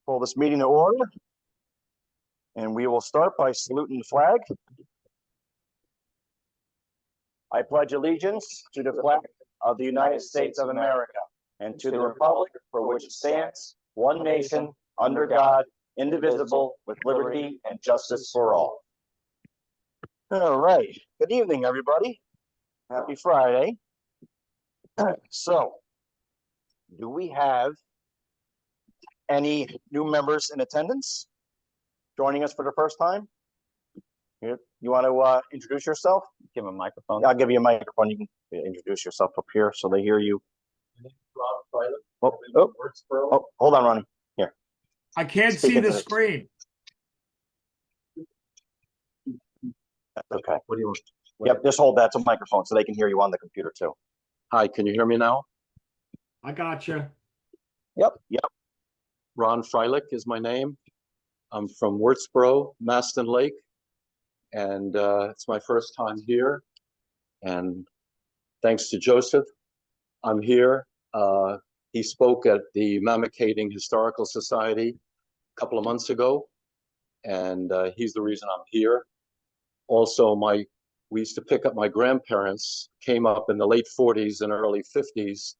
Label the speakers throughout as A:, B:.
A: Call this meeting to order. And we will start by saluting the flag. I pledge allegiance to the flag of the United States of America and to the republic for which it stands, one nation, under God, indivisible, with liberty and justice for all. All right. Good evening, everybody. Happy Friday. So, do we have any new members in attendance joining us for the first time? You want to introduce yourself? Give him a microphone. I'll give you a microphone. You can introduce yourself up here so they hear you. Oh, hold on, Ronnie. Here.
B: I can't see the screen.
A: That's okay. What do you want? Yep, just hold that to microphone so they can hear you on the computer too.
C: Hi, can you hear me now?
B: I got you.
A: Yep.
C: Ron Freilich is my name. I'm from O&WRHS, Maston Lake, and it's my first time here. And thanks to Joseph, I'm here. He spoke at the Mamakating Historical Society a couple of months ago, and he's the reason I'm here. Also, we used to pick up my grandparents, came up in the late 40s and early 50s.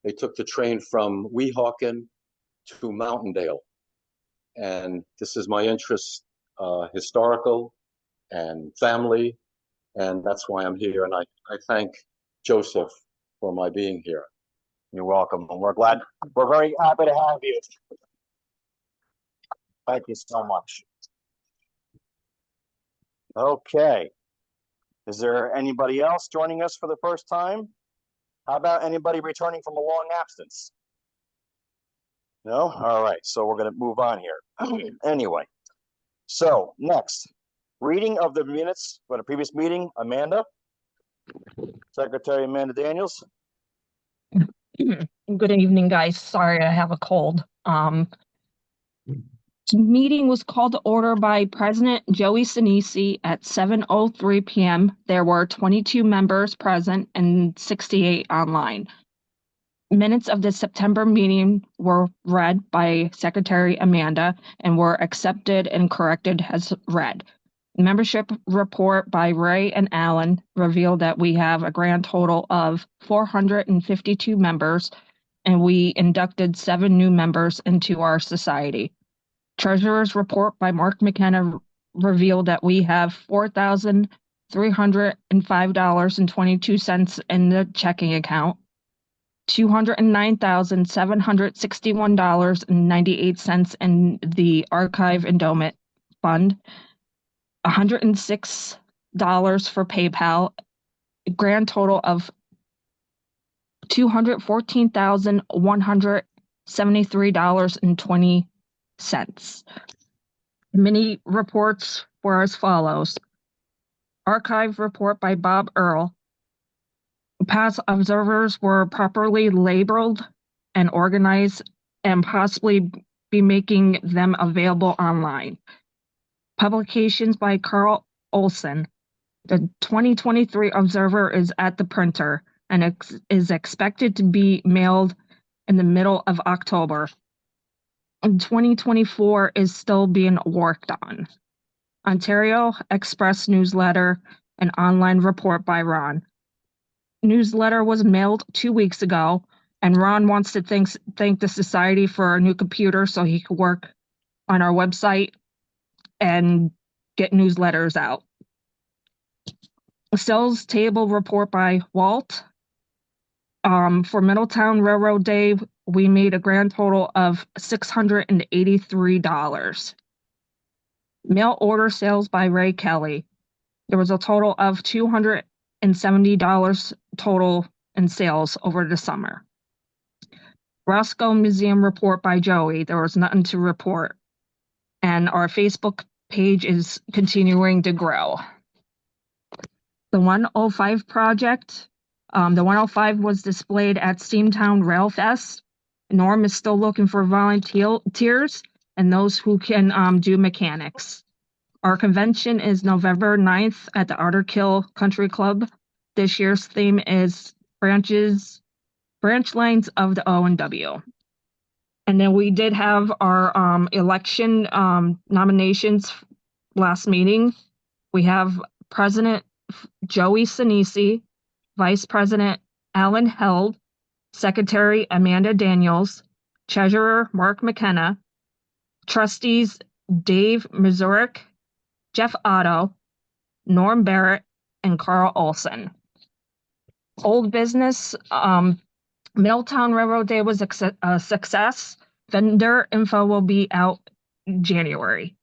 C: They took the train from Weehawken to Mountaindale. And this is my interest, historical and family, and that's why I'm here. And I thank Joseph for my being here.
A: You're welcome. And we're very happy to have you. Thank you so much. Okay. Is there anybody else joining us for the first time? How about anybody returning from a long absence? No? All right. So we're going to move on here. Anyway. So next, reading of the minutes for the previous meeting. Amanda. Secretary Amanda Daniels.
D: Good evening, guys. Sorry, I have a cold. Meeting was called to order by President Joey Sinisi at 7:03 p.m. There were 22 members present and 68 online. Minutes of the September meeting were read by Secretary Amanda and were accepted and corrected as read. Membership report by Ray and Alan revealed that we have a grand total of 452 members, and we inducted 7 new members into our society. Treasurer's report by Mark McKenna revealed that we have $4,305.22 in the checking account, $209,761.98 in the archive endowment fund, $106 for PayPal, a grand total of $214,173.20. Mini reports were as follows. Archive report by Bob Earl. Past observers were properly labeled and organized and possibly be making them available online. Publications by Carl Olson. The 2023 Observer is at the printer and is expected to be mailed in the middle of October. And 2024 is still being worked on. Ontario Express newsletter, an online report by Ron. Newsletter was mailed 2 weeks ago, and Ron wants to thank the society for a new computer so he could work on our website and get newsletters out. Sales table report by Walt. For Middletown Railroad Day, we made a grand total of $683. Mail order sales by Ray Kelly. There was a total of $270 total in sales over the summer. Roscoe Museum report by Joey. There was nothing to report. And our Facebook page is continuing to grow. The 105 project. The 105 was displayed at Steamtown Rail Fest. Norm is still looking for volunteers and those who can do mechanics. Our convention is November 9th at the Otterkill Country Club. This year's theme is branch lines of the O&W. And then we did have our election nominations last meeting. We have President Joey Sinisi, Vice President Alan Held, Secretary Amanda Daniels, Treasurer Mark McKenna, Trustees Dave Mazurek, Jeff Otto, Norm Barrett, and Carl Olson. Old business, Middletown Railroad Day was a success. Vendor info will be out in January.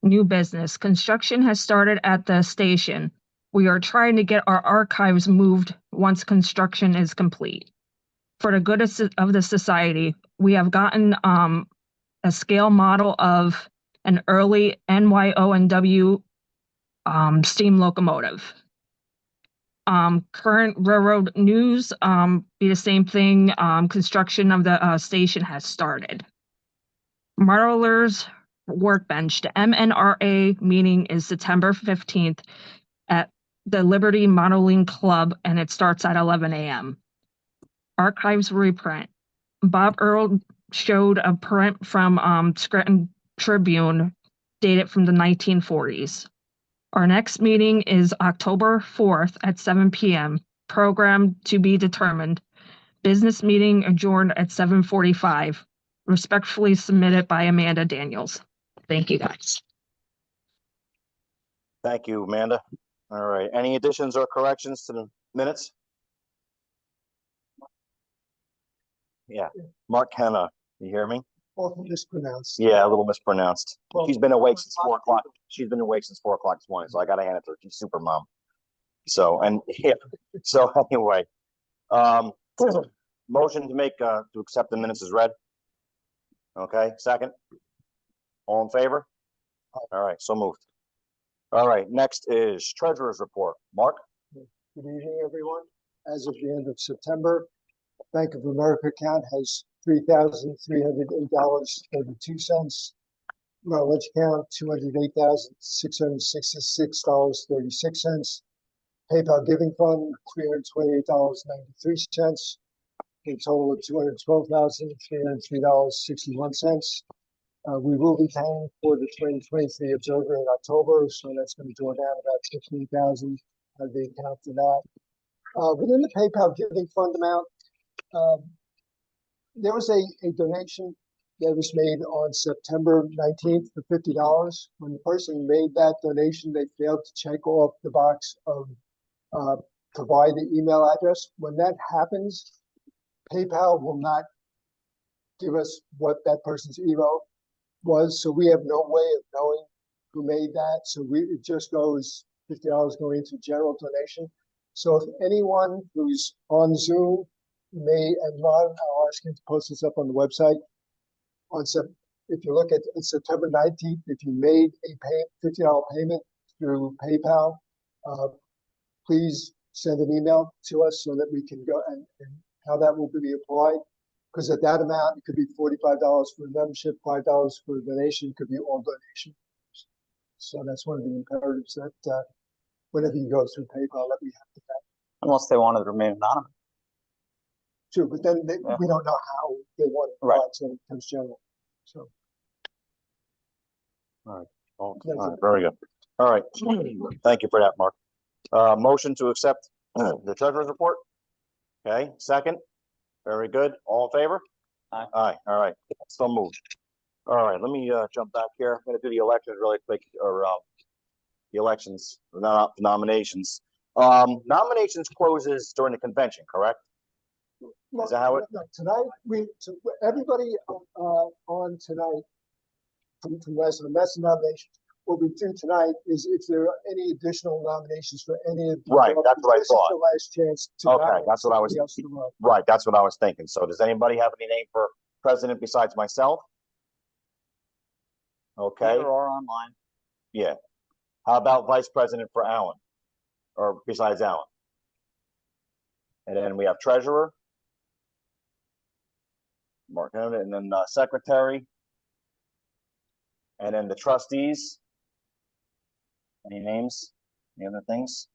D: New business, construction has started at the station. We are trying to get our archives moved once construction is complete. For the good of the society, we have gotten a scale model of an early NYO&W steam locomotive. Current railroad news, be the same thing. Construction of the station has started. Marler's Workbench, the MNRA meeting is September 15th at the Liberty Modeling Club, and it starts at 11 a.m. Archives reprint. Bob Earl showed a print from Scranton Tribune dated from the 1940s. Our next meeting is October 4th at 7 p.m. Program to be determined. Business meeting adjourned at 7:45. Respectfully submitted by Amanda Daniels. Thank you, guys.
A: Thank you, Amanda. All right, any additions or corrections to the minutes? Yeah, Mark Henna, you hear me?
E: Often mispronounced.
A: Yeah, a little mispronounced.
E: Well,
A: She's been awake since 4 o'clock. She's been awake since 4 o'clock this morning, so I gotta hand it to her. She's super mom. So, and yeah, so anyway, motion to make, to accept the minutes is read. Okay, second. All in favor? All right, so moved. All right, next is treasurer's report. Mark?
E: Good evening, everyone. As of the end of September, Bank of America account has $3,308.32. Merrill Lynch account $208,666.36. PayPal Giving Fund $328.93. A total of $212,303.61. We will be paying for the 2023 Observer in October, so that's going to draw down about $15,000 out of the account for that. Within the PayPal Giving Fund amount, there was a donation that was made on September 19th for $50. When the person made that donation, they failed to check off the box of provide the email address. When that happens, PayPal will not give us what that person's email was, so we have no way of knowing who made that. So it just goes $50 going into general donation. So if anyone who's on Zoom may, and Ron, I'll ask him to post this up on the website. If you look at September 19th, if you made a $50 payment through PayPal, please send an email to us so that we can go and how that will be applied. Because at that amount, it could be $45 for a membership, $5 for a donation, could be all donation. So that's one of the imperatives that whenever you go through PayPal, that we have to have.
F: Unless they wanted to remain anonymous.
E: True, but then we don't know how they want it.
F: Right.
E: So it becomes general. So.
A: All right, very good. All right, thank you for that, Mark. Motion to accept the treasurer's report. Okay, second. Very good. All in favor?
F: Aye.
A: Aye. All right. So moved. All right. Let me jump back here. I'm going to do the elections really quick, or the elections, not nominations. Nominations closes during the convention, correct? Is that how it?
E: No, tonight everybody on tonight from last of the mess nominations. What we do tonight is if there are any additional nominations for any of the
A: right, that's what I thought.
E: The last chance to
A: okay, that's what I was. Right, that's what I was thinking. So, does anybody have any name for president besides myself? Okay.
F: Or online.
A: Yeah. How about vice president for Alan, or besides Alan? And then we have treasurer, Mark, and then secretary, and then the trustees. Any names? Any other things?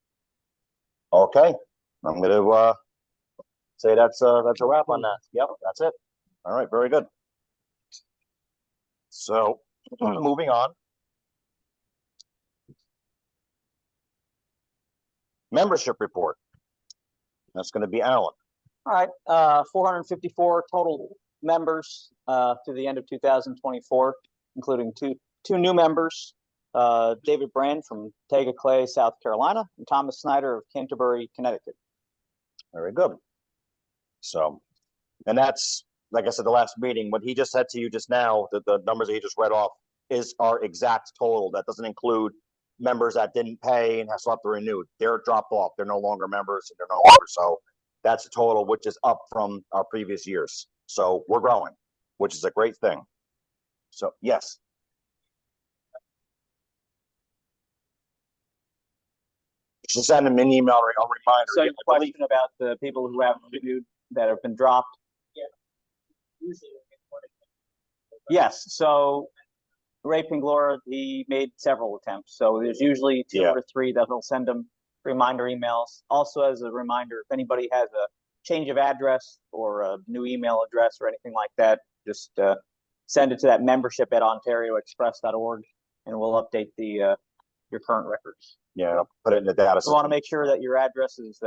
A: Okay, I'm gonna say that's a wrap on that. Yep, that's it. All right, very good. So, moving on. Membership report. That's going to be Alan.
F: All right, 454 total members through the end of 2024, including two new members, David Brand from Tega Clay, South Carolina, and Thomas Snyder of Canterbury, Connecticut.
A: Very good. So, and that's, like I said, the last meeting, what he just said to you just now, the numbers that he just read off is our exact total. That doesn't include members that didn't pay and have still have to renew. They're dropped off. They're no longer members and they're no longer. So that's a total, which is up from our previous years. So we're growing, which is a great thing. So yes. You should send him an email or a reminder.
F: So, your question about the people who haven't renewed that have been dropped? Yes. So, Ray Pinglora, he made several attempts. So there's usually two or three that he'll send them reminder emails. Also, as a reminder, if anybody has a change of address or a new email address or anything like that, just send it to that membership@ontarioexpress.org, and we'll update the your current records.
A: Yeah, I'll put it in the data.
F: We want to make sure that your address is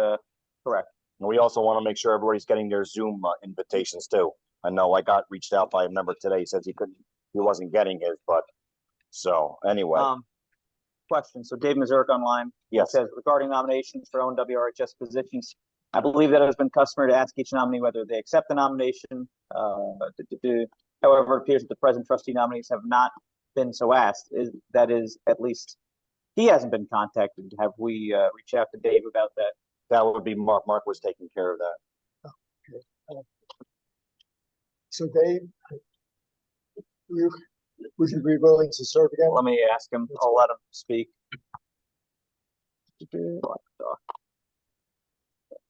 F: correct.
A: And we also want to make sure everybody's getting their Zoom invitations too. I know I got reached out by a member today. He says he wasn't getting his, but so anyway.
F: Question. So Dave Mazurk online.
A: Yes.
F: Says regarding nominations for O&WRHS positions, I believe that it has been customary to ask each nominee whether they accept the nomination. However, it appears that the present trustee nominees have not been so asked. That is, at least he hasn't been contacted. Have we reached out to Dave about that?
A: That would be Mark. Mark was taking care of that.
E: Okay. So Dave, would you be willing to serve again?
F: Let me ask him. I'll let him speak.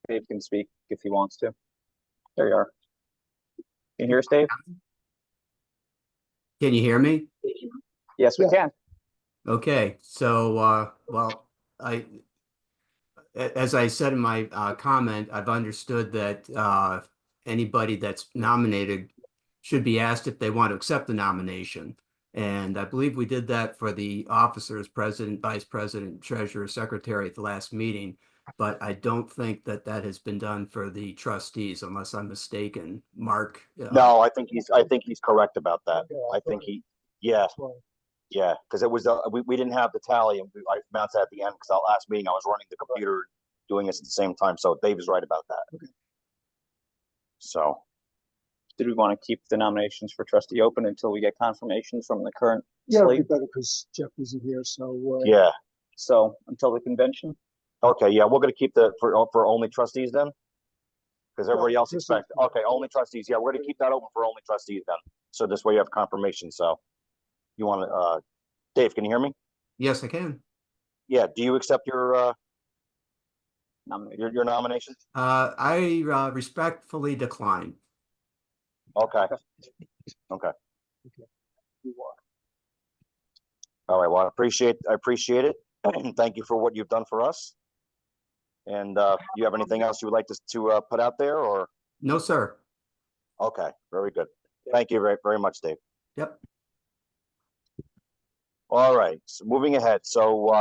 F: Dave can speak if he wants to. There you are. Can you hear us, Dave?
G: Can you hear me?
F: Yes, we can.
G: Okay, so well, as I said in my comment, I've understood that anybody that's nominated should be asked if they want to accept the nomination. And I believe we did that for the officers, president, vice president, treasurer, secretary at the last meeting. But I don't think that has been done for the trustees, unless I'm mistaken. Mark?
A: No, I think he's correct about that. I think yeah, because it was we didn't have the tally, and I announced that at the end because our last meeting I was running the computer doing this at the same time. So Dave is right about that.
E: Okay.
A: So,
F: did we want to keep the nominations for trustee open until we get confirmation from the current
E: Yeah, it'd be
F: slate?
E: better because Jeff isn't here. So
A: yeah.
F: So until the convention?
A: Okay, yeah, we're going to keep for only trustees then? Because everybody else
E: just-
A: expects, okay, only trustees. Yeah, we're going to keep that open for only trustees then. So this way you have confirmation. So you want to, Dave, can you hear me?
G: Yes, I can.
A: Yeah, do you accept your
F: Nomination.
A: your nomination?
G: I respectfully decline.
A: Okay. Okay. All right, well, I appreciate it. Thank you for what you've done for us. And you have anything else you would like to put out there, or?
G: No, sir.
A: Okay, very good. Thank you very, very much, Dave.
G: Yep.
A: All right, so moving ahead. So,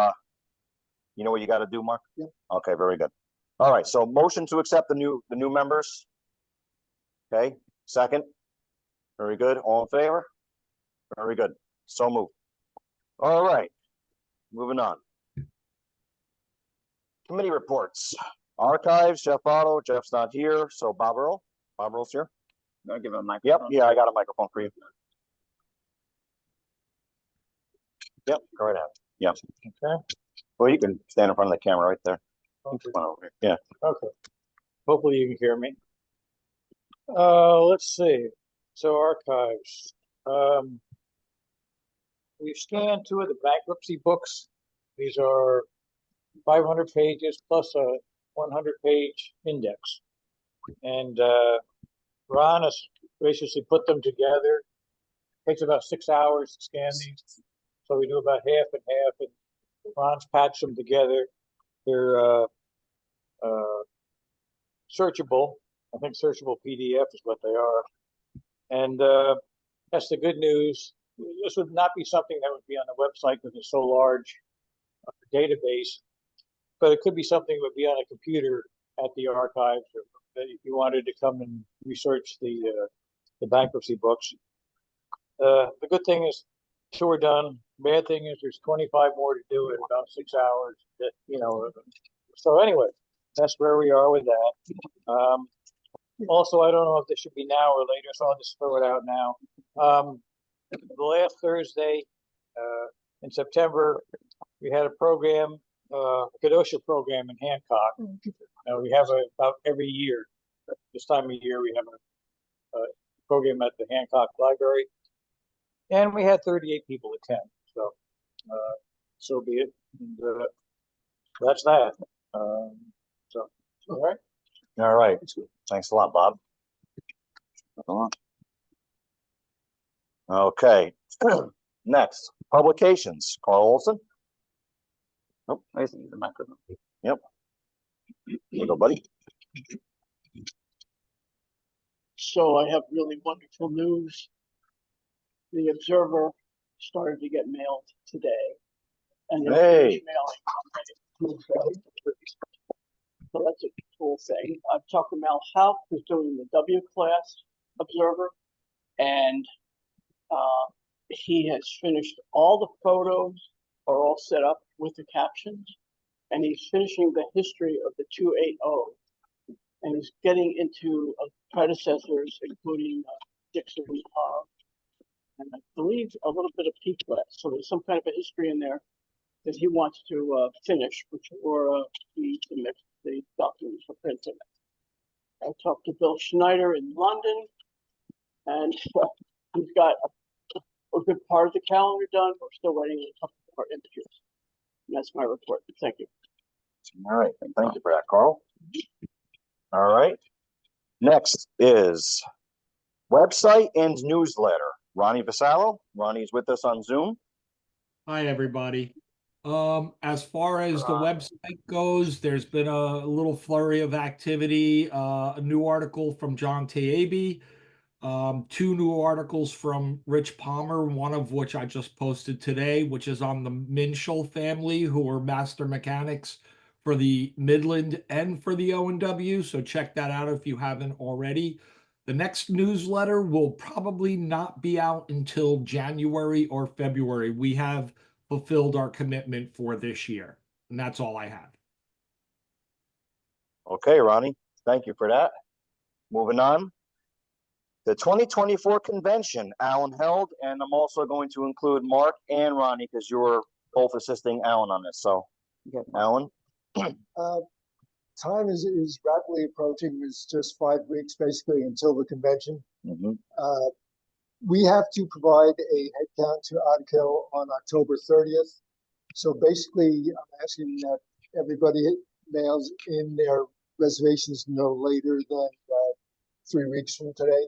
A: you know what you got to do, Mark?
E: Yep.
A: Okay, very good. All right, so motion to accept the new members. Okay, second. Very good. All in favor? Very good. So moved. All right, moving on. Committee reports. Archives, Jeff Otto. Jeff's not here, so Bob Earl. Bob Earl's here.
F: I'll give him a
A: Yep,
F: microphone.
A: yeah, I got a microphone for you. Yep, go right ahead. Yep. Okay. Well, you can stand in front of the camera right there.
H: Okay.
A: Come on over here. Yeah.
H: Okay. Hopefully you can hear me. Let's see. So archives. We scanned two of the bankruptcy books. These are 500 pages plus a 100-page index. And Ron has graciously put them together. Takes about 6 hours to scan these. So we do about half and half, and Ron's patched them together. They're searchable. I think searchable PDF is what they are. And that's the good news. this would not be something that would be on the website because it's so large database, but it could be something that would be on a computer at the archives, or if you wanted to come and research the bankruptcy books. The good thing is, two are done. Bad thing is, there's 25 more to do in about 6 hours. That, you know. So anyway, that's where we are with that. Also, I don't know if this should be now or later, so I'll just throw it out now. The last Thursday in September, we had a program, Kenosha program in Hancock. We have about every year. This time of year, we have a program at the Hancock Library, and we had 38 people attend. So, so be it. And, that's that. So, all right.
A: All right. Thanks a lot, Bob. Okay. Next, publications. Carl Olson.
F: Oh, I see the microphone.
A: Yep. Here you go, buddy.
I: So I have really wonderful news. The Observer started to get mailed today. And
A: Hey.
I: mailing. So that's a cool thing. I've talked to Mel Houck, who's doing the W class Observer, and he has finished all the photos are all set up with the captions, and he's finishing the history of the 280, and he's getting into predecessors, including Dixon, and I believe a little bit of P-class. So there's some kind of a history in there that he wants to finish before he submits the documents for printing. I talked to Bill Schneider in London, and he's got a good part of the calendar done. We're still waiting on a couple more images. And that's my report. Thank you.
A: All right. Thank you for that, Carl. All right. Next is website and newsletter. Ronnie Vasallo. Ronnie's with us on Zoom.
B: Hi, everybody. As far as the website goes, there's been a little flurry of activity. A new article from John Tayabi, 2 new articles from Rich Palmer, one of which I just posted today, which is on the Minshall family, who are master mechanics for the Midland and for the O&W. So check that out if you haven't already. The next newsletter will probably not be out until January or February. We have fulfilled our commitment for this year, and that's all I have.
A: Okay, Ronnie. Thank you for that. Moving on. The 2024 convention, Alan held, and I'm also going to include Mark and Ronnie because you're both assisting Alan on this. So, Alan.
E: Time is rapidly approaching. It's just 5 weeks basically until the convention. We have to provide a head count to Oddkill on October 30th. So basically, I'm asking that everybody mails in their reservations no later than 3 weeks from today.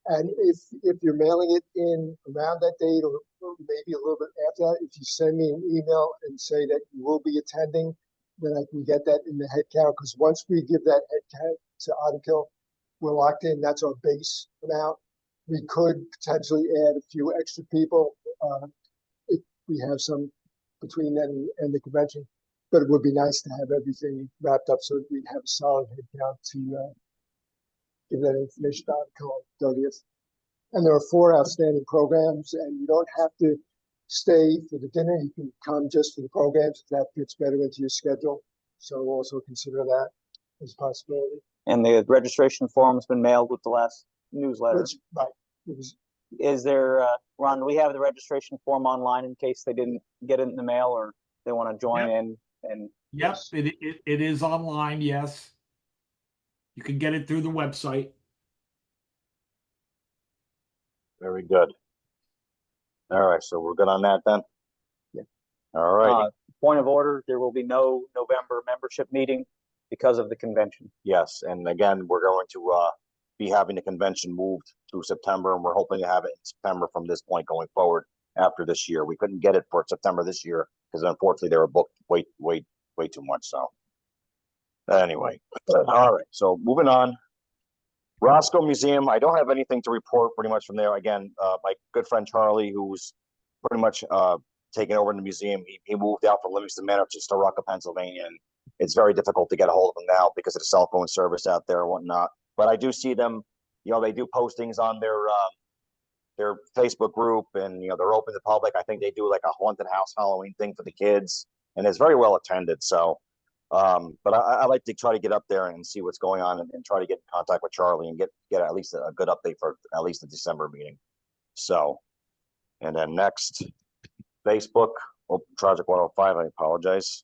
E: And if you're mailing it in around that date or maybe a little bit after that, if you send me an email and say that you will be attending, then I can get that in the head count. Because once we give that head count to Oddkill, we're locked in. That's our base amount. We could potentially add a few extra people if we have some between then and the convention. But it would be nice to have everything wrapped up so that we'd have a solid head count to give that information to Oddkill on the 30th. And there are 4 outstanding programs, and you don't have to stay for the dinner. You can come just for the programs if that fits better into your schedule. So also consider that as a possibility.
F: And the registration form has been mailed with the last newsletter.
E: Right.
F: Is there, Ron, do we have the registration form online in case they didn't get it in the mail or they want to join in? And
B: Yep, it is online, yes. You can get it through the website.
A: Very good. All right, so we're good on that then?
F: Yeah.
A: All right.
F: Point of order, there will be no November membership meeting because of the convention.
A: Yes, and again, we're going to be having the convention moved to September, and we're hoping to have it in September from this point going forward after this year. We couldn't get it for September this year because unfortunately they were booked way too much. So anyway, all right, so moving on. Roscoe Museum, I don't have anything to report pretty much from there. Again, my good friend Charlie, who's pretty much taking over in the museum, he moved out from Livingston Manor to Starocca, Pennsylvania, and it's very difficult to get a hold of him now because of the cell phone service out there and whatnot. But I do see them, they do postings on their Facebook group, and they're open to the public. I think they do like a haunted house Halloween thing for the kids, and it's very well attended. So but I like to try to get up there and see what's going on, and try to get in contact with Charlie and get at least a good update for at least the December meeting. So, and then next, Facebook, Project 105, I apologize.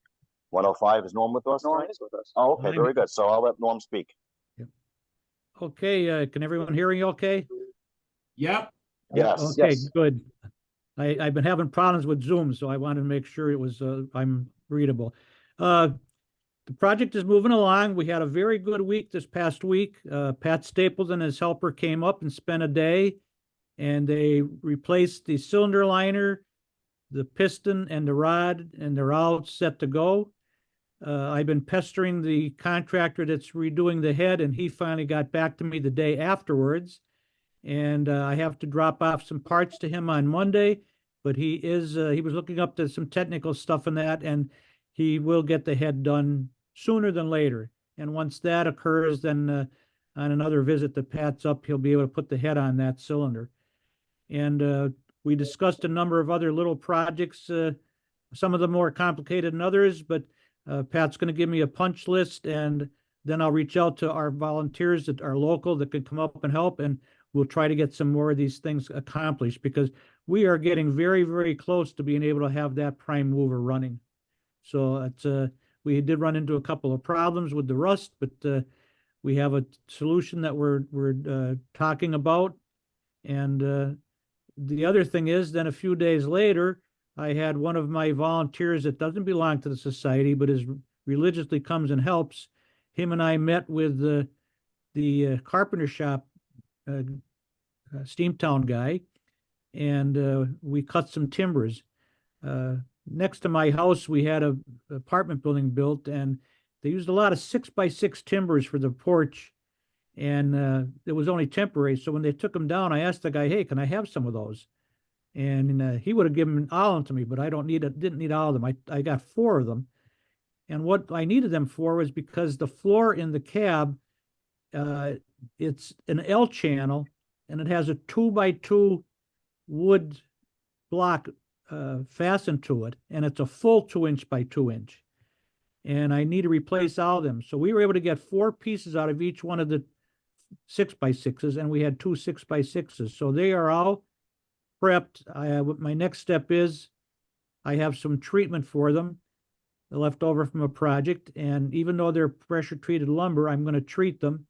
A: 105 is Norm with us?
F: Norm is with us.
A: Oh, okay, very good. So I'll let Norm speak.
J: Okay, can everyone hear me okay?
B: Yep.
A: Yes.
J: Okay,
A: Yes.
J: good. I've been having problems with Zoom, so I wanted to make sure it was I'm readable. The project is moving along. We had a very good week this past week. Pat Stapleton and his helper came up and spent a day, and they replaced the cylinder liner, the piston, and the rod, and they're all set to go. I've been pestering the contractor that's redoing the head, and he finally got back to me the day afterwards. And I have to drop off some parts to him on Monday, but he was looking up to some technical stuff in that, and he will get the head done sooner than later. And once that occurs, then on another visit that Pat's up, he'll be able to put the head on that cylinder. And we discussed a number of other little projects, some of them more complicated than others, but Pat's going to give me a punch list, and then I'll reach out to our volunteers that are local that can come up and help, and we'll try to get some more of these things accomplished, because we are getting very, very close to being able to have that prime mover running. So it's we did run into a couple of problems with the rust, but we have a solution that we're talking about. And the other thing is, then a few days later, I had one of my volunteers that doesn't belong to the society, but is religiously comes and helps. Him and I met with the carpenter shop, Steamtown guy, and we cut some timbers. Next to my house, we had a apartment building built, and they used a lot of 6x6 timbers for the porch, and it was only temporary. So when they took them down, I asked the guy, "Hey, can I have some of those?" And he would have given all of them to me, but I didn't need all of them. I got 4 of them, and what I needed them for was because the floor in the cab, it's an L channel, and it has a 2x2 wood block fastened to it, and it's a full 2" by 2". And I need to replace all of them. So we were able to get 4 pieces out of each one of the 6x6s, and we had 2 6x6s. So they are all prepped. My next step is I have some treatment for them left over from a project, and even though they're pressure treated lumber, I'm going to treat them.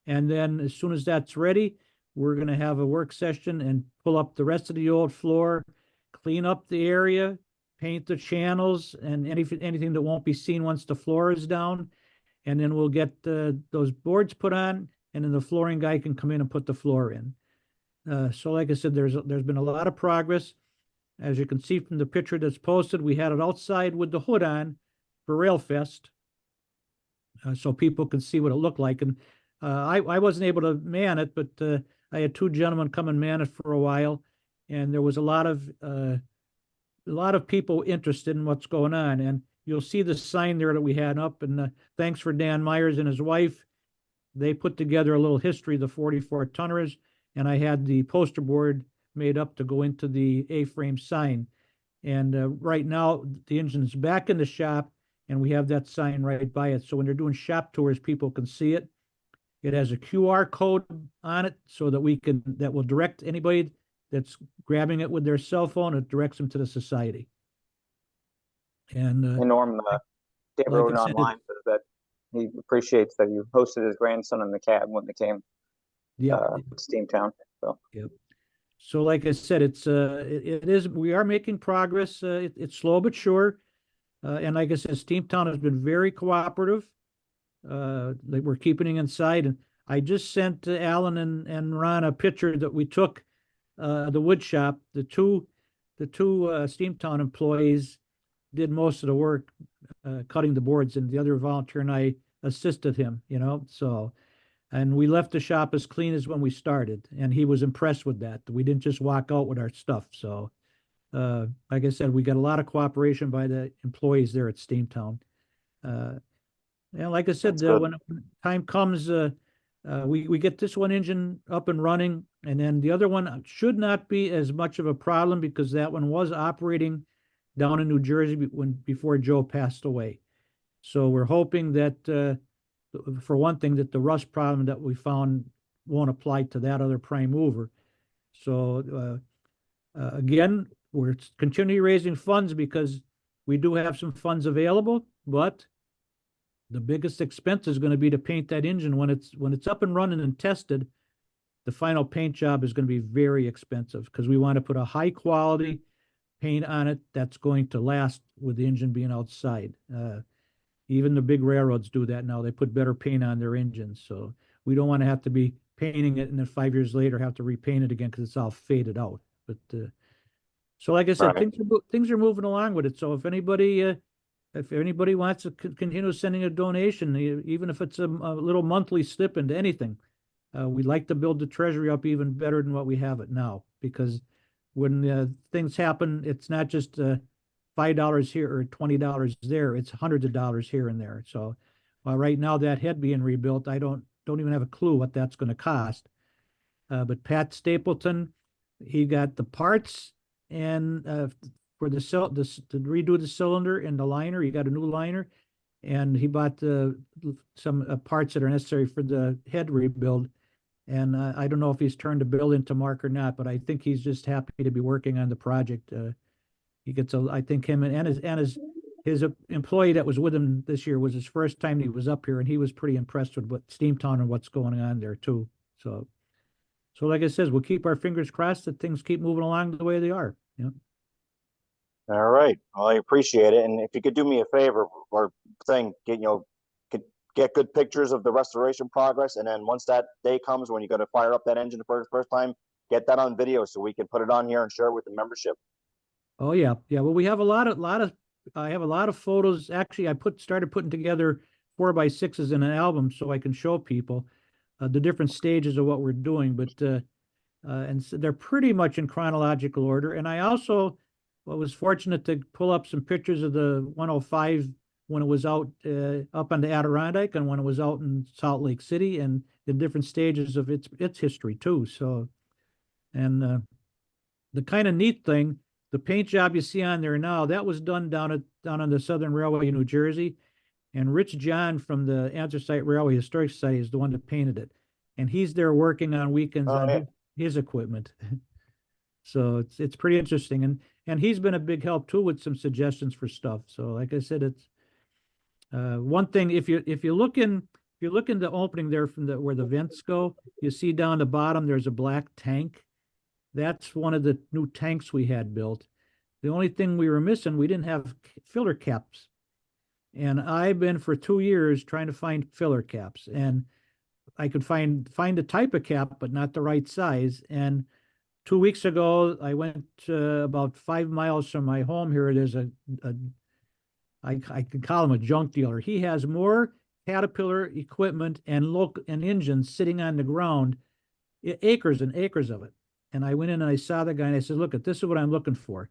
J: And then as soon as that's ready, we're going to have a work session and pull up the rest of the old floor, clean up the area, paint the channels, and anything that won't be seen once the floor is down. And then we'll get those boards put on, and then the flooring guy can come in and put the floor in. So like I said, there's been a lot of progress. As you can see from the picture that's posted, we had it outside with the hood on for Railfest, so people could see what it looked like. And I wasn't able to man it, but I had 2 gentlemen come and man it for a while, and there was a lot of people interested in what's going on. And you'll see the sign there that we had up, and thanks for Dan Myers and his wife. They put together a little history of the 44 tonners, and I had the poster board made up to go into the A-frame sign. And right now, the engine's back in the shop, and we have that sign right by it. So when they're doing shop tours, people can see it. It has a QR code on it so that that will direct anybody that's grabbing it with their cell phone. It directs them to the society. And
F: Norm, Dave
J: like
F: wrote
J: I said,
F: online says that he appreciates that you hosted his grandson in the cab when they came to Steamtown. So.
J: Yep. So like I said, we are making progress. It's slow but sure. And like I said, Steamtown has been very cooperative. We're keeping it inside. And I just sent Alan and Ron a picture that we took the wood shop. The two Steamtown employees did most of the work cutting the boards, and the other volunteer and I assisted him, So And we left the shop as clean as when we started, and he was impressed with that. We didn't just walk out with our stuff. So, like I said, we got a lot of cooperation by the employees there at Steamtown. And like I said, when time comes, we get this one engine up and running, and then the other one should not be as much of a problem because that one was operating down in New Jersey before Joe passed away. So we're hoping that, for one thing, that the rust problem that we found won't apply to that other prime mover. So again, we're continually raising funds because we do have some funds available, but the biggest expense is going to be to paint that engine when it's up and running and tested. The final paint job is going to be very expensive because we want to put a high quality paint on it that's going to last with the engine being outside. Even the big railroads do that now. They put better paint on their engines. So we don't want to have to be painting it and then 5 years later have to repaint it again because it's all faded out. But so like I said, things are moving along with it. So if anybody wants to continue sending a donation, even if it's a little monthly slip into anything, we'd like to build the treasury up even better than what we have it now. Because when things happen, it's not just $5 here or $20 there. It's hundreds of dollars here and there. So right now that head being rebuilt, I don't even have a clue what that's going to cost. But Pat Stapleton, he got the parts and for to redo the cylinder and the liner. He got a new liner, and he bought some parts that are necessary for the head rebuild. And I don't know if he's turned the bill into Mark or not, but I think he's just happy to be working on the project. He gets I think him and his employee that was with him this year was his first time he was up here, and he was pretty impressed with what Steamtown and what's going on there too. So like I said, we'll keep our fingers crossed that things keep moving along the way they are. Yeah.
A: All right. Well, I appreciate it. And if you could do me a favor or get good pictures of the restoration progress. And then once that day comes when you got to fire up that engine for the first time, get that on video so we can put it on here and share it with the membership.
J: Oh yeah. Yeah. Well, we have I have a lot of photos. Actually, I started putting together 4x6s in an album so I can show people the different stages of what we're doing. But and so they're pretty much in chronological order. And I also was fortunate to pull up some pictures of the 105 when it was out up on the Adirondack and when it was out in Salt Lake City, and the different stages of its history too. So, and the kind of neat thing, the paint job you see on there now, that was done down on the Southern Railway in New Jersey, and Rich John from the Anthracite Railway Historic Society is the one that painted it, and he's there working on weekends on his equipment. So it's pretty interesting, and he's been a big help too with some suggestions for stuff. So like I said, it's one thing. If you look in the opening there from where the vents go, you see down the bottom there's a black tank. That's one of the new tanks we had built. The only thing we were missing, we didn't have filler caps, and I've been for 2 years trying to find filler caps, and I could find the type of cap, but not the right size. And 2 weeks ago, I went about 5 miles from my home here. There's I can call him a junk dealer. He has more Caterpillar equipment and engines sitting on the ground, acres and acres of it. And I went in and I saw the guy and I said, look, this is what I'm looking for.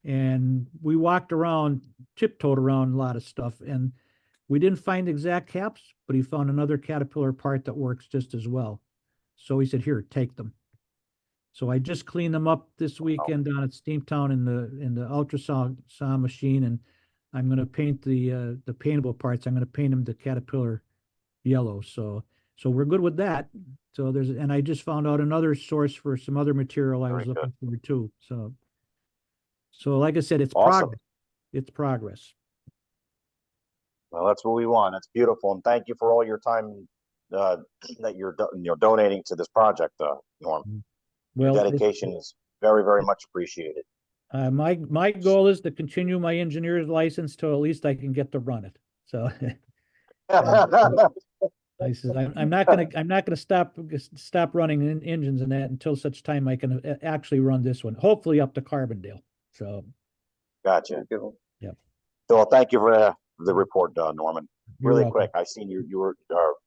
J: And we walked around, tiptoed around a lot of stuff, and we didn't find exact caps, but he found another Caterpillar part that works just as well. So he said, here, take them. So I just cleaned them up this weekend down at Steamtown in the ultrasound machine, and I'm going to paint the paintable parts. I'm going to paint them the Caterpillar yellow. So we're good with that. So and I just found out another source for some other material I was looking for too. So like I said, it's awesome. Progress. It's progress.
A: Well, that's what we want. That's beautiful, and thank you for all your time that you're donating to this project, Norm. Well, your dedication is very, very much appreciated.
J: My goal is to continue my engineer's license till at least I can get to run it. So I said I'm not gonna stop running engines and that until such time I can actually run this one. Hopefully up to Carbondale. So
A: gotcha.
J: Yeah.
A: So thank you for the report, Norman.
J: You're
A: really
J: welcome.
A: quick, I seen you were,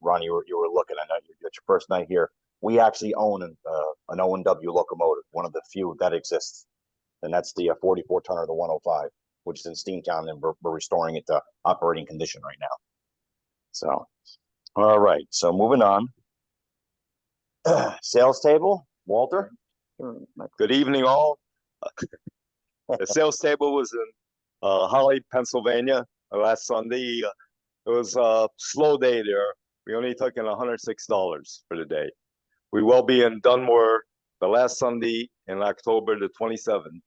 A: Ron, you were looking, I know it's your first night here. We actually own an O&W locomotive, one of the few that exists. And that's the 44 tonner, the 105, which is in Steamtown, and we're restoring it to operating condition right now. So, all right, so moving on. Sales table, Walter.
K: Good evening, all. The sales table was in Holly, Pennsylvania last Sunday. It was a slow day there. We only took in $106 for the day. We will be in Dunmore the last Sunday in October the 27th.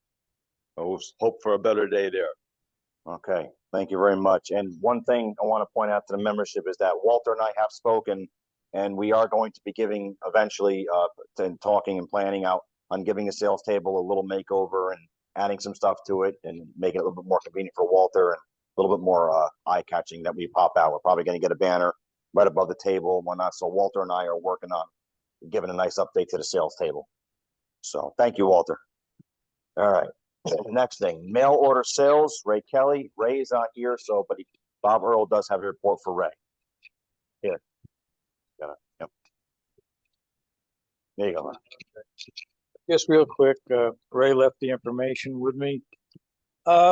K: We'll hope for a better day there.
A: Okay, thank you very much. And one thing I want to point out to the membership is that Walter and I have spoken, and we are going to be giving eventually, talking and planning out on giving the sales table a little makeover and adding some stuff to it and making it a little bit more convenient for Walter and a little bit more eye-catching that we pop out. We're probably going to get a banner right above the table and whatnot. So Walter and I are working on giving a nice update to the sales table. So thank you, Walter. All right. Next thing, mail order sales. Ray Kelly. Ray is not here, so but Bob Earl does have a report for Ray. Here. Got it. Yep. There you go.
H: Just real quick, Ray left the information with me.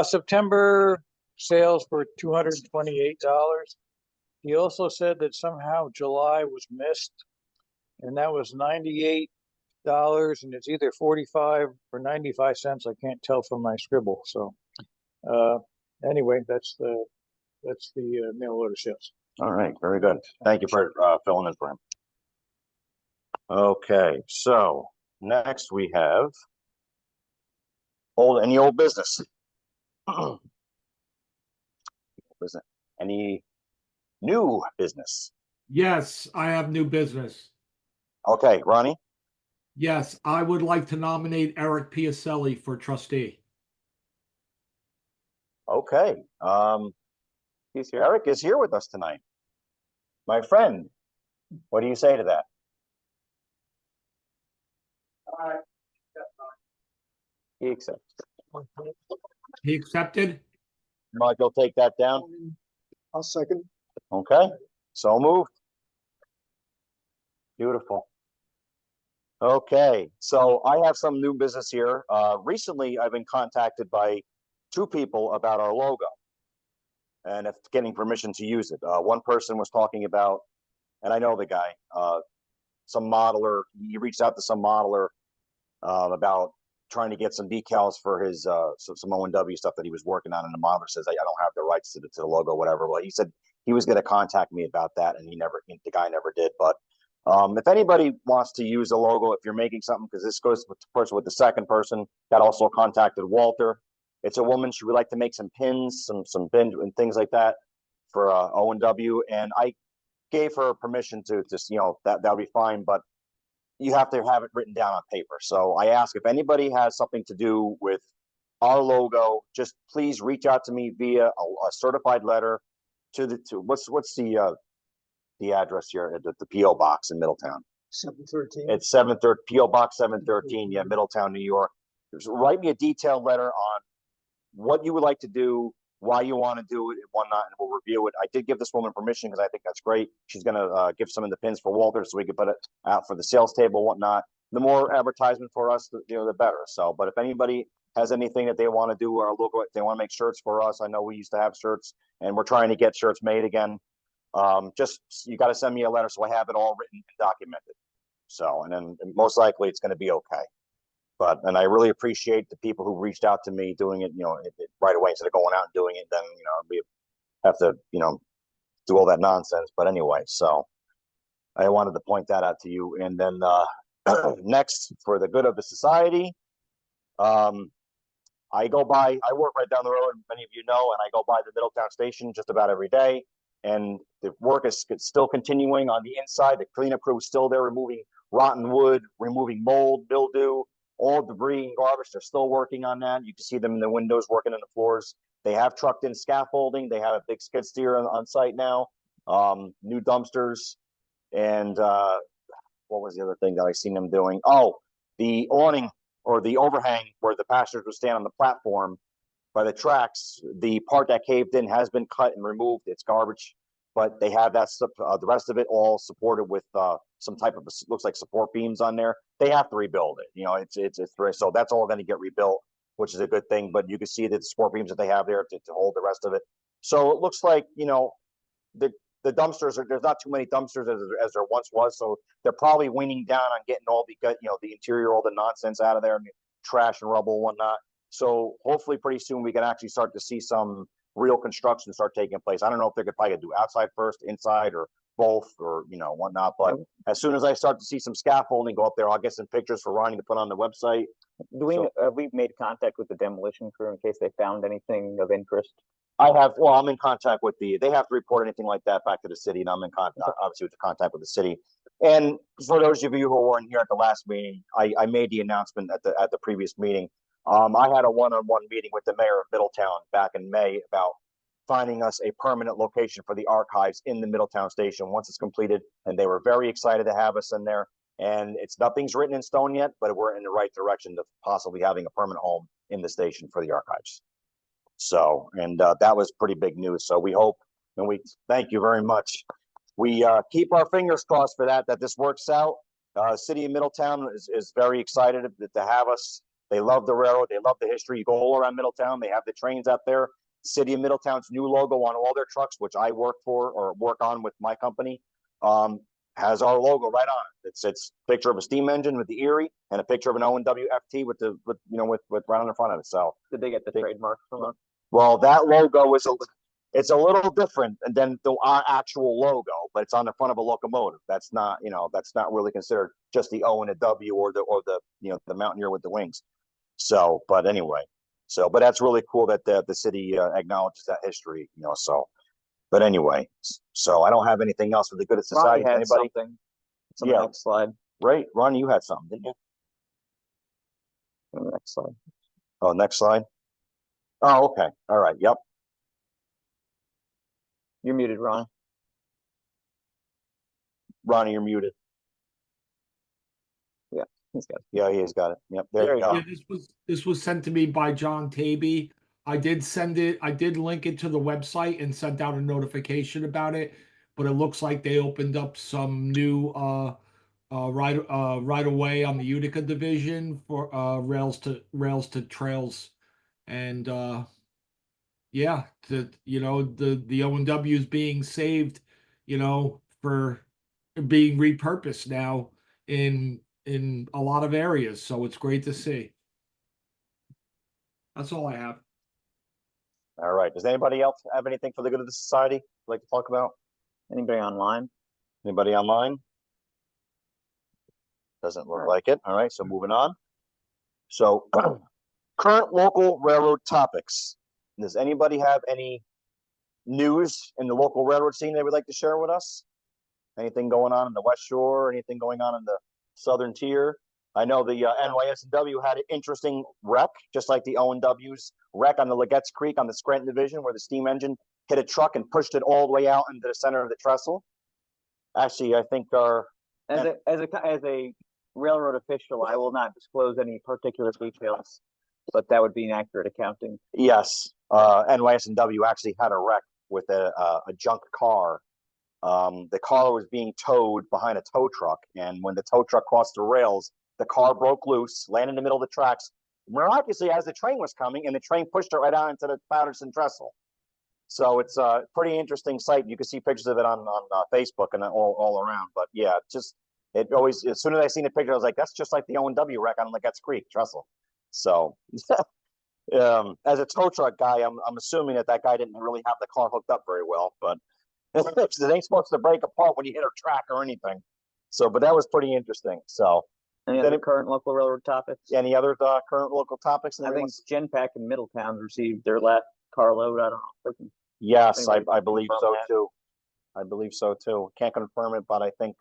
H: September sales were $228. He also said that somehow July was missed, and that was $98, and it's either 45 or 95 cents. I can't tell from my scribble. So anyway, that's the mail order sales.
A: All right, very good. Thank you for filling in for him. Okay, so next we have any old business. Any new business?
B: Yes, I have new business.
A: Okay, Ronnie.
B: Yes, I would like to nominate Eric Piacelli for trustee.
A: Okay. He's here. Eric is here with us tonight. My friend, what do you say to that?
F: He accepts.
B: He accepted?
A: Mike, you'll take that down.
E: I'll second.
A: Okay, so moved. Beautiful. Okay, so I have some new business here. Recently, I've been contacted by two people about our logo and if getting permission to use it. One person was talking about, and I know the guy, some modeler. He reached out to some modeler about trying to get some decals for his some O&W stuff that he was working on, and the modeler says, I don't have the rights to the logo, whatever. Well, he said he was going to contact me about that, and the guy never did. But if anybody wants to use a logo, if you're making something, because this goes with the second person that also contacted Walter. It's a woman. She would like to make some pins, some bin and things like that for O&W, and I gave her permission to just, that would be fine, but you have to have it written down on paper. So I ask if anybody has something to do with our logo, just please reach out to me via a certified letter to what's the address here at the PO box in Middletown.
E: 713.
A: It's 713 PO Box 713, yeah, Middletown, New York. Just write me a detailed letter on what you would like to do, why you want to do it, and whatnot, and we'll review it. I did give this woman permission because I think that's great. She's going to give some of the pins for Walter so we can put it out for the sales table and whatnot. The more advertisement for us, the better. So, but if anybody has anything that they want to do, our logo, if they want to make shirts for us, I know we used to have shirts, and we're trying to get shirts made again. Just you got to send me a letter so I have it all written and documented. So, and then most likely it's going to be okay. And I really appreciate the people who reached out to me doing it, right away instead of going out and doing it. Then, we have to, do all that nonsense. But anyway, so I wanted to point that out to you. And then next, for the good of the society, I work right down the road, many of you know, and I go by the Middletown station just about every day. And the work is still continuing on the inside. The cleanup crew is still there, removing rotten wood, removing mold, mildew, all debris and garbage. They're still working on that. You can see them in the windows working in the floors. They have trucked in scaffolding. They have a big skid steer on site now, new dumpsters. And what was the other thing that I seen them doing? Oh, the awning or the overhang where the passengers would stand on the platform by the tracks. The part that caved in has been cut and removed. It's garbage. but they have that stuff, the rest of it all supported with some type of looks like support beams on there. They have to rebuild it. You know, it's so that's all going to get rebuilt, which is a good thing. But you can see that the support beams that they have there to hold the rest of it. So it looks like, you know, the dumpsters there's not too many dumpsters as there once was. So they're probably weaning down on getting all the the interior, all the nonsense out of there, trash and rubble and whatnot. So hopefully pretty soon we can actually start to see some real construction start taking place. I don't know if they're gonna probably do outside first, inside, or both, or whatnot. But as soon as I start to see some scaffolding go up there, I'll get some pictures for Ronnie to put on the website.
F: We've made contact with the demolition crew in case they found anything of interest?
A: I'm in contact with they have to report anything like that back to the city, and I'm in contact, obviously, with the contact with the city. And for those of you who weren't here at the last meeting, I made the announcement at the previous meeting. I had a one-on-one meeting with the mayor of Middletown back in May about finding us a permanent location for the archives in the Middletown station once it's completed, and they were very excited to have us in there. And nothing's written in stone yet, but we're in the right direction to possibly having a permanent home in the station for the archives. So, and that was pretty big news. So we hope, and we thank you very much. We keep our fingers crossed for that this works out. City of Middletown is very excited to have us. They love the railroad. They love the history. You go all around Middletown. They have the trains out there. City of Middletown's new logo on all their trucks, which I work on with my company, has our logo right on it. It's a picture of a steam engine with the Erie and a picture of an O&WRHS with right on the front of it. So
F: did they get the trademark from us?
A: Well, that logo it's a little different than our actual logo, but it's on the front of a locomotive. That's not really considered just the O and a W or the Mountaineer with the wings. So, but anyway, but that's really cool that the city acknowledges that history, so. But anyway, so I don't have anything else for the good of society.
F: Ronnie had
A: Anybody?
F: something. It's on the next slide.
A: Right, Ron, you had something, didn't you?
F: On the next slide.
A: Oh, next slide. Oh, okay. All right. Yep.
F: You're muted, Ron.
A: Ronnie, you're muted.
F: Yeah, he's got it.
A: Yeah, he's got it. Yep. There you go.
B: Yeah, this was sent to me by John Taby. I did send it. I did link it to the website and sent out a notification about it. But it looks like they opened up some new right away on the Utica division for rails to trails, and yeah, the O&W is being saved, for being repurposed now in a lot of areas. So it's great to see. That's all I have.
A: All right. Does anybody else have anything for the good of the society like to talk about?
F: Anybody online?
A: Anybody online? Doesn't look like it. All right. So moving on. So current local railroad topics. Does anybody have any news in the local railroad scene they would like to share with us? Anything going on in the West Shore? Anything going on in the Southern Tier? I know the NYS&W had an interesting wreck, just like the O&W's wreck on the Legetts Creek on the Scranton Division, where the steam engine hit a truck and pushed it all the way out into the center of the trestle. Actually, I think
F: as a railroad official, I will not disclose any particular details, but that would be an accurate accounting.
A: Yes, NYS&W actually had a wreck with a junk car. The car was being towed behind a tow truck, and when the tow truck crossed the rails, the car broke loose, landed in the middle of the tracks, miraculously as the train was coming, and the train pushed it right out into the Patterson trestle. So it's a pretty interesting sight. You can see pictures of it on Facebook and all around. But yeah, it always, as soon as I seen the picture, I was like, that's just like the O&W wreck on Legetts Creek trestle. So as a tow truck guy, I'm assuming that guy didn't really have the car hooked up very well, but it ain't supposed to break apart when you hit a track or anything. So, but that was pretty interesting. So,
F: any other current local railroad topics?
A: Any other current local topics?
F: I think Genpack in Middletown received their last carload. I don't know.
A: Yes, I believe so too. I believe so too. Can't confirm it, but I think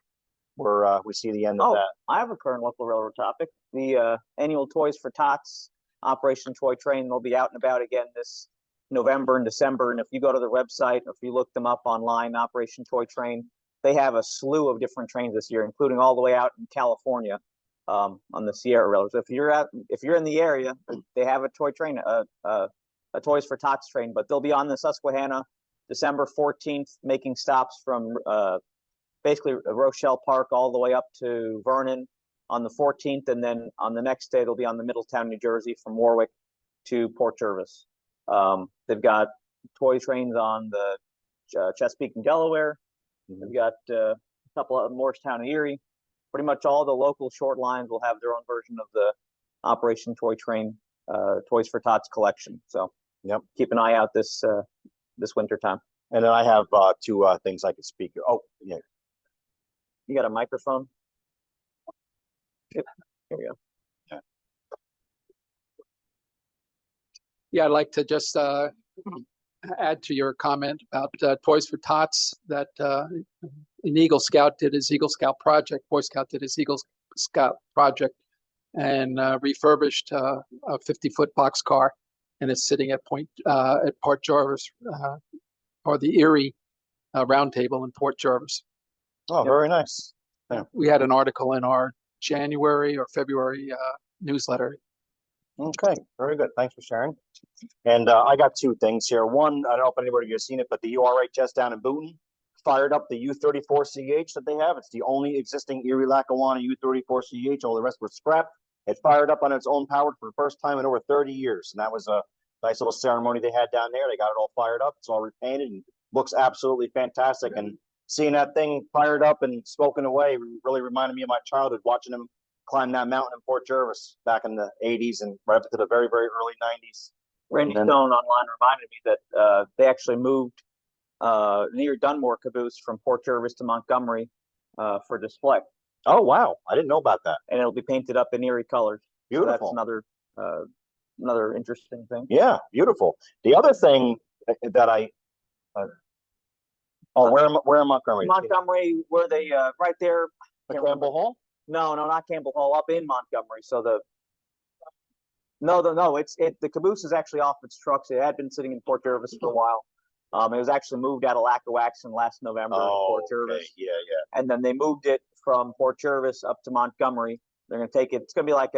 A: we see the end of that.
F: I have a current local railroad topic. The annual Toys for Tots Operation Toy Train will be out and about again this November and December. And if you go to their website, or if you look them up online, Operation Toy Train, they have a slew of different trains this year, including all the way out in California on the Sierra Railroad. So if you're in the area, they have a toy train, a Toys for Tots train, but they'll be on the Susquehanna, December 14th, making stops from basically Rochelle Park all the way up to Vernon on the 14th, and then on the next day they'll be on the Middletown, New Jersey, from Warwick to Port Jervis. They've got toy trains on the Chesapeake and Delaware. They've got a couple of Morristown and Erie. Pretty much all the local short lines will have their own version of the Operation Toy Train Toys for Tots collection. So
A: Yep.
F: keep an eye out this winter time.
A: And then I have two things I could speak. Oh, yeah.
F: You got a microphone? Yep. Here we go.
L: Yeah, I'd like to just add to your comment about Toys for Tots, that an Eagle Scout did his Eagle Scout project, Boy Scout did his Eagle Scout project, and refurbished a 50-foot boxcar, and it's sitting at Port Jervis, or the Erie Round Table in Port Jervis.
A: Oh, very nice. Yeah.
L: We had an article in our January or February newsletter.
A: Okay, very good. Thanks for sharing. And I got two things here. One, I don't know if anybody has seen it, but the O&WRHS down in Boonton fired up the U-34CH that they have. It's the only existing Erie-Lackawanna U-34CH. All the rest were scrapped. It fired up on its own power for the first time in over 30 years. And that was a nice little ceremony they had down there. They got it all fired up. It's all repainted and looks absolutely fantastic. And seeing that thing fired up and smoking away really reminded me of my childhood, watching them climb that mountain in Port Jervis back in the 80s and right up to the very, very early 90s.
F: Randy Stone online reminded me that they actually moved an Erie Dunmore caboose from Port Jervis to Montgomery for display.
A: Oh, wow. I didn't know about that.
F: And it'll be painted up in Erie colors.
A: Beautiful.
F: So that's another interesting thing.
A: Yeah, beautiful. The other thing that I where in Montgomery?
F: Montgomery, where they right there.
A: Campbell Hall?
F: No, not Campbell Hall. Up in Montgomery. So the caboose is actually off its trucks. It had been sitting in Port Jervis for a while. It was actually moved out of Lackawaxen last November to Port Jervis.
A: Yeah, yeah.
F: And then they moved it from Port Jervis up to Montgomery. They're going to take it. It's going to be like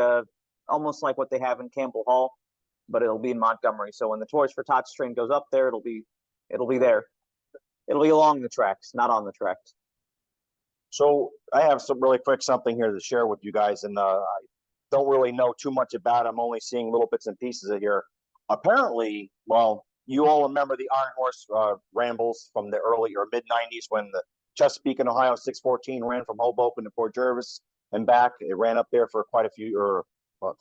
F: almost like what they have in Campbell Hall, but it'll be in Montgomery. So when the Toys for Tots train goes up there, it'll be there. It'll be along the tracks, not on the tracks.
A: So I have some really quick something here to share with you guys, and I don't really know too much about it. I'm only seeing little bits and pieces of here. Apparently, well, you all remember the Iron Horse rambles from the early or mid 90s when the Chesapeake and Ohio 614 ran from Hoboken to Port Jervis and back. It ran up there for quite a few, or about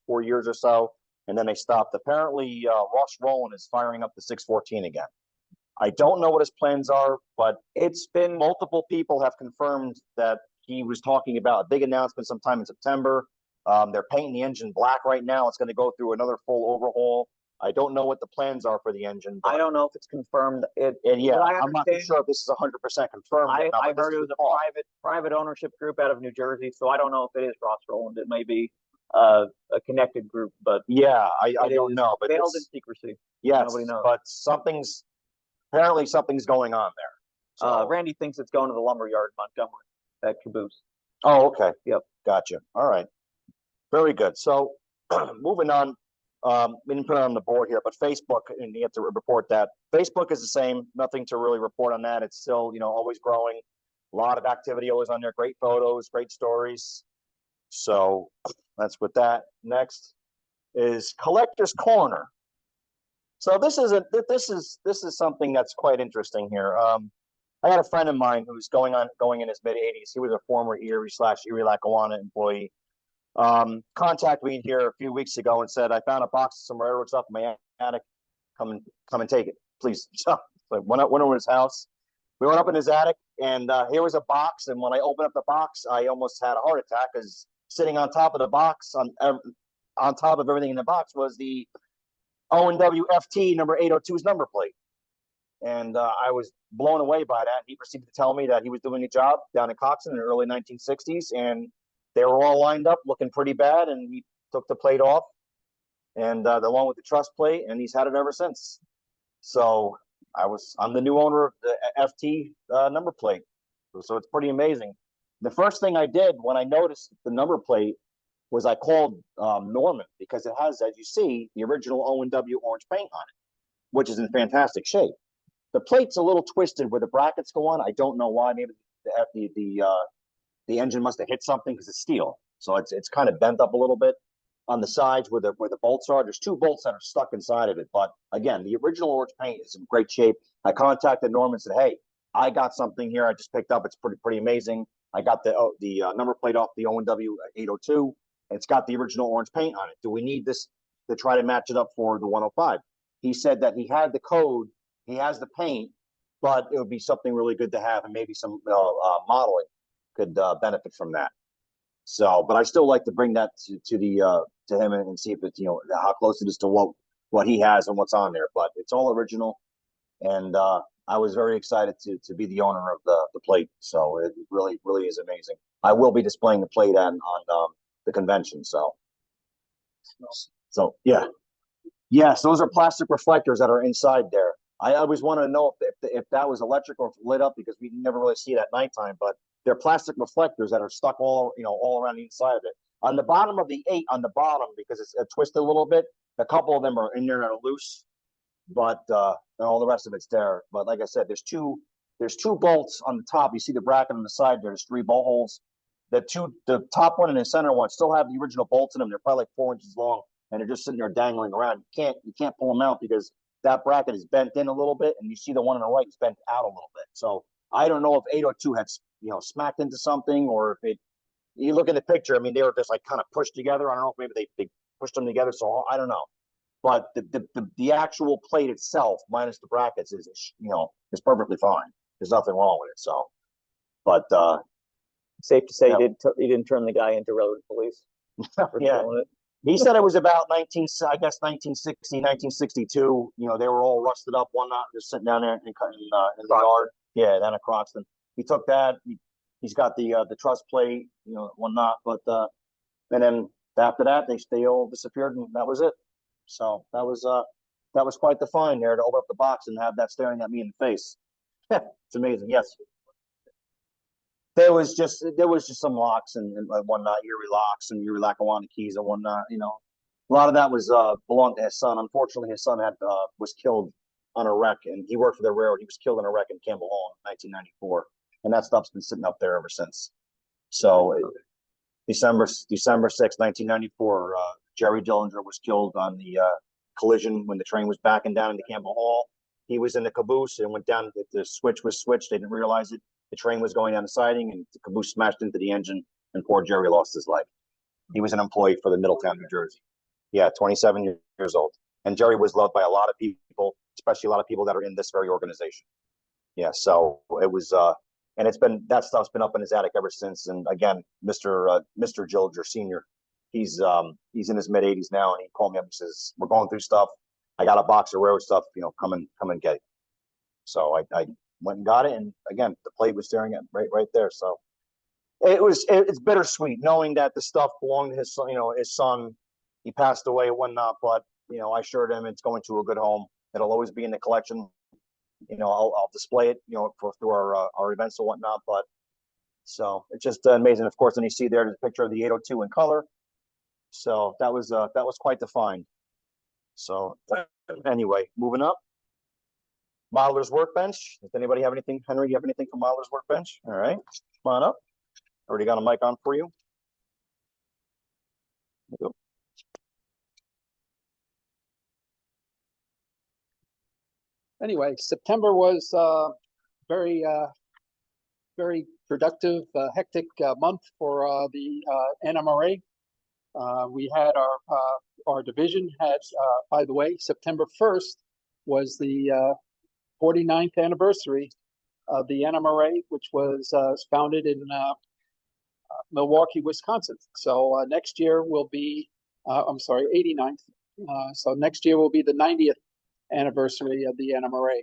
A: four years or so, and then they stopped. Apparently, Ross Rowland is firing up the 614 again. I don't know what his plans are, but it's been multiple people have confirmed that he was talking about a big announcement sometime in September. They're painting the engine black right now. It's going to go through another full overhaul. I don't know what the plans are for the engine.
F: I don't know if it's confirmed.
A: And yeah, I'm not sure if this is 100% confirmed.
F: I heard it was a private ownership group out of New Jersey, so I don't know if it is Ross Rowland. It may be a connected group, but
A: yeah, I don't know. But
F: veiled in secrecy.
A: Yes,
F: nobody knows.
A: But apparently something's going on there. So,
F: Randy thinks it's going to the lumber yard in Montgomery, that caboose.
A: Oh, okay.
F: Yep.
A: Gotcha. All right. Very good. So moving on, we didn't put it on the board here, but Facebook, and you have to report that. Facebook is the same. Nothing to really report on that. It's still, always growing. A lot of activity always on there. Great photos, great stories. So that's with that. Next is Collector's Corner. So this is something that's quite interesting here. I had a friend of mine who's going in his mid-80s. He was a former Erie/Erie-Lackawanna employee. Contacted me here a few weeks ago and said, I found a box of some railroad stuff in my attic. Come and take it, please. So I went over to his house. We went up in his attic, and here was a box. And when I opened up the box, I almost had a heart attack, because sitting on top of the box, on top of everything in the box, was the O&WRHS number 802's number plate. And I was blown away by that. He proceeded to tell me that he was doing a job down in Coxon in the early 1960s, and they were all lined up looking pretty bad, and he took the plate off, and along with the truss plate, and he's had it ever since. So I'm the new owner of the FT number plate. So it's pretty amazing. The first thing I did when I noticed the number plate was I called Norman, because it has, as you see, the original O&W orange paint on it, which is in fantastic shape. the plate's a little twisted where the brackets go on. I don't know why. Maybe the engine must have hit something because it's steel, so it's kind of bent up a little bit on the sides where the bolts are. There's 2 bolts that are stuck inside of it. But again, the original O&WRHS paint is in great shape. I contacted Norm and said, "Hey, I got something here. I just picked up. It's pretty amazing. I got the number plate off the O&W 802. It's got the original orange paint on it. Do we need this to try to match it up for the 105?" He said that he had the code, he has the paint, but it would be something really good to have, and maybe some modeling could benefit from that. So, but I still like to bring that to him and see if it's, how close it is to what he has and what's on there. But it's all original, and I was very excited to be the owner of the plate. So it really is amazing. I will be displaying the plate on the convention. So yeah. Yes, those are plastic reflectors that are inside there. I always wanted to know if that was electric or lit up, because we never really see it at nighttime. But they're plastic reflectors that are stuck all around the inside of it. On the bottom of the 8, on the bottom, because it's twisted a little bit, a couple of them are in there that are loose, but all the rest of it's there. But like I said, there's two bolts on the top. You see the bracket on the side. There's 3 bolt holes. The top one and the center one still have the original bolts in them. They're probably like 4 inches long, and they're just sitting there dangling around. You can't pull them out because that bracket is bent in a little bit, and you see the one on the right is bent out a little bit. So I don't know if 802 had smacked into something, or if you look in the picture, I mean, they were just like kind of pushed together. I don't know if maybe they pushed them together. So I don't know. But the actual plate itself, minus the brackets, is perfectly fine. There's nothing wrong with it. So, but
F: safe to say you didn't turn the guy into railroad police.
A: Yeah. He said it was about 1960, 1962. They were all rusted up, whatnot, just sitting down there in the yard. Yeah, down at Croxton. He took that. He's got the truss plate, whatnot. But and then after that, they all disappeared, and that was it. So that was quite the find there, to open up the box and have that staring at me in the face. It's amazing. Yes. There was just some locks and whatnot, Erie locks and Erie Lackawanna keys and whatnot. A lot of that was belonged to his son. Unfortunately, his son was killed on a wreck, and he worked for the railroad. He was killed in a wreck in Campbell Hall in 1994, and that stuff's been sitting up there ever since. So December 6, 1994, Jerry Dillinger was killed on the collision when the train was backing down into Campbell Hall. He was in the caboose and went down. The switch was switched. They didn't realize it. The train was going down the siding, and the caboose smashed into the engine, and poor Jerry lost his life. He was an employee for the Middletown, New Jersey. Yeah, 27 years old. And Jerry was loved by a lot of people, especially a lot of people that are in this very organization. Yeah, so it was, and that stuff's been up in his attic ever since. And again, Mr. Dillinger Sr., he's in his mid-80s now, and he called me up and says, "We're going through stuff. I got a box of railroad stuff, come and get it." So I went and got it, and again, the plate was staring at right there. So it's bittersweet knowing that the stuff belonged to his son. His son, he passed away and whatnot, but I assured him it's going to a good home. It'll always be in the collection. I'll display it, through our events and whatnot. But so it's just amazing. Of course, then you see there's a picture of the 802 in color. So that was quite the find. So anyway, moving up. Modeler's Workbench. Does anybody have anything? Henry, you have anything from Modeler's Workbench? All right, come on up. Already got a mic on for you. There you go.
L: Anyway, September was very productive, hectic month for the NMRA. We had our division had, by the way, September 1st was the 49th anniversary of the NMRA, which was founded in Milwaukee, Wisconsin. So next year will be, 89th. So next year will be the 90th anniversary of the NMRA.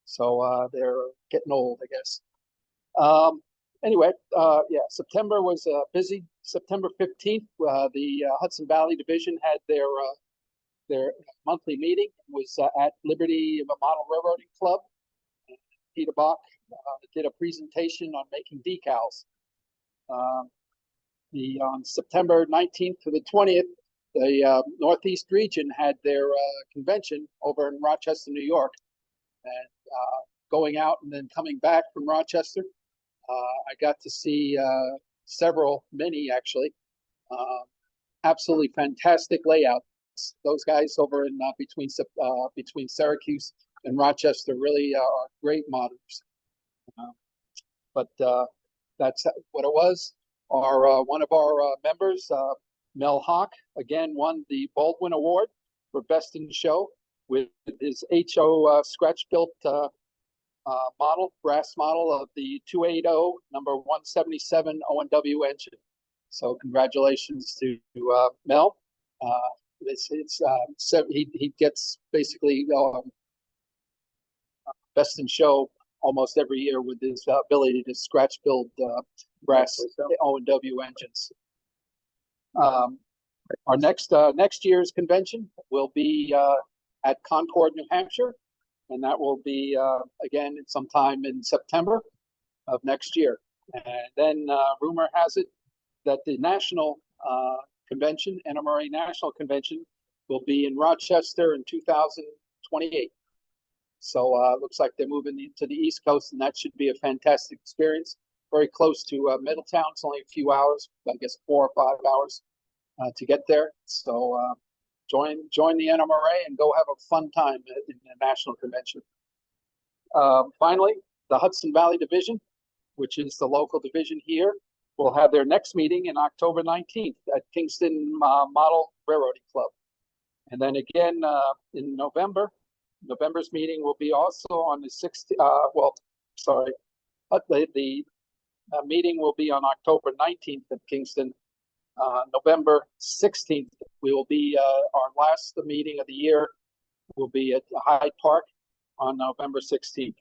L: So they're getting old, I guess. Anyway, September was busy. September 15th, the Hudson Valley Division had their monthly meeting. It was at Liberty Model Railroading Club. Peter Bach did a presentation on making decals. On September 19th to the 20th, the Northeast region had their convention over in Rochester, New York. and going out and then coming back from Rochester. I got to see many actually. Absolutely fantastic layouts. Those guys over in between Syracuse and Rochester really are great modelers. But that's what it was. One of our members, Mel Hawk, again won the Baldwin Award for Best in Show with his HO scratch-built brass model of the 280 number 177 O&W engine. So congratulations to Mel. He gets basically Best in Show almost every year with his ability to scratch build brass O&W engines. Our next year's convention will be at Concord, New Hampshire, and that will be again sometime in September of next year. And then rumor has it that the national convention, NMRA National Convention, will be in Rochester in 2028. So looks like they're moving to the East Coast, and that should be a fantastic experience. Very close to Middletown. It's only a few hours, I guess 4 or 5 hours to get there. So join the NMRA and go have a fun time in the national convention. Finally, the Hudson Valley Division, which is the local division here, will have their next meeting in October 19th at Kingston Model Railroading Club. And then again in November's meeting will be also on the 16th. The meeting will be on October 19th at Kingston. November 16th, we will be our last meeting of the year will be at Hyde Park on November 16th.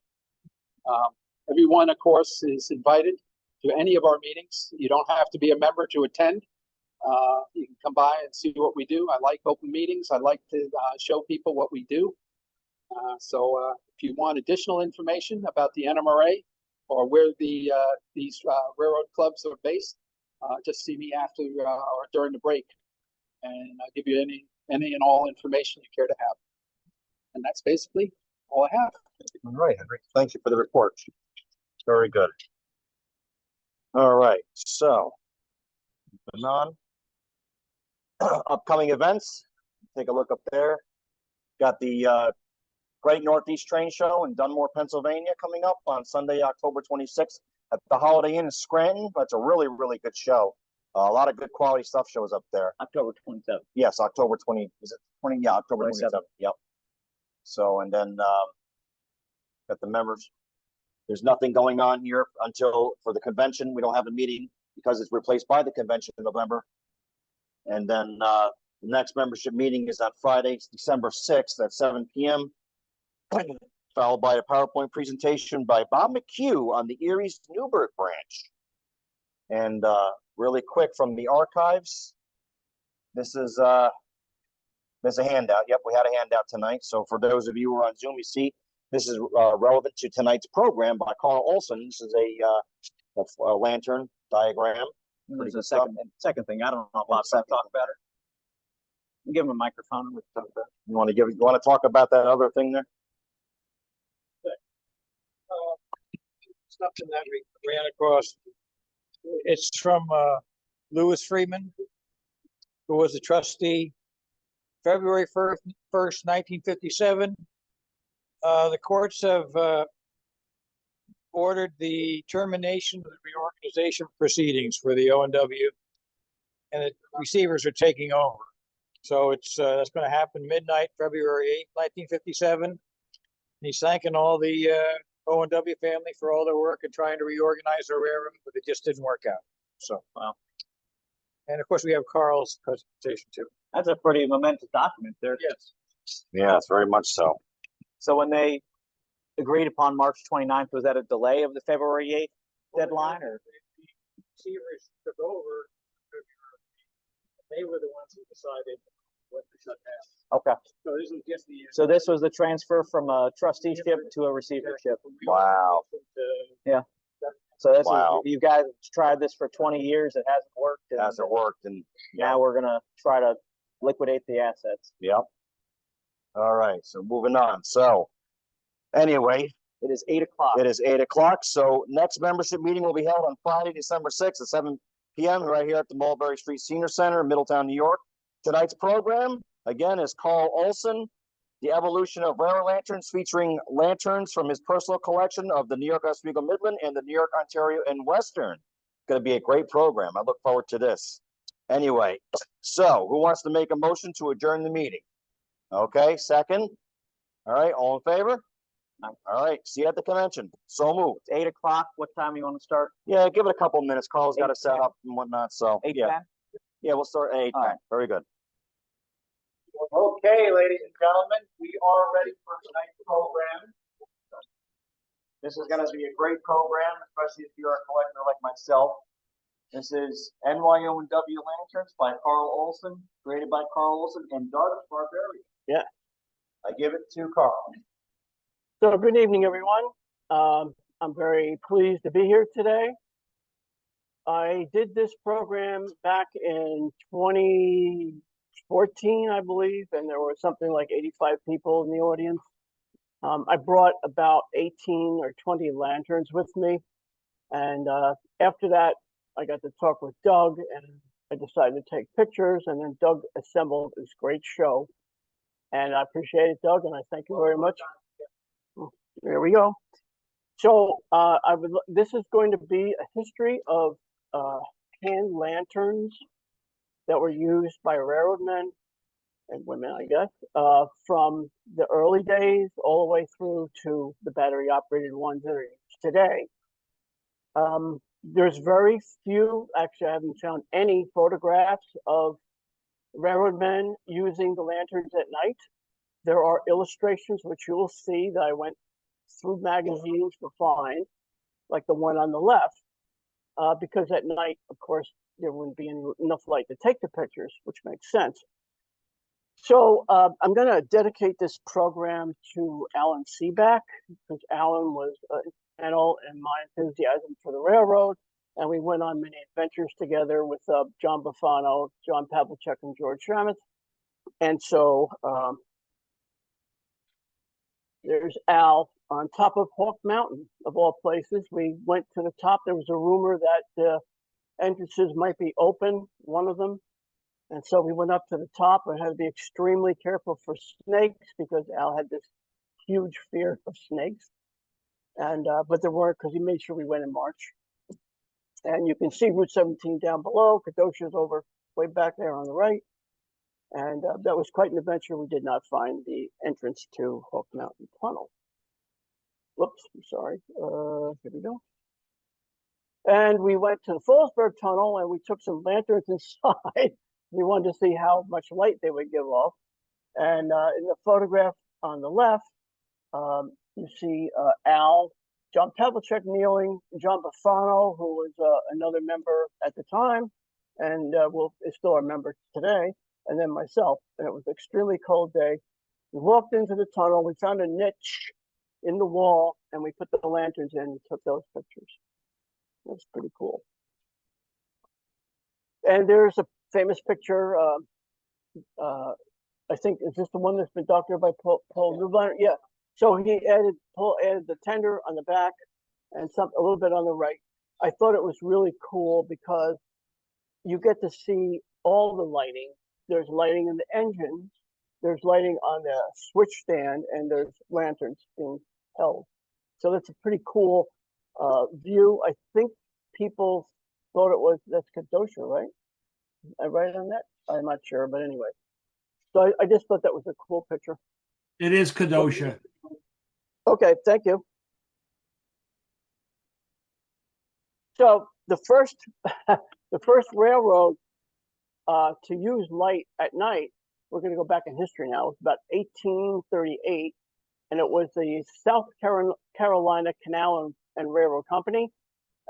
L: Everyone, of course, is invited to any of our meetings. You don't have to be a member to attend. You can come by and see what we do. I like open meetings. I like to show people what we do. So if you want additional information about the NMRA or where these railroad clubs are based, just see me after or during the break, and I'll give you any and all information you care to have. And that's basically all I have.
A: All right, Henry. Thank you for the report. Very good. All right, so moving on. Upcoming events. Take a look up there. Got the Great Northeast Train Show in Dunmore, Pennsylvania, coming up on Sunday, October 26th at the Holiday Inn in Scranton. That's a really, really good show. A lot of good quality stuff shows up there.
F: October 27th.
A: Yes, October 20. Is it 20? Yeah, October 27th. Yep. So, and then got the members. There's nothing going on here for the convention. We don't have a meeting because it's replaced by the convention in November. And then the next membership meeting is on Friday, December 6th at 7 p.m. followed by a PowerPoint presentation by Bob McHugh on the Erie's Newburgh branch. And really quick from the archives, there's a handout. Yep, we had a handout tonight. So for those of you who are on Zoom, you see this is relevant to tonight's program by Carl Olson. This is a lantern diagram.
F: There's a second thing. I don't know about that. Talk about it. Give him a microphone and we can talk about it.
A: You want to talk about that other thing there?
H: Something that we ran across. It's from Lewis Freeman, who was a trustee. February 1st, 1957. The courts have ordered the termination of the reorganization proceedings for the O&W, and the receivers are taking over. So that's going to happen midnight, February 8th, 1957. And he's thanking all the O&W family for all their work in trying to reorganize their railroad, but it just didn't work out. So, wow. And of course, we have Carl's presentation too.
F: That's a pretty momentous document there.
H: Yes.
A: Yes, very much so.
F: So when they agreed upon March 29th, was that a delay of the February 8th deadline, or?
H: The receivers took over. They were the ones who decided what to shut down.
F: Okay.
H: So this was just the.
F: So this was the transfer from a trusteeship to a receivership.
A: Wow.
F: Yeah. So this
A: Wow.
F: is, you guys have tried this for 20 years. It hasn't worked.
A: It hasn't worked, and
F: now we're gonna try to liquidate the assets.
A: Yep. All right. So moving on. So Anyway,
F: It is 8 o'clock.
A: it is 8 o'clock. So next membership meeting will be held on Friday, December 6th at 7 p.m. right here at the Mulberry Street Senior Center in Middletown, New York. Tonight's program, again, is Carl Olson, The Evolution of Rare Lanterns, featuring lanterns from his personal collection of the New York Oswego Midland and the New York, Ontario, and Western. Going to be a great program. I look forward to this. Anyway, so who wants to make a motion to adjourn the meeting? Okay, second. All right, all in favor? All right, see you at the convention. So moved.
F: It's 8 o'clock. What time you want to start?
A: Yeah, give it a couple minutes. Carl's got to set up and whatnot. So
F: 8:10?
A: yeah, we'll start at 8.
F: All right.
A: Very good.
H: Okay, ladies and gentlemen, we are ready for tonight's program.
F: This is going to be a great program, especially if you're a collector like myself. This is NYO&W Lanterns by Carl Olson, created by Carl Olson and Doug Barbarian.
I: Yeah.
F: I give it to Carl.
I: So good evening, everyone. I'm very pleased to be here today. I did this program back in 2014, I believe, and there were something like 85 people in the audience. I brought about 18 or 20 lanterns with me. And after that, I got to talk with Doug, and I decided to take pictures, and then Doug assembled this great show. And I appreciate it, Doug, and I thank you very much. There we go. So this is going to be a history of hand lanterns that were used by railroad men and women, I guess, from the early days all the way through to the battery operated ones that are used today. There's very few, actually I haven't found any photographs of railroad men using the lanterns at night. There are illustrations which you will see that I went through magazines to find, like the one on the left, because at night, of course, there wouldn't be enough light to take the pictures, which makes sense. So I'm going to dedicate this program to Alan Seaback, because Alan was instrumental in my enthusiasm for the railroad, and we went on many adventures together with John Buffano, John Pavlicek, and George Shamitz. And so there's Al on top of Hawk Mountain, of all places. We went to the top. There was a rumor that entrances might be open, one of them. And so we went up to the top and had to be extremely careful for snakes because Al had this huge fear of snakes. And but there weren't, because he made sure we went in March. And you can see Route 17 down below. Kadosha's over way back there on the right. And that was quite an adventure. We did not find the entrance to Hawk Mountain Tunnel. Whoops, I'm sorry. Here we go. And we went to the Fallsburg Tunnel and we took some lanterns inside. We wanted to see how much light they would give off. And in the photograph on the left, you see Al, John Pavlicek kneeling, John Buffano, who was another member at the time, and is still a member today, and then myself. And it was an extremely cold day. We walked into the tunnel, we found a niche in the wall, and we put the lanterns in and took those pictures. It was pretty cool. And there's a famous picture, I think, is this the one that's been doctored by Paul Rubliner? Yeah. So Paul added the tender on the back and a little bit on the right. I thought it was really cool because you get to see all the lighting. There's lighting in the engines, there's lighting on the switch stand, and there's lanterns being held. So that's a pretty cool view. I think people thought that's Kadosha, right? Am I right on that? I'm not sure, but anyway. So I just thought that was a cool picture.
B: It is Kadosha.
I: Okay, thank you. So the first railroad to use light at night, we're going to go back in history now, it's about 1838, and it was the South Carolina Canal and Railroad Company.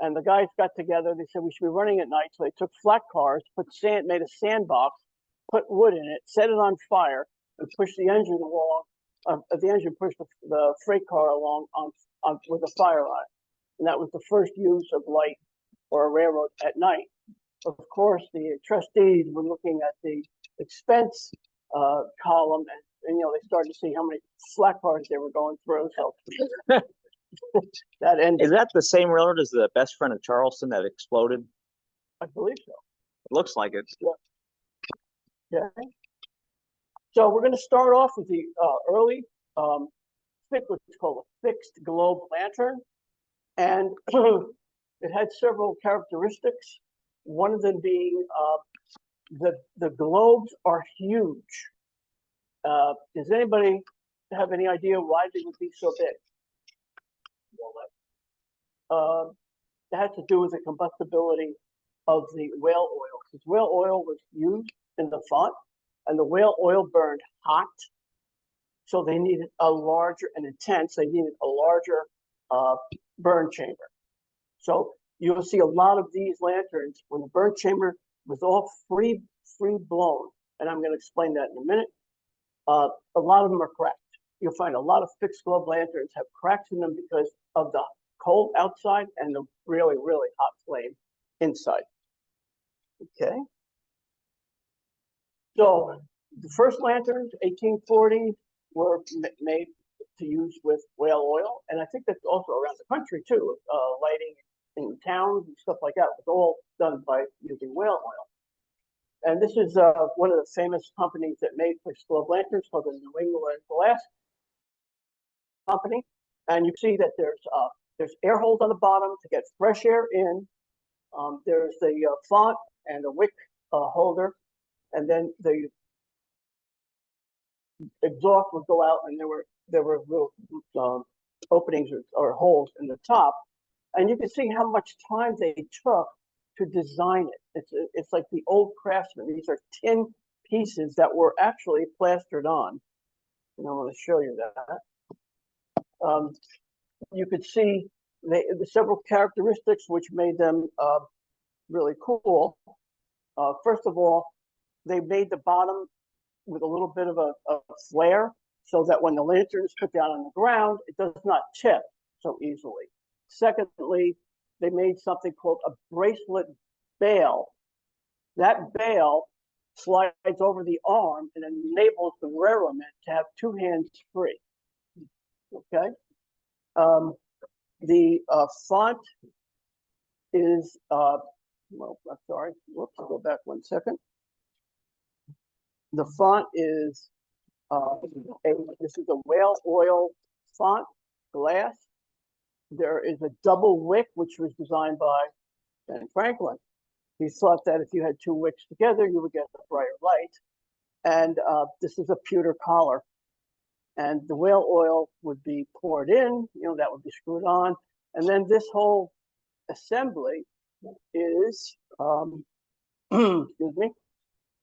I: And the guys got together, they said we should be running at night, so they took flat cars, made a sandbox, put wood in it, set it on fire, and pushed the engine along. The engine pushed the freight car along with a fire on it. And that was the first use of light for a railroad at night. Of course, the trustees were looking at the expense column, and they started to see how many flat cars they were going through. So that ended.
F: Is that the same railroad as the best friend of Charleston that exploded?
I: I believe so.
F: It looks like it.
I: Okay. So we're going to start off with the early what's called a fixed globe lantern, and it had several characteristics. One of them being the globes are huge. Does anybody have any idea why they would be so big? It had to do with the combustibility of the whale oil, because whale oil was used in the font, and the whale oil burned hot, so they needed a larger and intense. They needed a larger burn chamber. So you'll see a lot of these lanterns when the burn chamber was all free blown, and I'm going to explain that in a minute. A lot of them are cracked. You'll find a lot of fixed globe lanterns have cracks in them because of the cold outside and the really, really hot flame inside. Okay. So the first lanterns, 1840, were made to use with whale oil, and I think that's also around the country too. Lighting in towns and stuff like that was all done by using whale oil. And this is one of the famous companies that made fixed globe lanterns, called the New England Glass Company. And you see that there's air holes on the bottom to get fresh air in. There's the font and the wick holder, and then the exhaust would go out, and there were little openings or holes in the top, and you can see how much time they took to design it. It's like the old craftsmen. These are tin pieces that were actually plastered on, and I want to show you that. You could see the several characteristics which made them really cool. First of all, they made the bottom with a little bit of a flare, so that when the lantern is put down on the ground, it does not tip so easily. Secondly, they made something called a bracelet bail. That bail slides over the arm and enables the railroadman to have two hands free. Okay. The font is, well, I'm sorry, whoops, I'll go back 1 second. The font is, this is a whale oil font, glass. There is a double wick, which was designed by Ben Franklin. He thought that if you had two wicks together, you would get a brighter light. And this is a pewter collar. And the whale oil would be poured in, that would be screwed on. And then this whole assembly is, excuse me,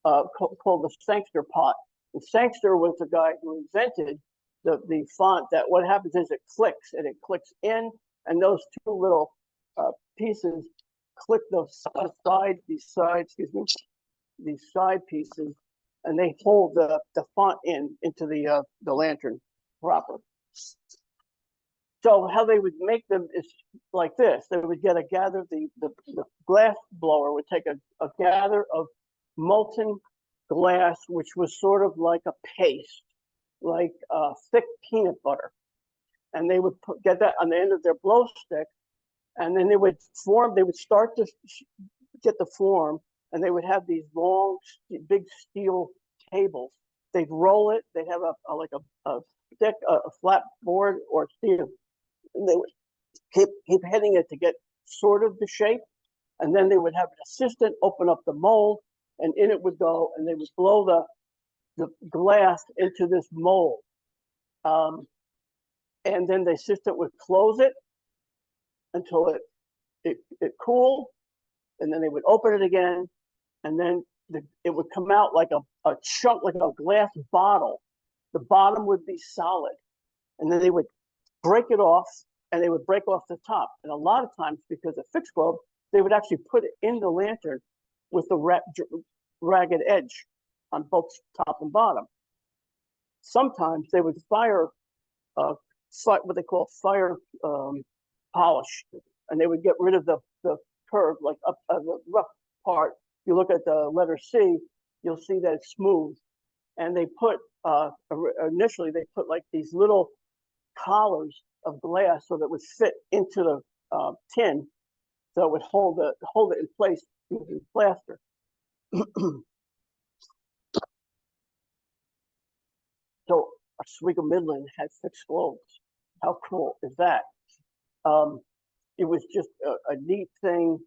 I: called the Sangster pot. The Sangster was the guy who invented the font. That what happens is it clicks in, and those two little pieces click these side pieces, and they hold the font into the lantern proper. So how they would make them is like this. They would get a gather, the glass blower would take a gather of molten glass, which was sort of like a paste, like thick peanut butter. And they would get that on the end of their blow stick, and then they would start to get the form, and they would have these long, big steel tables. They'd roll it, they'd have a stick, a flat board or steel, and they would keep hitting it to get sort of the shape, and then they would have an assistant open up the mold, and in it would go, and they would blow the glass into this mold. And then the assistant would close it until it cooled, and then they would open it again, and then it would come out like a chunk, like a glass bottle. The bottom would be solid, and then they would break it off, and they would break off the top. And a lot of times, because of fixed globe, they would actually put it in the lantern with the ragged edge on both top and bottom. Sometimes they would fire what they call fire polish, and they would get rid of the curve, like up the rough part. You look at the letter C, you'll see that it's smooth, and they put initially they put like these little collars of glass so that would fit into the tin, so it would hold it in place using plaster. So Oswego Midland had 6 globes. How cool is that? It was just a neat thing.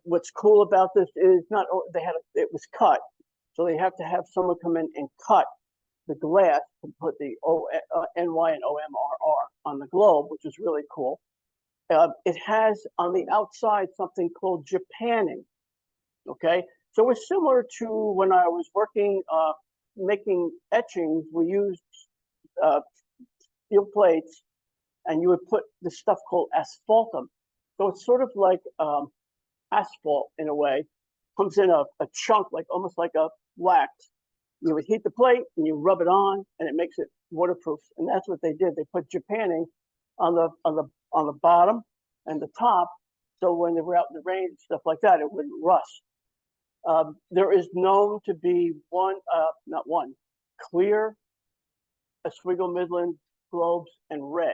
I: What's cool about this is it was cut, so they have to have someone come in and cut the glass to put the NY and O&WRHS on the globe, which is really cool. It has on the outside something called Japanning. Okay, so it's similar to when I was working making etchings. We used steel plates, and you would put this stuff called asphaltum. So it's sort of like asphalt in a way. Comes in a chunk, like almost like a wax. You would heat the plate and you rub it on, and it makes it waterproof. And that's what they did. They put Japanning on the bottom and the top, so when they were out in the rain and stuff like that, it wouldn't rust. There is known to be not one, clear Oswego Midland globes and red.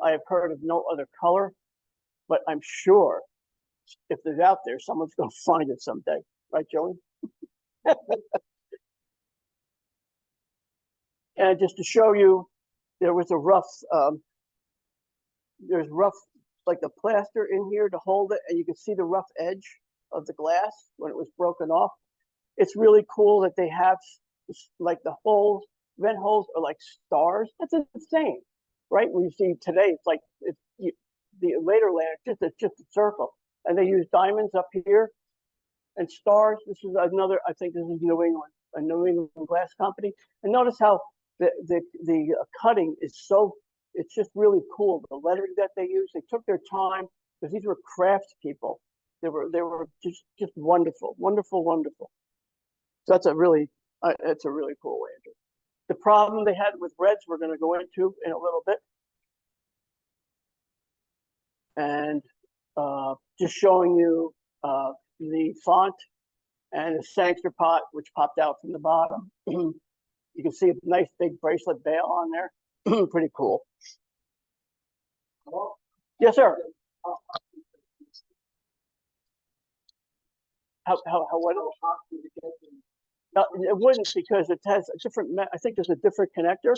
I: I have heard of no other color, but I'm sure if it's out there, someone's going to find it someday. Right, Joey? And just to show you, there was a rough, there's rough, like the plaster in here to hold it, and you can see the rough edge of the glass when it was broken off. It's really cool that they have like the holes, vent holes are like stars. That's insane, right? When you see today, it's like the later layer, just a circle, and they use diamonds up here and stars. This is another. I think this is New England, a New England glass company. And notice how the cutting is so. It's just really cool. The lettering that they use, they took their time because these were crafts people. They were just wonderful, wonderful, wonderful. So that's a really cool way to do it. The problem they had with reds, we're going to go into in a little bit, and just showing you the font and the Sangster pot, which popped out from the bottom. You can see a nice big bracelet bail on there. Pretty cool. Yes, sir. How what? It wouldn't, because it has a different. I think there's a different connector,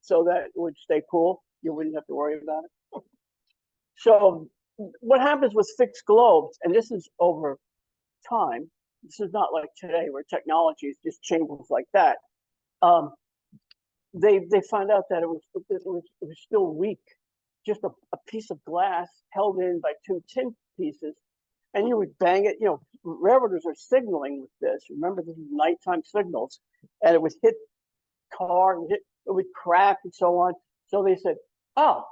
I: so that it would stay cool. You wouldn't have to worry about it. So what happens with fixed globes, and this is over time. This is not like today where technology just changes like that. They find out that it was still weak, just a piece of glass held in by 2 tin pieces, and you would bang it. You know, railroaders are signaling with this. Remember, this is nighttime signals, and it would hit car, it would crack, and so on. So they said, "Oh,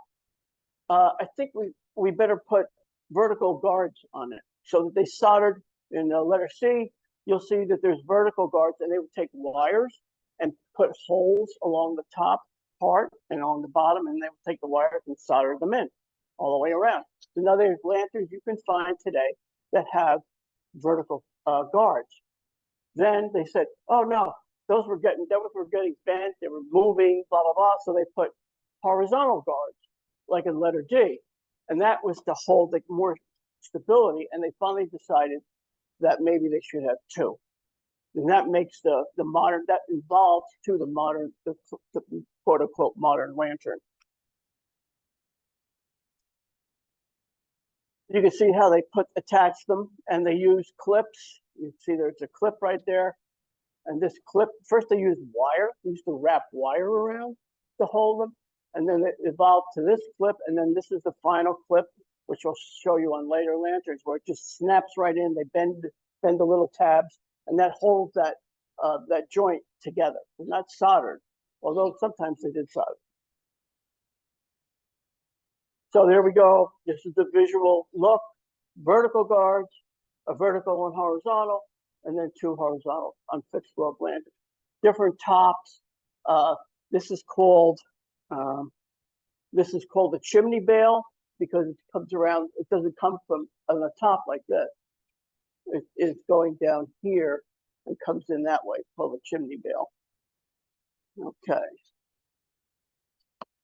I: I think we better put vertical guards on it." So that they soldered in the letter C. You'll see that there's vertical guards, and they would take wires and put holes along the top part and on the bottom, and they would take the wires and solder them in all the way around. So now there's lanterns you can find today that have vertical guards. Then they said, "Oh no, those were getting bent, they were moving, blah blah blah." So they put horizontal guards, like in letter D, and that was to hold like more stability. And they finally decided that maybe they should have 2. And that makes the modern, that evolves to the modern, the quote unquote modern lantern. You can see how they attach them, and they use clips. You see there's a clip right there. And this clip, first they used wire. They used to wrap wire around to hold them. And then it evolved to this clip. And then this is the final clip, which I'll show you on later lanterns, where it just snaps right in. They bend the little tabs, and that holds that joint together. It's not soldered, although sometimes they did solder. So there we go. This is the visual look. Vertical guards, a vertical and horizontal, and then 2 horizontal on fixed globe lanterns. Different tops. This is called the chimney bail, because it comes around. It doesn't come from on the top like this. It's going down here and comes in that way, called the chimney bail. Okay.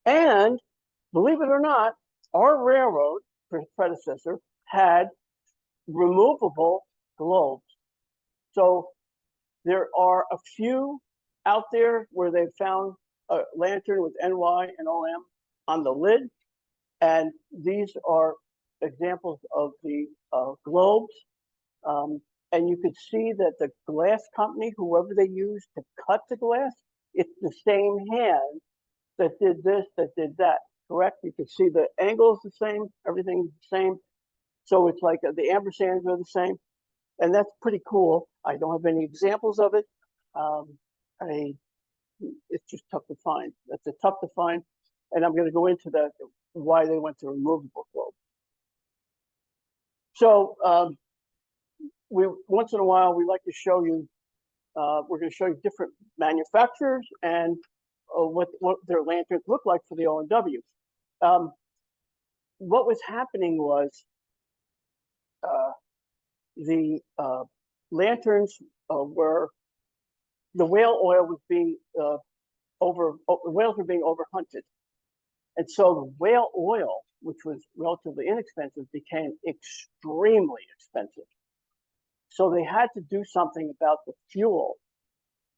I: And believe it or not, our railroad predecessor had removable globes. So there are a few out there where they found a lantern with NY and OM on the lid. And these are examples of the globes. And you could see that the glass company, whoever they used to cut the glass, it's the same hand that did this, that did that, correct? You can see the angle is the same, everything's the same. So it's like the ampersands are the same. And that's pretty cool. I don't have any examples of it. It's just tough to find. That's tough to find. And I'm going to go into that, why they went to removable globe. So we once in a while, we like to show you, we're going to show you different manufacturers and what their lanterns look like for the O&W. What was happening was the lanterns were, the whale oil was being the whales were being overhunted. And so the whale oil, which was relatively inexpensive, became extremely expensive. So they had to do something about the fuel.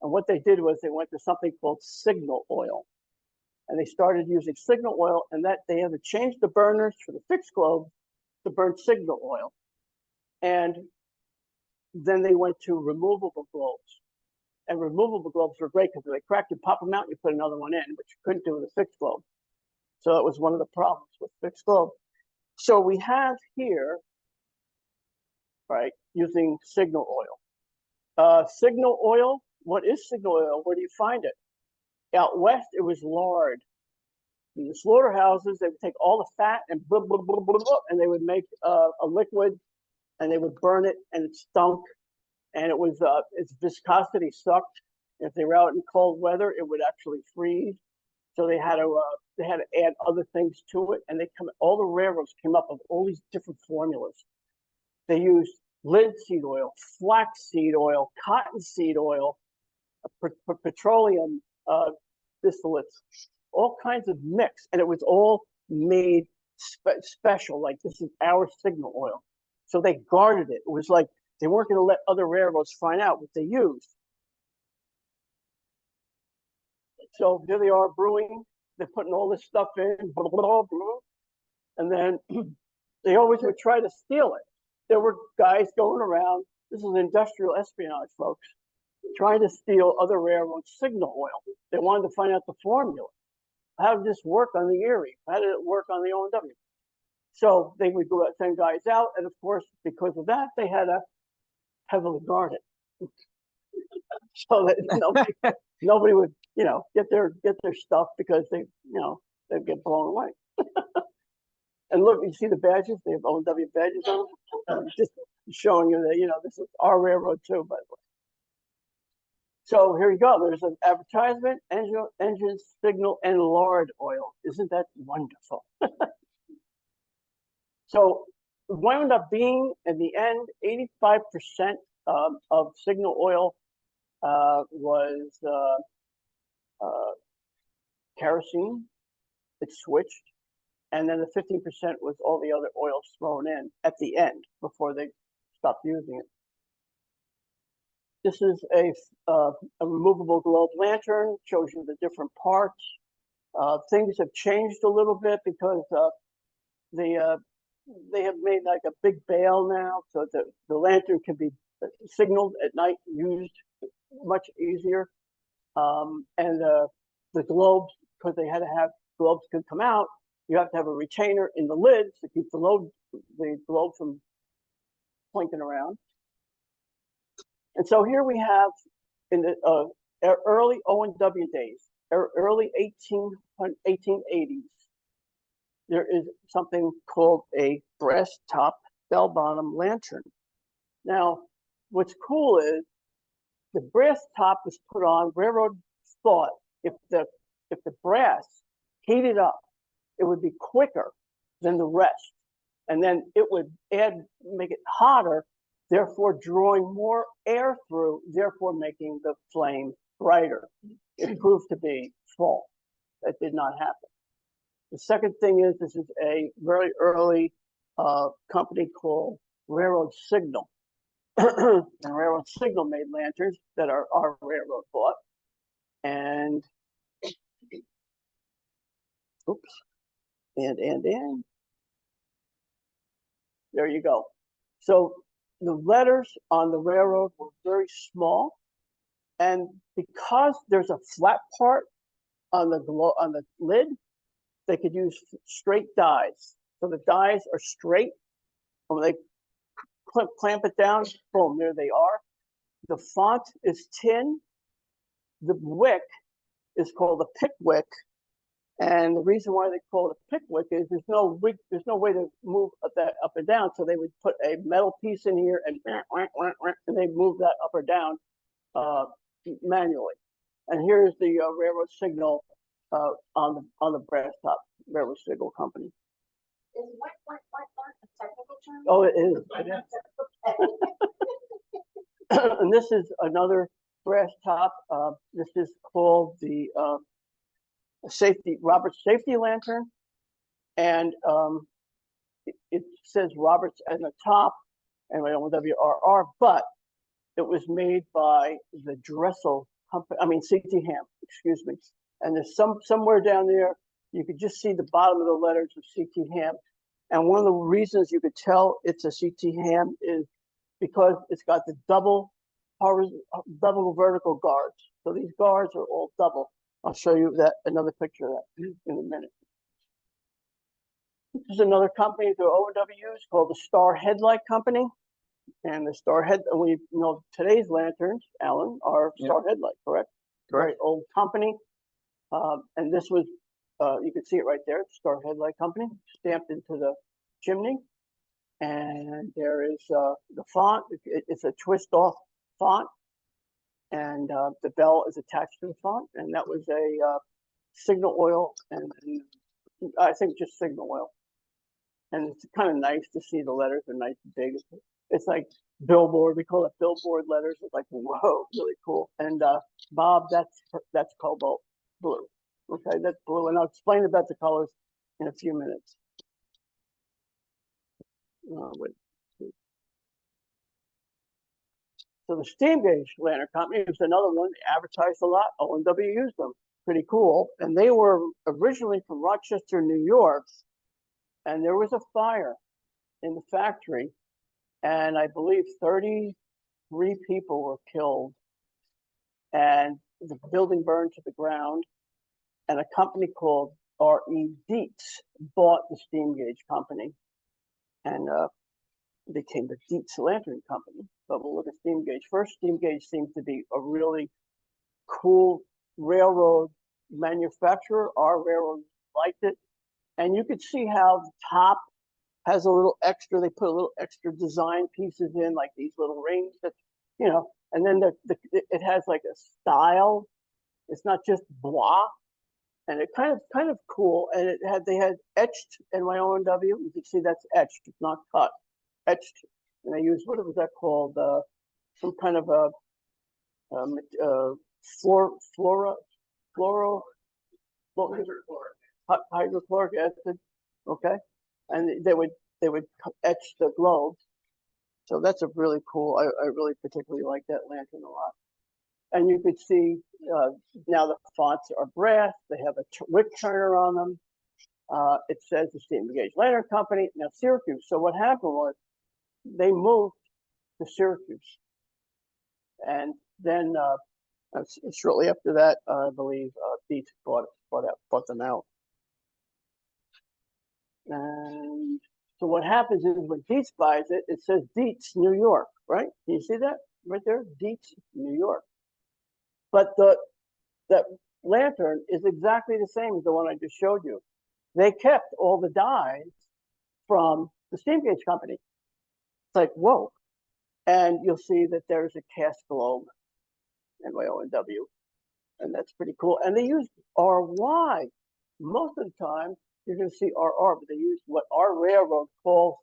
I: And what they did was they went to something called signal oil. And they started using signal oil, and that they had to change the burners for the fixed globe to burn signal oil. And then they went to removable globes. And removable globes were great because they cracked, you pop them out, you put another one in, which you couldn't do with a fixed globe. So that was one of the problems with fixed globe. So we have here, right, using signal oil. Signal oil, what is signal oil? Where do you find it? Out west, it was lard. In the slaughterhouses, they would take all the fat and blah, blah, blah, blah, blah, and they would make a liquid, and they would burn it, and it stunk, and it was its viscosity sucked. If they were out in cold weather, it would actually freeze. So they had to add other things to it, and all the railroads came up with all these different formulas. They used linseed oil, flaxseed oil, cottonseed oil, petroleum distillates, all kinds of mix, and it was all made special. Like, this is our signal oil. So they guarded it. It was like they weren't going to let other railroads find out what they used. So here they are brewing. They're putting all this stuff in, blah, blah, blah, blah. And then they always would try to steal it. There were guys going around. This is industrial espionage, folks, trying to steal other railroads' signal oil. They wanted to find out the formula. How did this work on the Erie? How did it work on the O&W? So they would go send guys out, and of course, because of that, they had to heavily guard it, so that nobody would, get their stuff, because they'd get blown away. And look, you see the badges? They have O&W badges on them. Just showing you that this is our railroad too, by the way. So here you go. There's an advertisement: engine, signal, and lard oil. Isn't that wonderful? So it wound up being, in the end, 85% of signal oil was kerosene. It switched. And then the 15% was all the other oils thrown in at the end before they stopped using it. This is a removable globe lantern. Shows you the different parts. Things have changed a little bit because they have made like a big bail now, so that the lantern can be signaled at night, used much easier. And the globes, because they had to have globes could come out, you have to have a retainer in the lids to keep the globe from plinking around. And so here we have, in the early O&W days, early 1880s, there is something called a brass top bell bottom lantern. Now, what's cool is the brass top was put on. Railroad thought if the brass heated up, it would be quicker than the rest, and then it would make it hotter, therefore drawing more air through, therefore making the flame brighter. it proved to be false. That did not happen. The second thing is, this is a very early company called Railroad Signal. And Railroad Signal made lanterns that our railroad bought. And oops. And there you go. So the letters on the railroad were very small. And because there's a flat part on the lid, they could use straight dies. So the dies are straight. When they clamp it down, boom, there they are. The font is tin. The wick is called a pickwick. And the reason why they call it a pickwick is there's no way to move that up and down. So they would put a metal piece in here and they move that up or down manually. And here's the Railroad Signal on the brass top, Railroad Signal Company.
M: Is a technical term?
I: Oh, it is. And this is another brass top. This is called the Roberts Safety Lantern, and it says Roberts at the top and O&WRR, but it was made by the Dressel company. I mean CT Ham, excuse me. And there's somewhere down there you could just see the bottom of the letters of CT Ham. And one of the reasons you could tell it's a CT Ham is because it's got the double vertical guards. So these guards are all double. I'll show you another picture of that in a minute. This is another company through O&WRHS called the Star Headlight Company. And the Star Head, we know today's lanterns, Alan, are Star Headlight, correct? Very old company. And this was, you can see it right there, Star Headlight Company, stamped into the chimney. And there is the font. It's a twist-off font. And the bell is attached to the font. And that was a signal oil, and I think just signal oil. And it's kind of nice to see the letters are nice and big. It's like billboard. We call it billboard letters. It's like, whoa, really cool. And Bob, that's cobalt blue. Okay, that's blue. And I'll explain about the colors in a few minutes. Wait. So the steam gauge lantern company was another one. They advertised a lot. O&W used them. Pretty cool. And they were originally from Rochester, New York. And there was a fire in the factory. And I believe 33 people were killed. And the building burned to the ground. And a company called R.E. Dietz bought the steam gauge company. And became the Dietz Lantern Company. But we'll look at steam gauge. First, steam gauge seems to be a really cool railroad manufacturer. Our railroad liked it. And you could see how the top has a little extra, they put a little extra design pieces in, like these little rings that, you know, and then it has like a style. It's not just blah. And it kind of cool. And they had etched NYONW. You can see that's etched, it's not cut. Etched. And they used, what was that called? Some kind of a hydrochloric acid. Okay. And they would etch the globes. So that's a really cool, I really particularly like that lantern a lot. And you could see now the fonts are brass. They have a wick turner on them. It says the Steam Gauge Lantern Company, now Syracuse. So what happened was they moved to Syracuse. And then shortly after that, I believe Dietz bought them out. And so what happens is when Dietz buys it, it says Dietz, New York, right? Can you see that right there? Dietz, New York. But that lantern is exactly the same as the one I just showed you. They kept all the dies from the steam gauge company. It's like, whoa. And you'll see that there's a cast globe, NYONW, and that's pretty cool. And they use RY. Most of the time, you're going to see RR, but they use what our railroad calls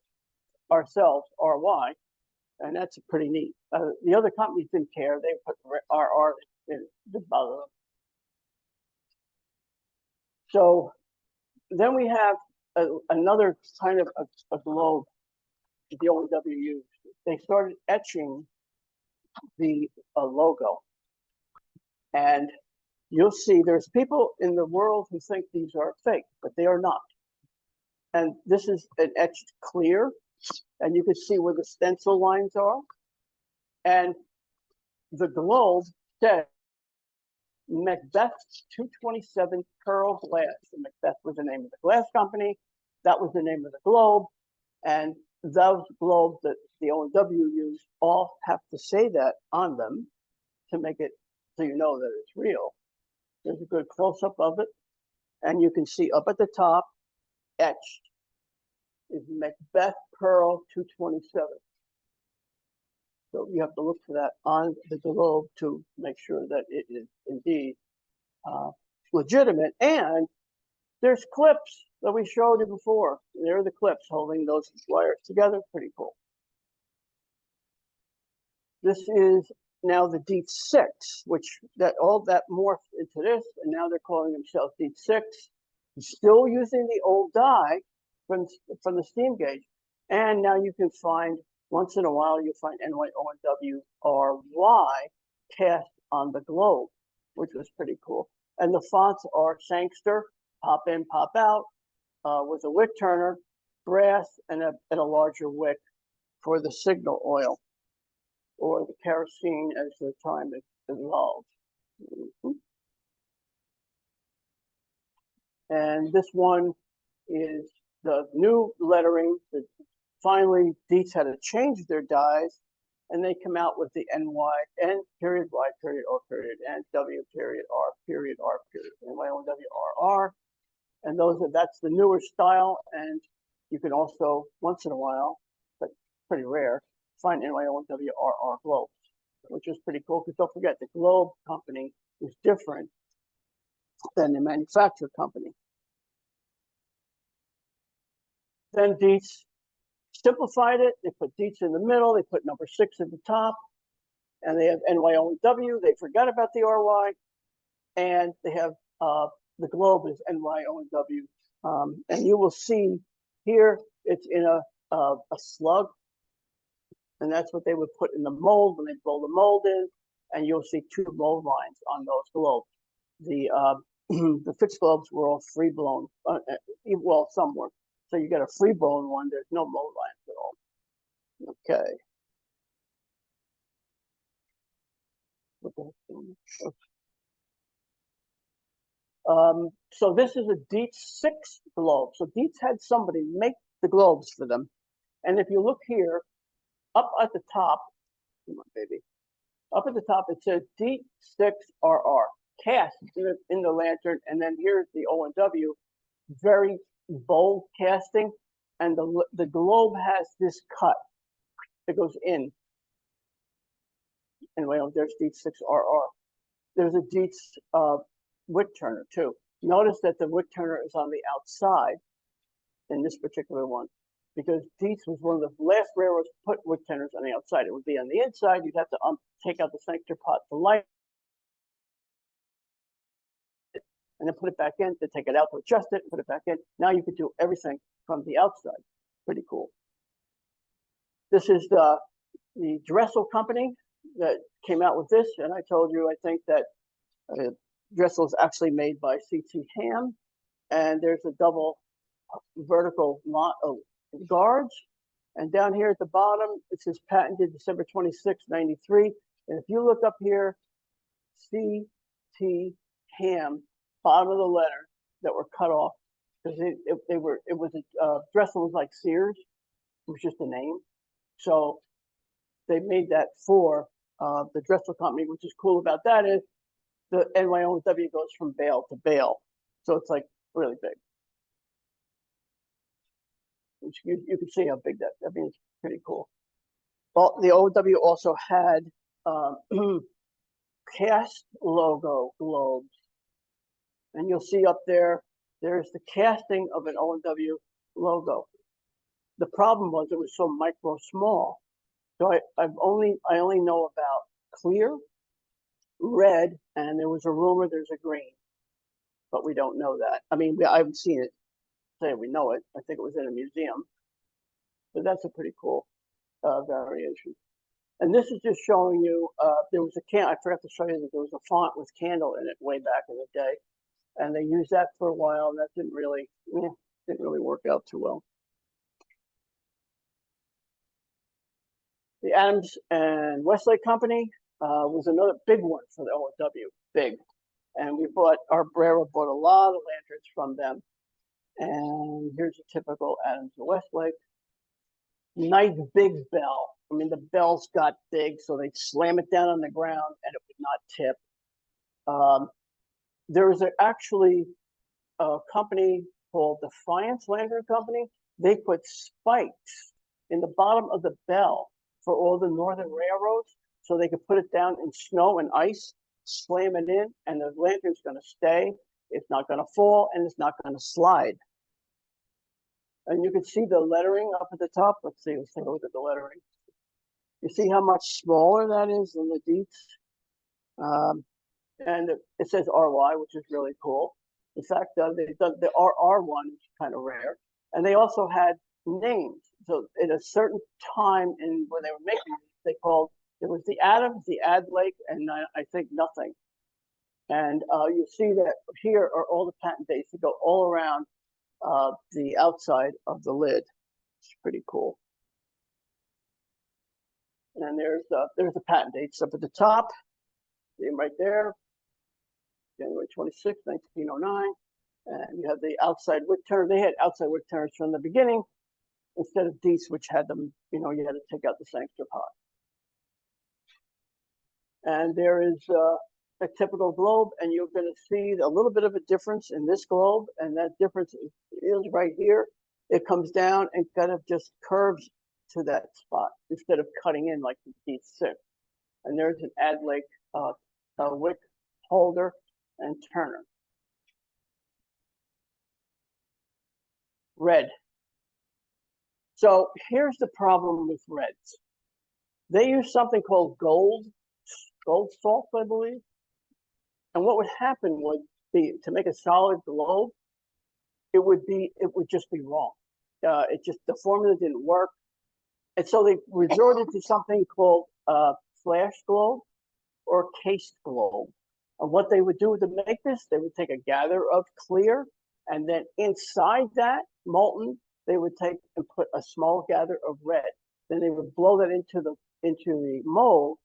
I: ourselves, RY, and that's pretty neat. The other companies didn't care. They put RR in, didn't bother them. So then we have another kind of a globe that the O&W used. They started etching the logo. And you'll see there's people in the world who think these are fake, but they are not. And this is an etched clear, and you can see where the stencil lines are. And the globe said Macbeth 227 Pearl Glass. And Macbeth was the name of the glass company. That was the name of the globe. And those globes that the O&W used all have to say that on them to make it so you know that it's real. There's a good close-up of it. And you can see up at the top, etched, is Macbeth Pearl 227. So you have to look for that on the globe to make sure that it is indeed legitimate. And there's clips that we showed you before. There are the clips holding those wires together. Pretty cool. This is now the D6, which all that morphed into this, and now they're calling themselves D6. Still using the old die from the steam gauge. And now you can find, once in a while, you'll find NYONWRY cast on the globe, which was pretty cool. And the fonts are Sangster, pop in, pop out, with a wick turner, brass, and a larger wick for the signal oil, or the kerosene as the time evolves. And this one is the new lettering. Finally, Dietz had to change their dies, and they come out with the NY, N period, Y period, O period, and W period, R period, R period, NYONWRR. And that's the newer style. And you can also, once in a while, but pretty rare, find NYONWRR globes, which is pretty cool, because don't forget, the globe company is different than the manufacturer company. Then Dietz simplified it. They put Dietz in the middle. They put number 6 at the top. And they have NYONW. They forgot about the RY. And they have the globe is NYONW. And you will see here it's in a slug. And that's what they would put in the mold when they blow the mold in. And you'll see 2 mold lines on those globes. The fixed globes were all free blown. Well, some were. So you get a free blown one. There's no mold lines at all. Okay. So this is a Dietz 6 globe. So Dietz had somebody make the globes for them. And if you look here, up at the top, come on, baby. Up at the top, it says D6RR, cast in the lantern. And then here's the O&W, very bold casting. And the globe has this cut that goes in. Anyway, there's D6RR. There's a Dietz wick turner too. Notice that the wick turner is on the outside in this particular one, because Dietz was one of the last railroads to put wick turners on the outside. It would be on the inside. You'd have to take out the Sanctor pot to light it, and then put it back in, to take it out to adjust it, and put it back in. Now you could do everything from the outside. Pretty cool. This is the Dressel company that came out with this, and I told you, I think that Dressel is actually made by C.T. Ham, and there's a double vertical guards. And down here at the bottom, it says patented December 26, 93. And if you look up here, C.T. Ham, bottom of the letter that were cut off, because Dressel was like Sears, it was just a name. So they made that for the Dressel company. Which is cool about that is the NYONW goes from bale to bale. So it's like really big. You can see how big that, I mean, it's pretty cool. Well, the O&W also had cast logo globes. And you'll see up there, there's the casting of an O&W logo. The problem was it was so micro small. So I only know about clear, red, and there was a rumor there's a green. but we don't know that. I mean, I haven't seen it. Say we know it. I think it was in a museum, but that's a pretty cool variation. And this is just showing you, there was a I forgot to show you that there was a font with candle in it way back in the day. And they used that for a while, and that didn't really work out too well. The Adams and Westlake Company was another big one for the O&W, big. And our Brera bought a lot of lanterns from them. And here's a typical Adams and Westlake. Nice big bell. I mean, the bells got big, so they'd slam it down on the ground and it would not tip. There was actually a company called Defiance Lantern Company. They put spikes in the bottom of the bell for all the northern railroads, so they could put it down in snow and ice, slam it in, and the lantern's going to stay. It's not going to fall, and it's not going to slide. And you can see the lettering up at the top. Let's take a look at the lettering. You see how much smaller that is than the Dietz? And it says RY, which is really cool. In fact, they've done the RR one, which is kind of rare. And they also had names. So at a certain time in when they were making it, they called, it was the Adams, the Adlake, and I think nothing. And you see that here are all the patent dates that go all around the outside of the lid. It's pretty cool. And there's the patent dates up at the top. See them right there. January 26, 1909. And you have the outside wick turner. They had outside wick turners from the beginning instead of Dietz, which had them, you had to take out the sancture pot. And there is a typical globe, and you're going to see a little bit of a difference in this globe, and that difference is right here. It comes down and kind of just curves to that spot instead of cutting in like the Dietz 6. And there's an Adlake wick holder and turner. Red. So here's the problem with reds. They use something called gold salt, I believe. And what would happen would be to make a solid globe, it would just be wrong. The formula didn't work. And so they resorted to something called flash globe or cased globe. And what they would do to make this, they would take a gather of clear, and then inside that molten, they would take and put a small gather of red. Then they would blow that into the mold.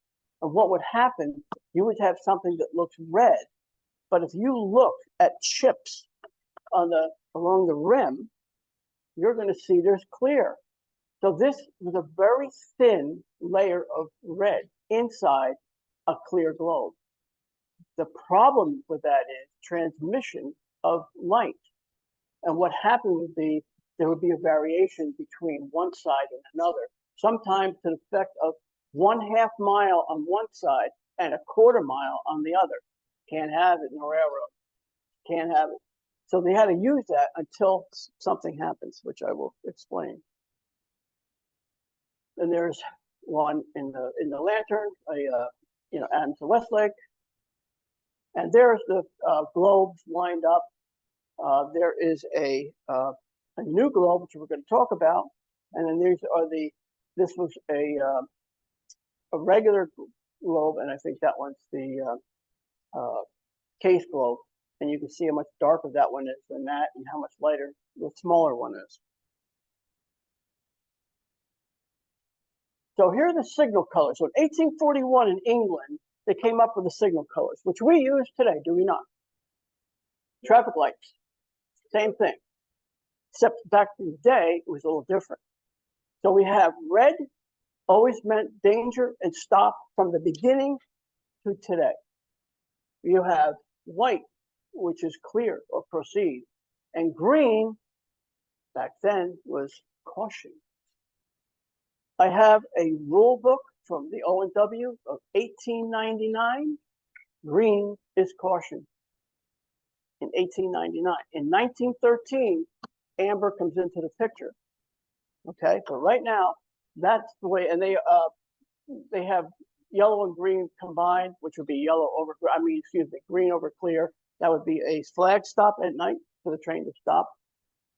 I: And what would happen, you would have something that looks red. But if you look at chips along the rim, you're going to see there's clear. So this was a very thin layer of red inside a clear globe. The problem with that is transmission of light. And what happened would be, there would be a variation between one side and another, sometimes to the effect of 1/2 mile on one side and 1/4 mile on the other. Can't have it in a railroad. Can't have it. So they had to use that until something happens, which I will explain. And there's one in the lantern, Adams and Westlake. And there's the globes lined up. There is a new globe, which we're going to talk about. And then this was a regular globe, and I think that one's the case globe. And you can see how much darker that one is than that, and how much lighter the smaller one is. So here are the signal colors. So in 1841 in England, they came up with the signal colors, which we use today, do we not? Traffic lights, same thing. Except back in the day, it was a little different. So we have red, always meant danger and stop from the beginning to today. You have white, which is clear or proceed. And green, back then, was caution. I have a rule book from the O&W of 1899. Green is caution in 1899. In 1913, amber comes into the picture. Okay, so right now, that's the way, and they have yellow and green combined, which would be green over clear, That would be a flag stop at night for the train to stop.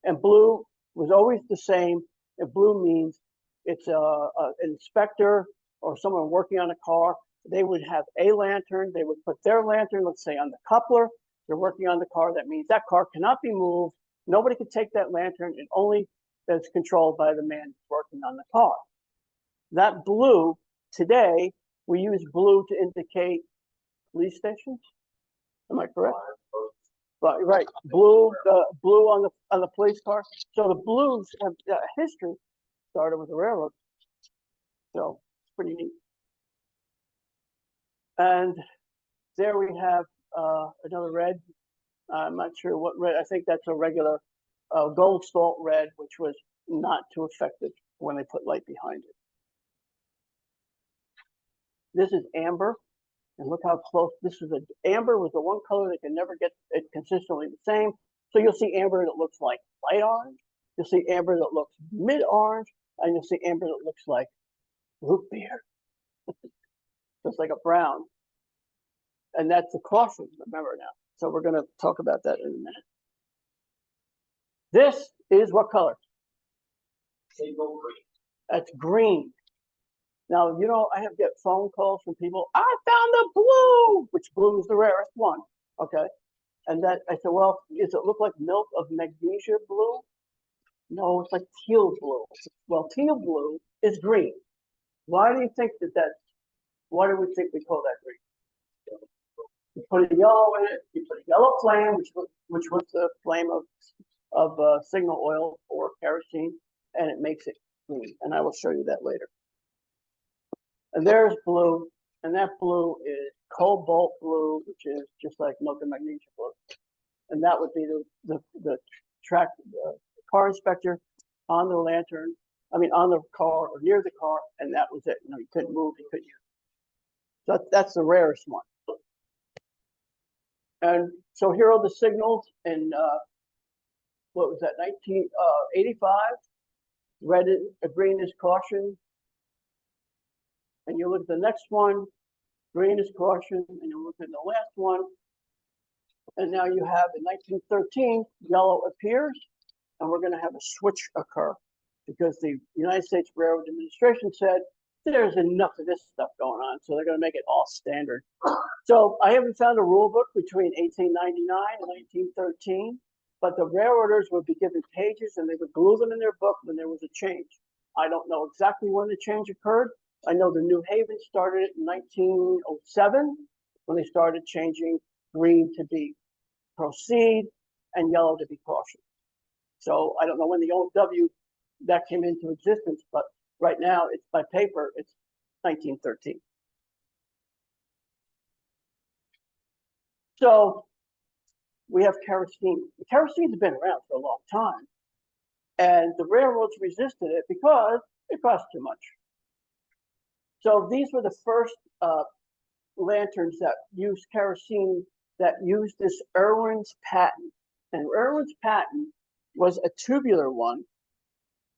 I: And blue was always the same. And blue means it's an inspector or someone working on a car. They would have a lantern. They would put their lantern, let's say, on the coupler. They're working on the car. That means that car cannot be moved. Nobody can take that lantern. It only is controlled by the man working on the car. That blue, today, we use blue to indicate police stations. Am I correct? But right, blue, blue on the police car. So the blues have history started with the railroad. So it's pretty neat. And there we have another red. I'm not sure what red. I think that's a regular gold salt red, which was not too effective when they put light behind it. This is amber, and look how close. This is amber was the one color that can never get it consistently the same. So you'll see amber that looks like light orange. You'll see amber that looks mid orange, and you'll see amber that looks like root beer, just like a brown. And that's the caution, remember now. So we're going to talk about that in a minute. This is what color? That's green. Now, you know, I have get phone calls from people, I found the blue, which blue is the rarest one, okay? And that, I said, well, does it look like milk of magnesia blue? No, it's like teal blue. Well, teal blue is green. Why do you think why do we think we call that green? You put a yellow in it, you put a yellow flame, which was the flame of signal oil or kerosene, and it makes it green. And I will show you that later. And there's blue, and that blue is cobalt blue, which is just like milk and magnesia blue. And that would be the car inspector on the lantern, on the car or near the car, and that was it. You know, you couldn't move, you couldn't use it. So that's the rarest one. And so here are the signals in, what was that, 1985? Red, green is caution. And you look at the next one, green is caution, and you look at the last one. And now you have in 1913, yellow appears, and we're going to have a switch occur because the United States Railroad Administration said there's enough of this stuff going on, so they're going to make it all standard. So I haven't found a rule book between 1899 and 1913, but the railroaders would be given pages and they would glue them in their book when there was a change. I don't know exactly when the change occurred. I know the New Haven started in 1907 when they started changing green to be proceed and yellow to be caution. So I don't know when the O&W that came into existence, but right now it's by paper, it's 1913. So we have kerosene. Kerosene's been around for a long time, and the railroads resisted it because it cost too much. So these were the first lanterns that used kerosene that used this O&WRHS patent. And O&WRHS patent was a tubular one,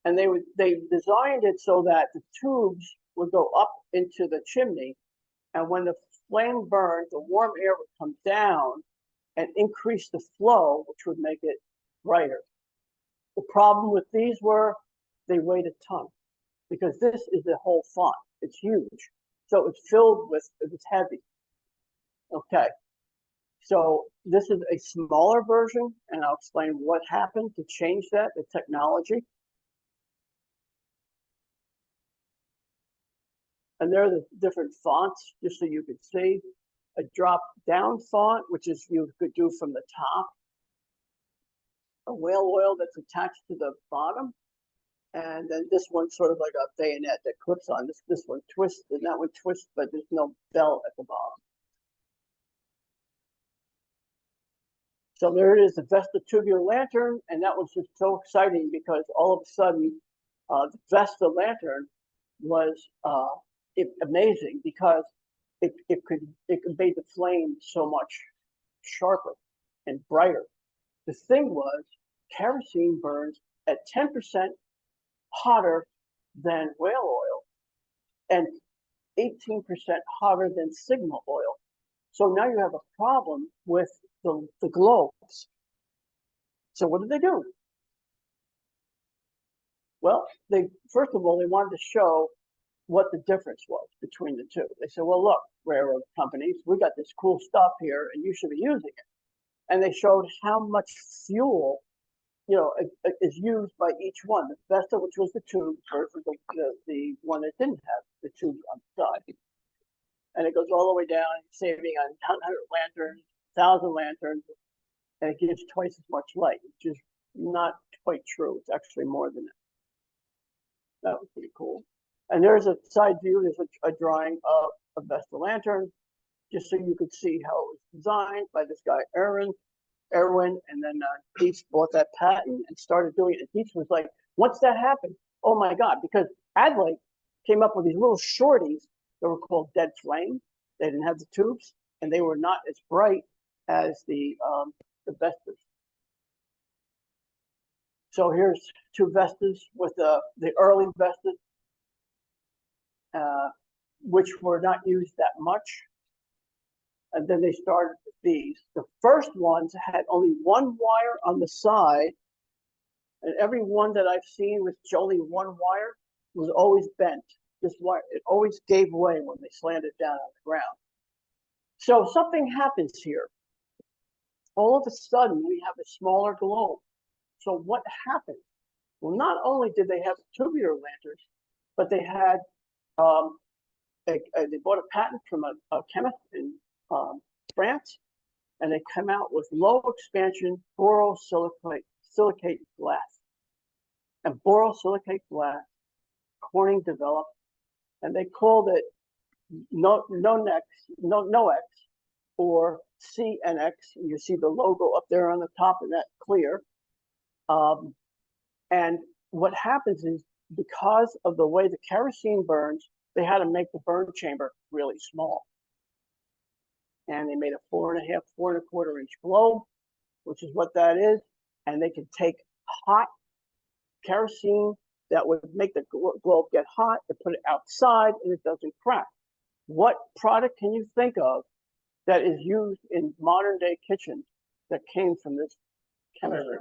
I: and they designed it so that the tubes would go up into the chimney, and when the flame burned, the warm air would come down and increase the flow, which would make it brighter. The problem with these were they weighed a ton because this is the whole font. It's huge. So it's filled with, it's heavy. Okay. So this is a smaller version, and I'll explain what happened to change that, the technology. And there are the different fonts, just so you can see. A drop down font, which is you could do from the top. A whale oil that's attached to the bottom. And then this one's sort of like a bayonet that clips on. This one twists, and that one twists, but there's no bell at the bottom. So there it is, the Vesta tubular lantern, and that was just so exciting because all of a sudden, the Vesta lantern was amazing because it could make the flame so much sharper and brighter. The thing was, kerosene burns at 10% hotter than whale oil and 18% hotter than signal oil. So now you have a problem with the globes. So what did they do? Well, first of all, they wanted to show what the difference was between the two. They said, well, look, railroad companies, we got this cool stuff here and you should be using it. And they showed how much fuel, is used by each one. The Vesta, which was the tube, versus the one that didn't have the tube on the side. And it goes all the way down, saving on 100 lanterns, 1,000 lanterns, and it gives twice as much light, which is not quite true. It's actually more than that. That was pretty cool. And there's a side view. There's a drawing of a Vesta lantern, just so you could see how it was designed by this guy, Erwin. And then Dietz bought that patent and started doing it. And Dietz was like, once that happened, oh my God, because Adlai came up with these little shorties that were called dead flame. They didn't have the tubes, and they were not as bright as the Vestas. So here's two Vestas with the early Vestas, which were not used that much. And then they started with these. The first ones had only one wire on the side, and every one that I've seen with only one wire was always bent. This wire, it always gave way when they slammed it down on the ground. So something happens here. All of a sudden, we have a smaller globe. So what happened? Well, not only did they have tubular lanterns, but they had they bought a patent from a chemist in France, and they come out with low expansion borosilicate glass. And borosilicate glass, Corning developed, and they called it NOx or CNX. You see the logo up there on the top of that clear. And what happens is, because of the way the kerosene burns, they had to make the burn chamber really small. And they made a 4.5, 4.25 inch globe, which is what that is. And they could take hot kerosene that would make the globe get hot and put it outside, and it doesn't crack. What product can you think of that is used in modern day kitchens that came from this chemistry?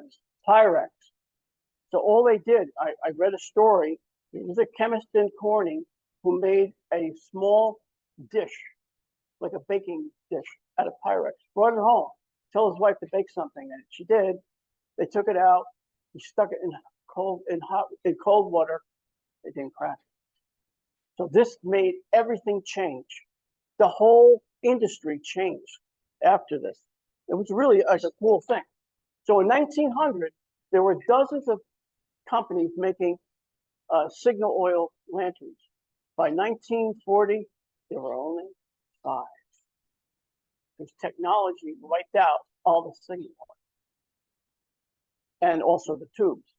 I: Pyrex. So all they did, I read a story. There was a chemist in Corning who made a small dish, like a baking dish, out of Pyrex. Brought it home. Told his wife to bake something, and she did. They took it out. He stuck it in cold water. It didn't crack. So this made everything change. The whole industry changed after this. It was really a cool thing. So in 1900, there were dozens of companies making signal oil lanterns. By 1940, there were only 5. Because technology wiped out all the signal oil. And also the tubes.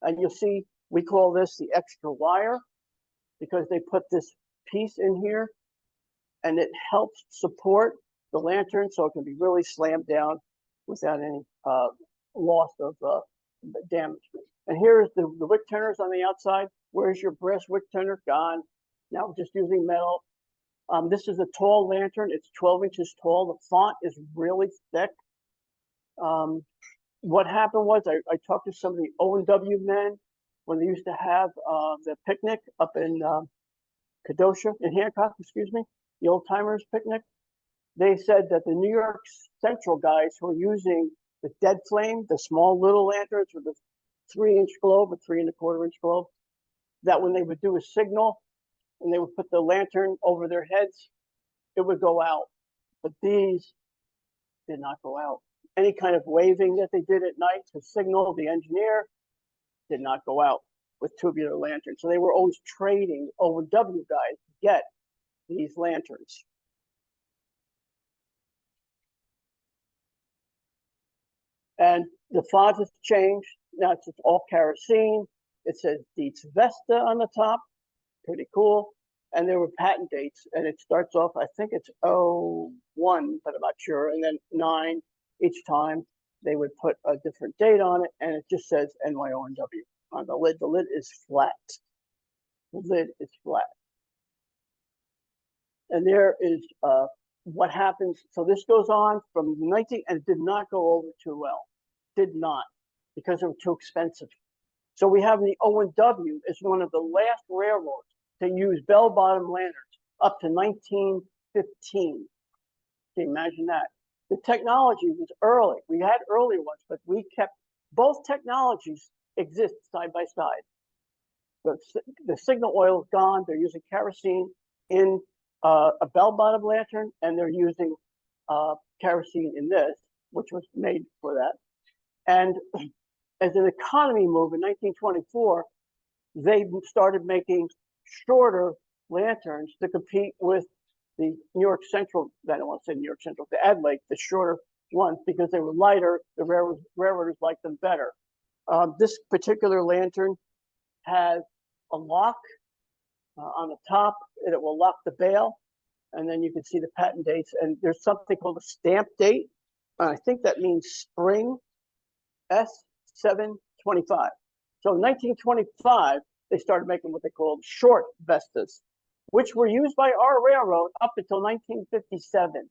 I: And you'll see, we call this the extra wire, because they put this piece in here, and it helps support the lantern so it can be really slammed down without any loss of damage. And here's the wick turners on the outside. Where's your brass wick turner? Gone. Now we're just using metal. This is a tall lantern. It's 12 inches tall. The font is really thick. What happened was I talked to some of the O&W men when they used to have the picnic up in Kenosha, in Hancock, excuse me, the old timers picnic. They said that the New York Central guys who were using the dead flame, the small little lanterns with the 3-inch globe or 3.25 inch globe, that when they would do a signal and they would put the lantern over their heads, it would go out. But these did not go out. Any kind of waving that they did at night to signal the engineer did not go out with tubular lanterns. So they were always trading O&W guys to get these lanterns. And the font has changed. Now it's all kerosene. It says Dietz Vesta on the top. Pretty cool. And there were patent dates. And it starts off, I think it's 01, but I'm not sure. And then 9. Each time they would put a different date on it. And it just says NYO&W on the lid. The lid is flat. The lid is flat. And there is what happens, so this goes on from 19, and it did not go over too well. Did not, because they were too expensive. So we have the O&W as one of the last railroads to use bell-bottom lanterns up to 1915. Can you imagine that? The technology was early. We had early ones, but we kept both technologies exist side by side. The signal oil is gone. They're using kerosene in a bell-bottom lantern, and they're using kerosene in this, which was made for that. And as an economy move in 1924, they started making shorter lanterns to compete with the New York Central, I don't want to say New York Central, the Adlake, the shorter ones, because they were lighter. The railroaders liked them better. This particular lantern has a lock on the top, and it will lock the bail. And then you can see the patent dates. And there's something called a stamp date. I think that means spring S725. So in 1925, they started making what they called short vestas, which were used by our railroad up until 1957.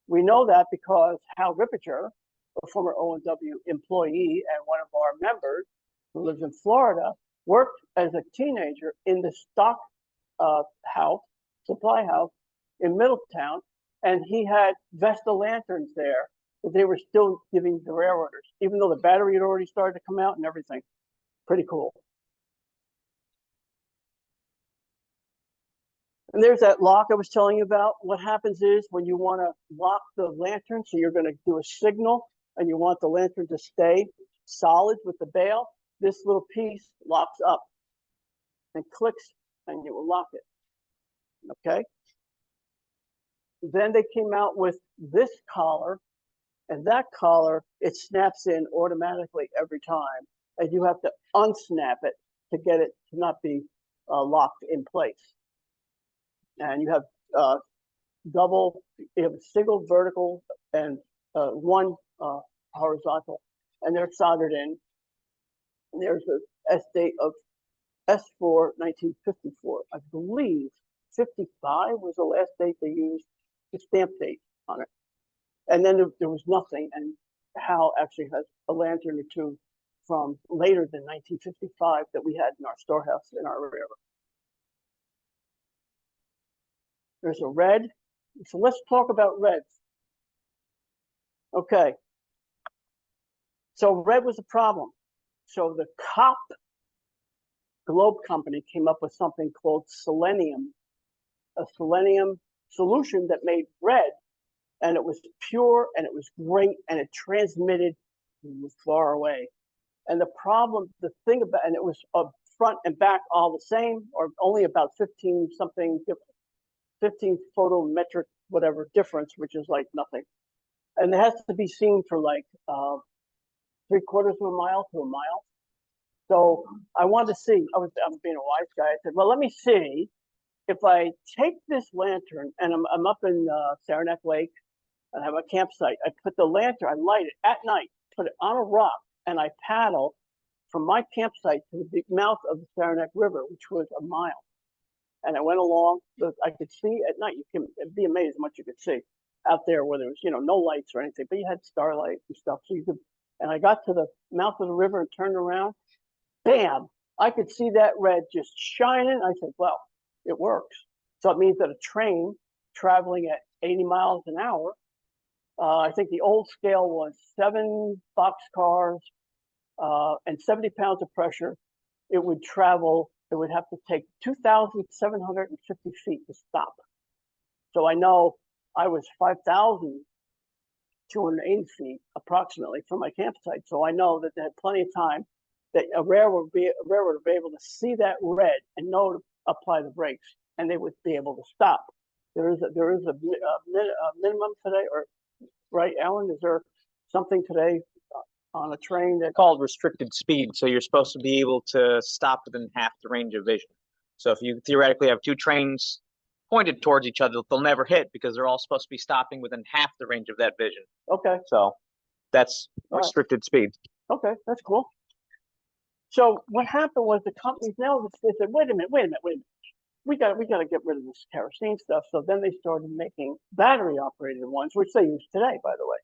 I: We know that because Hal Rippiger, a former O&W employee and one of our members who lives in Florida, worked as a teenager in the stock house, supply house in Middletown, and he had Vesta lanterns there that they were still giving the railroaders, even though the battery had already started to come out and everything. Pretty cool. And there's that lock I was telling you about. What happens is when you want to lock the lantern, so you're going to do a signal and you want the lantern to stay solid with the bail, this little piece locks up and clicks and you will lock it. Okay? Then they came out with this collar, and that collar, it snaps in automatically every time, and you have to unsnap it to get it to not be locked in place. And you have you have a single vertical and one horizontal, and they're soldered in. And there's a S date of S4 1954. I believe 55 was the last date they used the stamp date on it. And then there was nothing, and Hal actually has a lantern or two from later than 1955 that we had in our storehouse in our railroad. There's a red. So let's talk about reds. Okay. So red was a problem. So the COP Globe Company came up with something called selenium, a selenium solution that made red, and it was pure and it was great and it transmitted far away. And the problem, the thing about, and it was front and back all the same, or only about 15 something different. 15 photometric whatever difference, which is like nothing. And it has to be seen for like 3/4 of a mile to a mile. So I wanted to see, I'm being a wise guy. I said, well, let me see if I take this lantern and I'm up in Saranac Lake and I have a campsite. I put the lantern, I light it at night, put it on a rock, and I paddle from my campsite to the mouth of the Saranac River, which was a mile. And I went along, I could see at night, you can be amazed how much you could see out there where there was, no lights or anything, but you had starlight and stuff. So you could, and I got to the mouth of the river and turned around, bam, I could see that red just shining. I said, well, it works. So it means that a train traveling at 80 miles an hour, I think the old scale was 7 boxcars and 70 pounds of pressure. It would travel, it would have to take 2,750 feet to stop. So I know I was 5,280 feet approximately from my campsite. So I know that they had plenty of time that a railroad would be able to see that red and know to apply the brakes, and they would be able to stop. There is a minimum today, or right, Alan? Is there something today on a train that's
F: called restricted speed? So you're supposed to be able to stop within half the range of vision. So if you theoretically have 2 trains pointed towards each other, they'll never hit because they're all supposed to be stopping within half the range of that vision.
I: Okay.
F: So that's restricted speed.
I: Okay, that's cool. So what happened was the companies now they said, wait a minute. we got to get rid of this kerosene stuff. So then they started making battery operated ones, which they use today, by the way.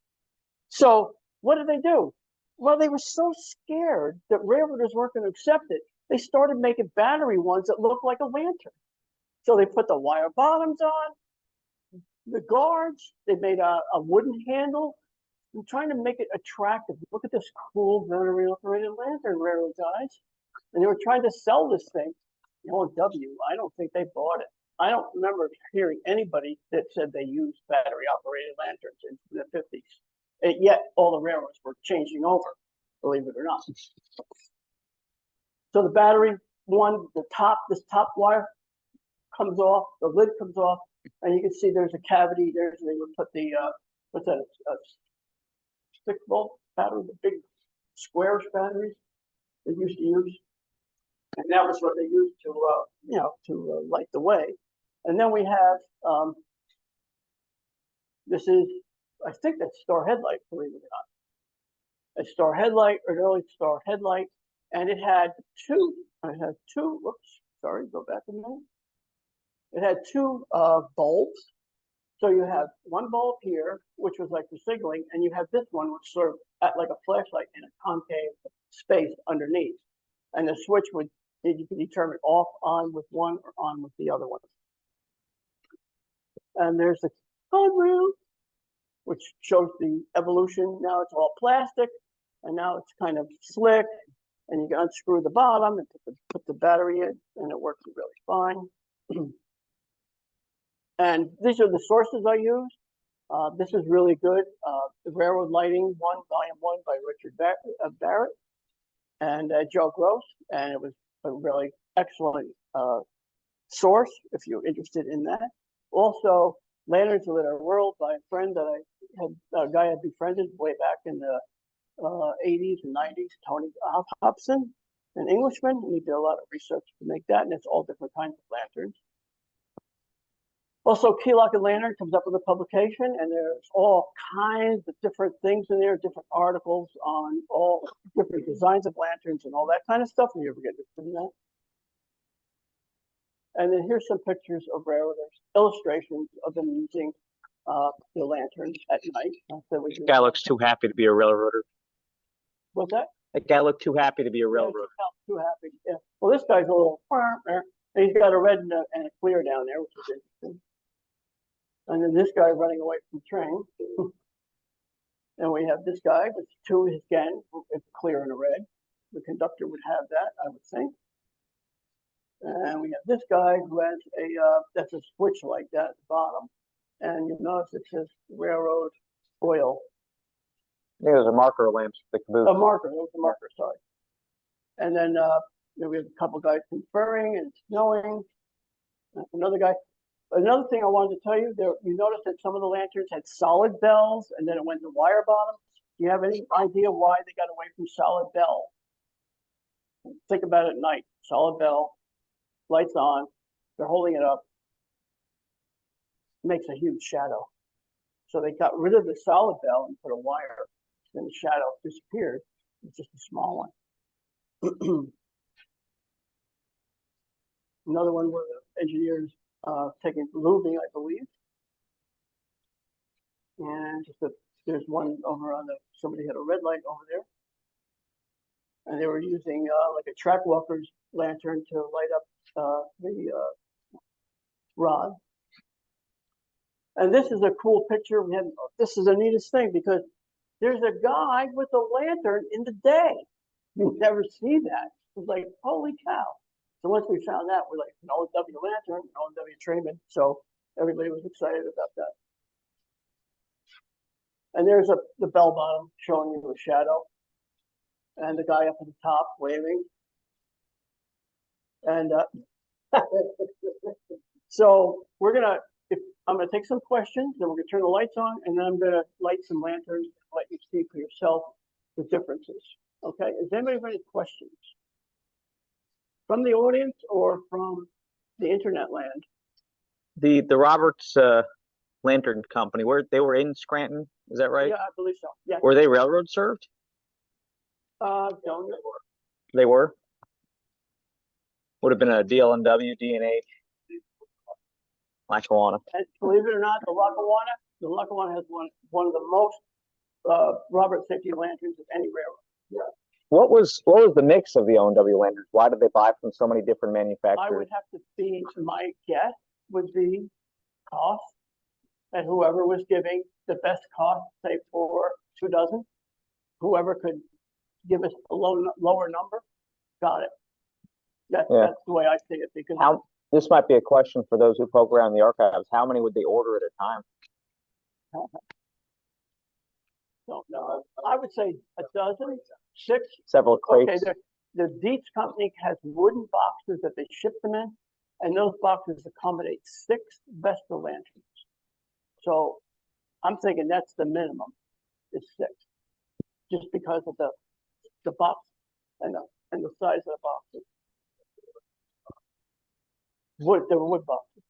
I: So what did they do? Well, they were so scared that railroaders weren't going to accept it. They started making battery ones that looked like a lantern. So they put the wire bottoms on, the guards, they made a wooden handle, and trying to make it attractive. Look at this cool battery operated lantern, railroad guys. And they were trying to sell this thing. O&W, I don't think they bought it. I don't remember hearing anybody that said they used battery operated lanterns in the 50s. And yet all the railroads were changing over, believe it or not. So the battery one, this top wire comes off, the lid comes off, and you can see there's a cavity. There's they would put the what's that? A 6-volt battery, the big squarish batteries they used to use, and that was what they used to light the way. And then we have this is, I think that's star headlight, believe it or not, a star headlight, an early star headlight, and it had two. Whoops, sorry, go back a minute. It had two bulbs. So you have one bulb here, which was like the signaling, and you have this one, which sort of act like a flashlight in a concave space underneath. And the switch you could determine off, on with one, or on with the other one. And there's the gunwale, which shows the evolution. Now it's all plastic, and now it's kind of slick, and you can unscrew the bottom and put the battery in, and it works really fine. And these are the sources I use. This is really good. The Railroad Lighting Volume 1 by Richard Barrett and Joe Gross. And it was a really excellent source if you're interested in that. Also, Lanterns That Lit Our World by a friend that a guy I befriended way back in the 80s and 90s, Tony Hobson, an Englishman. And he did a lot of research to make that, and it's all different kinds of lanterns. Also, Key Lock and Lantern comes up with a publication, and there's all kinds of different things in there, different articles on all different designs of lanterns and all that kind of stuff. If you ever get interested in that. And then here's some pictures of railroaders, illustrations of them using the lanterns at night.
F: This guy looks too happy to be a railroader.
I: What's that?
F: That guy looked too happy to be a railroader.
I: Too happy. Yeah. Well, this guy's a little, and he's got a red and a clear down there, which is interesting. And then this guy running away from the train. And we have this guy with two, again, it's clear and a red. The conductor would have that, I would think. And we have this guy who has that's a switch like that at the bottom. And you'll notice it says railroad oil.
F: There's a marker lamp. The caboose.
I: A marker, it was a marker, sorry. And then we have a couple guys conferring and snowing. Another guy. Another thing I wanted to tell you, you notice that some of the lanterns had solid bells and then it went to wire bottom. Do you have any idea why they got away from solid bell? Think about it at night. Solid bell, lights on, they're holding it up. Makes a huge shadow. So they got rid of the solid bell and put a wire. Then the shadow disappeared. It's just a small one. Another one where the engineers taking lubing, I believe. And there's one over on somebody had a red light over there. And they were using like a track walker's lantern to light up the rod. And this is a cool picture. This is the neatest thing because there's a guy with a lantern in the day. You never see that. It's like, holy cow. So once we found that, we're like, an O&W lantern, an O&W trainman. So everybody was excited about that. And there's the bell bottom showing you a shadow. And the guy up at the top waving. And so I'm gonna take some questions, then we're gonna turn the lights on, and then I'm gonna light some lanterns and let you see for yourself the differences. Okay, is anybody have any questions? From the audience or from the internet land?
F: The Roberts Lantern Company, they were in Scranton, is that right?
I: Yeah, I believe so. Yeah.
F: Were they railroad served?
I: No,
F: They were. Would have been a DLNW, D&H. Lackawanna.
I: And believe it or not, the Lackawanna has one of the most Robert safety lanterns of any railroad.
F: What was the mix of the O&W lanterns? Why did they buy from so many different
I: I
F: manufacturers?
I: would have to be, my guess would be cost, and whoever was giving the best cost, say for 2 dozen, whoever could give us a lower number, got it. That's the way I see it, because
F: This might be a question for those who poke around the archives. How many would they order at a time?
I: don't know. I would say a dozen, 6.
F: Several
I: Okay,
F: crates?
I: the Dietz company has wooden boxes that they ship them in, and those boxes accommodate 6 Vespa lanterns. So I'm thinking that's the minimum, is 6, just because of the box and the size of the boxes. They're wood boxes.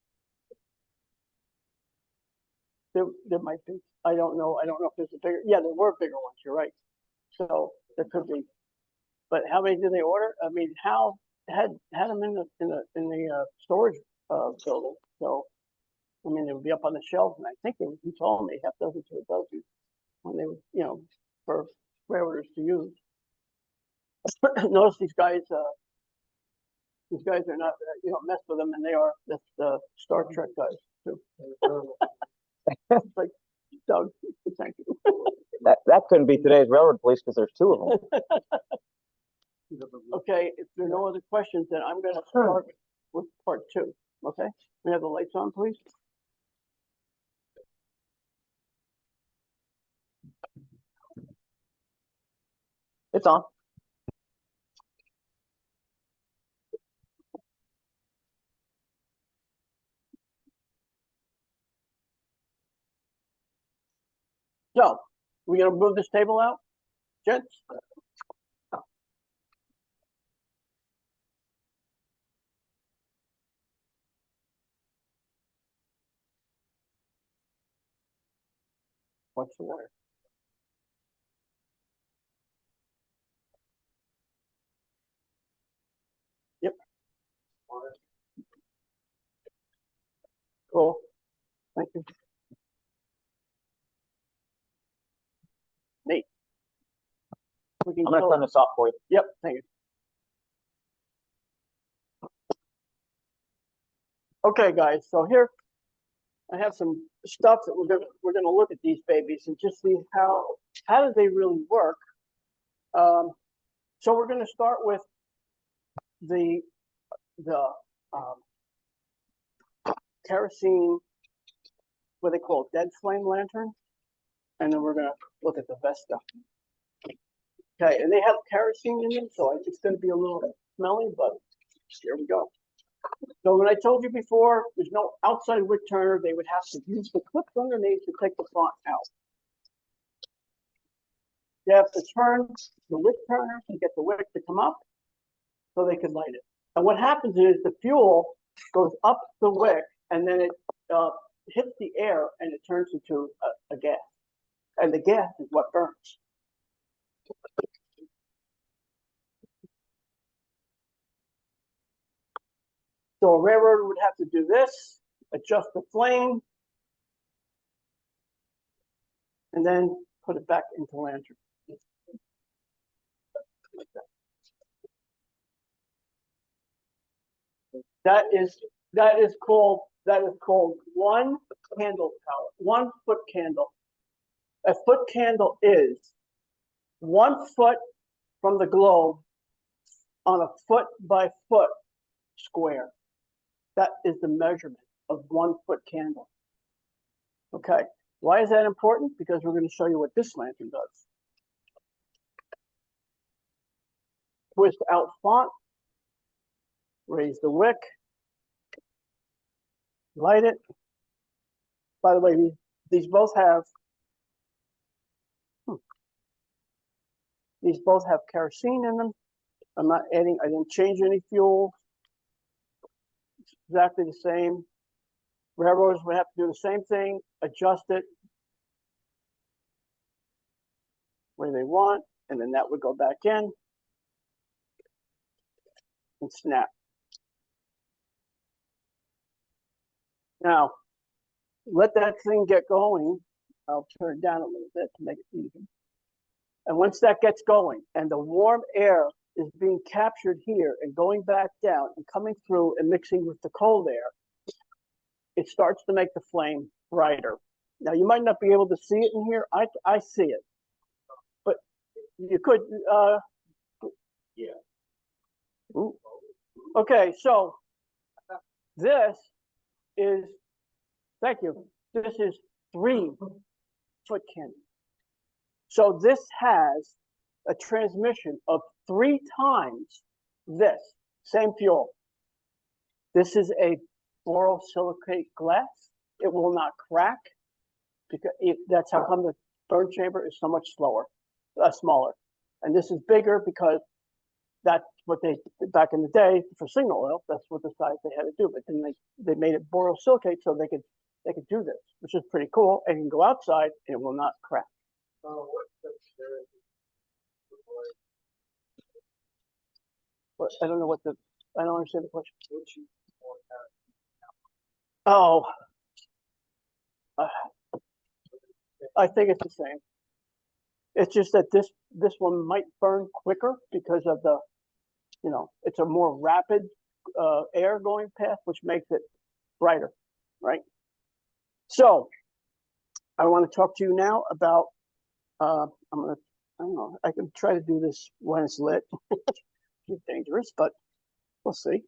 I: There might be. I don't know if there's a bigger. Yeah, there were bigger ones. You're right. So there could be. But how many did they order? I mean, Hal had them in the storage building. So I mean, they would be up on the shelves, and I think he told me half dozen to a dozen when they were, for railroaders to use. Notice these guys are not, mess with them, and that's the Star Trek guys too. It's like, Doug, thank you.
F: That couldn't be today's railroad police because there's 2 of them.
I: Okay, if there are no other questions, then I'm going to start with part 2. Okay, we have the lights on, please.
F: It's on.
I: So, we're going to move this table out, gents? What's the word? Yep. Cool. Thank you. Nate.
F: I'm going to turn this off for you.
I: Yep, thank you. Okay, guys, so here I have some stuff that we're gonna look at these babies and just see how do they really work. So we're gonna start with the kerosene, what they call dead flame lantern, and then we're gonna look at the Vesta. Okay, and they have kerosene in them, so it's gonna be a little smelly, but here we go. So when I told you before, there's no outside wick turner, they would have to use the clips underneath to take the font out. You have to turn the wick turner to get the wick to come up so they can light it. And what happens is the fuel goes up the wick and then it hits the air and it turns into a gas. And the gas is what burns. So a railroader would have to do this, adjust the flame, and then put it back into lantern. Like that. That is called one candle power, 1 foot candle. A foot candle is 1 foot from the globe on a foot by foot square. That is the measurement of 1 foot candle. Okay, why is that important? Because we're going to show you what this lantern does. Twist out font, raise the wick, light it. By the way, these both have kerosene in them. I didn't change any fuel. It's exactly the same. Railroaders would have to do the same thing, adjust it where they want, and then that would go back in and snap. Now, let that thing get going. I'll turn it down a little bit to make it even. And once that gets going and the warm air is being captured here and going back down and coming through and mixing with the cold air, it starts to make the flame brighter. Now, you might not be able to see it in here. I see it. But you could, yeah. Ooh. Okay, so this is, thank you, this is 3-foot candle. So this has a transmission of 3 times this, same fuel. This is a borosilicate glass. It will not crack because that's how come the burn chamber is so much smaller. And this is bigger because that's what they, back in the day, for signal oil, that's what the size they had to do. But then they made it borosilicate so they could do this, which is pretty cool. And you can go outside and it will not crack. But I don't know what the, I don't understand the question. Oh, I think it's the same. It's just that this one might burn quicker because of the, you know, it's a more rapid air going path, which makes it brighter, right? So I want to talk to you now about, I don't know, I can try to do this when it's lit. It's dangerous, but we'll see.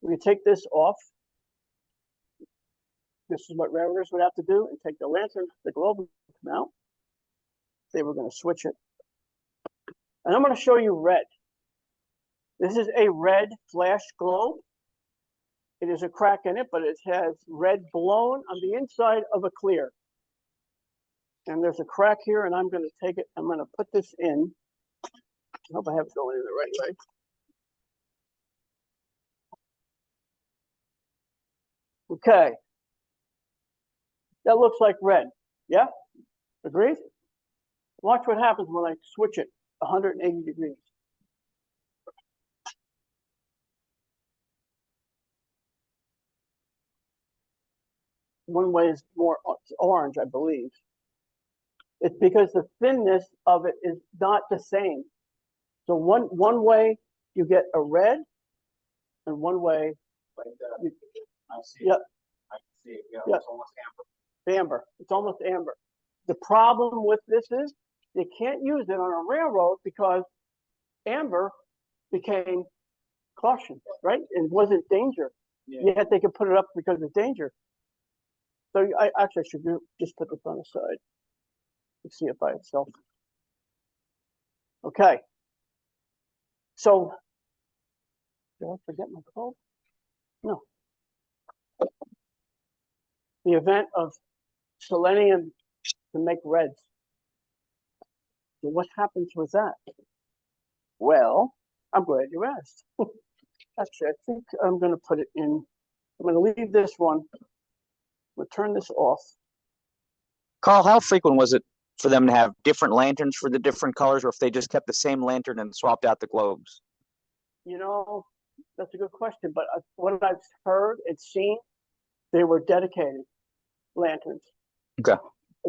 I: We can take this off. This is what railroaders would have to do, and take the lantern, the globe would come out. They were going to switch it. And I'm going to show you red. This is a red flash globe. It is a crack in it, but it has red blown on the inside of a clear. And there's a crack here, and I'm going to take it, I'm going to put this in. I hope I have it going in the right way. Okay. That looks like red. Yeah? Agreed? Watch what happens when I switch it 180 degrees. One way is more orange, I believe. It's because the thinness of it is not the same. So one way you get a red, and one way, you, I see. Yep. I can see it. Yeah, yep. It's almost amber. Amber. It's almost amber. The problem with this is you can't use it on a railroad because amber became caution, right? And wasn't danger. Yeah. Yet they could put it up because of danger. So I actually should just put this on the side. Let's see it by itself. Okay. So, did I forget my code? No. The event of selenium to make reds. So what happens with that? Well, I'm glad you asked. Actually, I think I'm going to put it in. I'm going to leave this one. We'll turn this off.
F: Carl, how frequent was it for them to have different lanterns for the different colors, or if they just kept the same lantern and swapped out the globes?
I: You know, that's a good question. But what I've heard and seen, they were dedicated lanterns. Okay.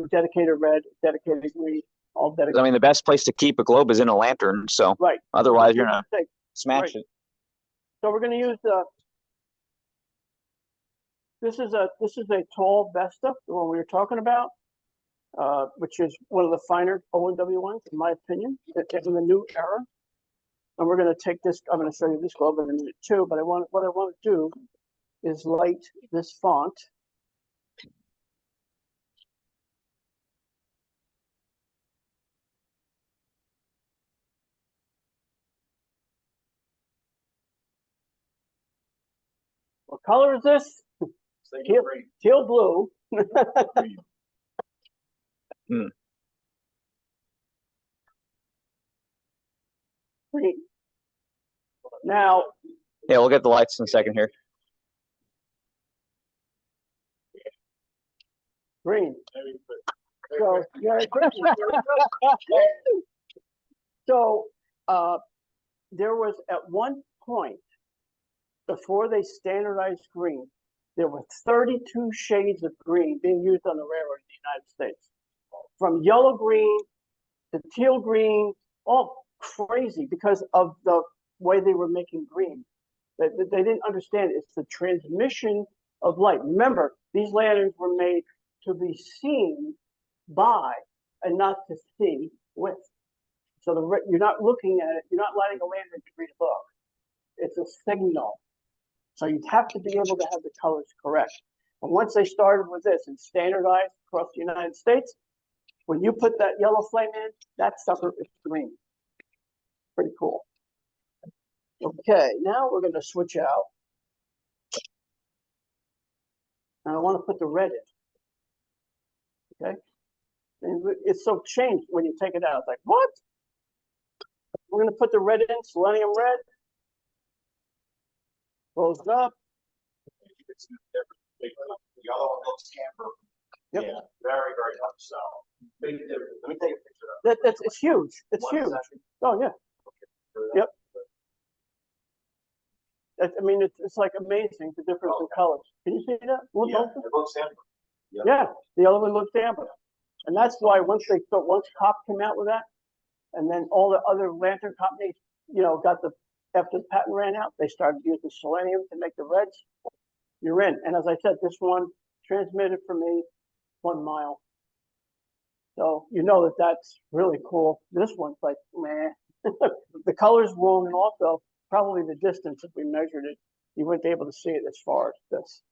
I: Dedicated red, dedicated green, all dedicated.
F: I mean, the best place to keep a globe is in a lantern. So
I: right.
F: Otherwise, you're gonna smash it.
I: So we're going to use the. This is a tall Vesta, the one we were talking about, which is one of the finer O&WRHS, in my opinion, in the new era. And we're going to take this. I'm going to show you this globe in a minute too. But what I want to do is light this font. What color is this? Teal blue. Green. Now.
F: Yeah, we'll get the lights in a second here.
I: Green. So, yeah, so there was at one point, before they standardized green, there were 32 shades of green being used on the railroad in the United States. From yellow green to teal green, all crazy because of the way they were making green. They didn't understand it. It's the transmission of light. Remember, these lanterns were made to be seen by and not to see with. So you're not looking at it, you're not lighting a lantern to read a book. It's a signal. So you'd have to be able to have the colors correct. And once they started with this and standardized across the United States, when you put that yellow flame in, that sucker is green. Pretty cool. Okay, now we're going to switch out. And I want to put the red in. Okay? And it's so changed when you take it out. It's like, what? We're going to put the red in, selenium red. Close it up.
A: The yellow looks amber.
I: Yep.
A: Yeah, very, very much so. Let me take a picture of
I: It's huge. It's huge. Oh, yeah. Yep. I mean, it's like amazing the difference in colors. Can you see that?
A: Yeah, it looks amber. Yep.
I: Yeah, the other one looks amber. And that's why once COP came out with that, and then all the other lantern companies, after the patent ran out, they started using selenium to make the reds. You're in. And as I said, this one transmitted for me 1 mile. So you know that's really cool. This one's like, meh. The color's wrong, and also probably the distance, if we measured it, you wouldn't be able to see it as far as this.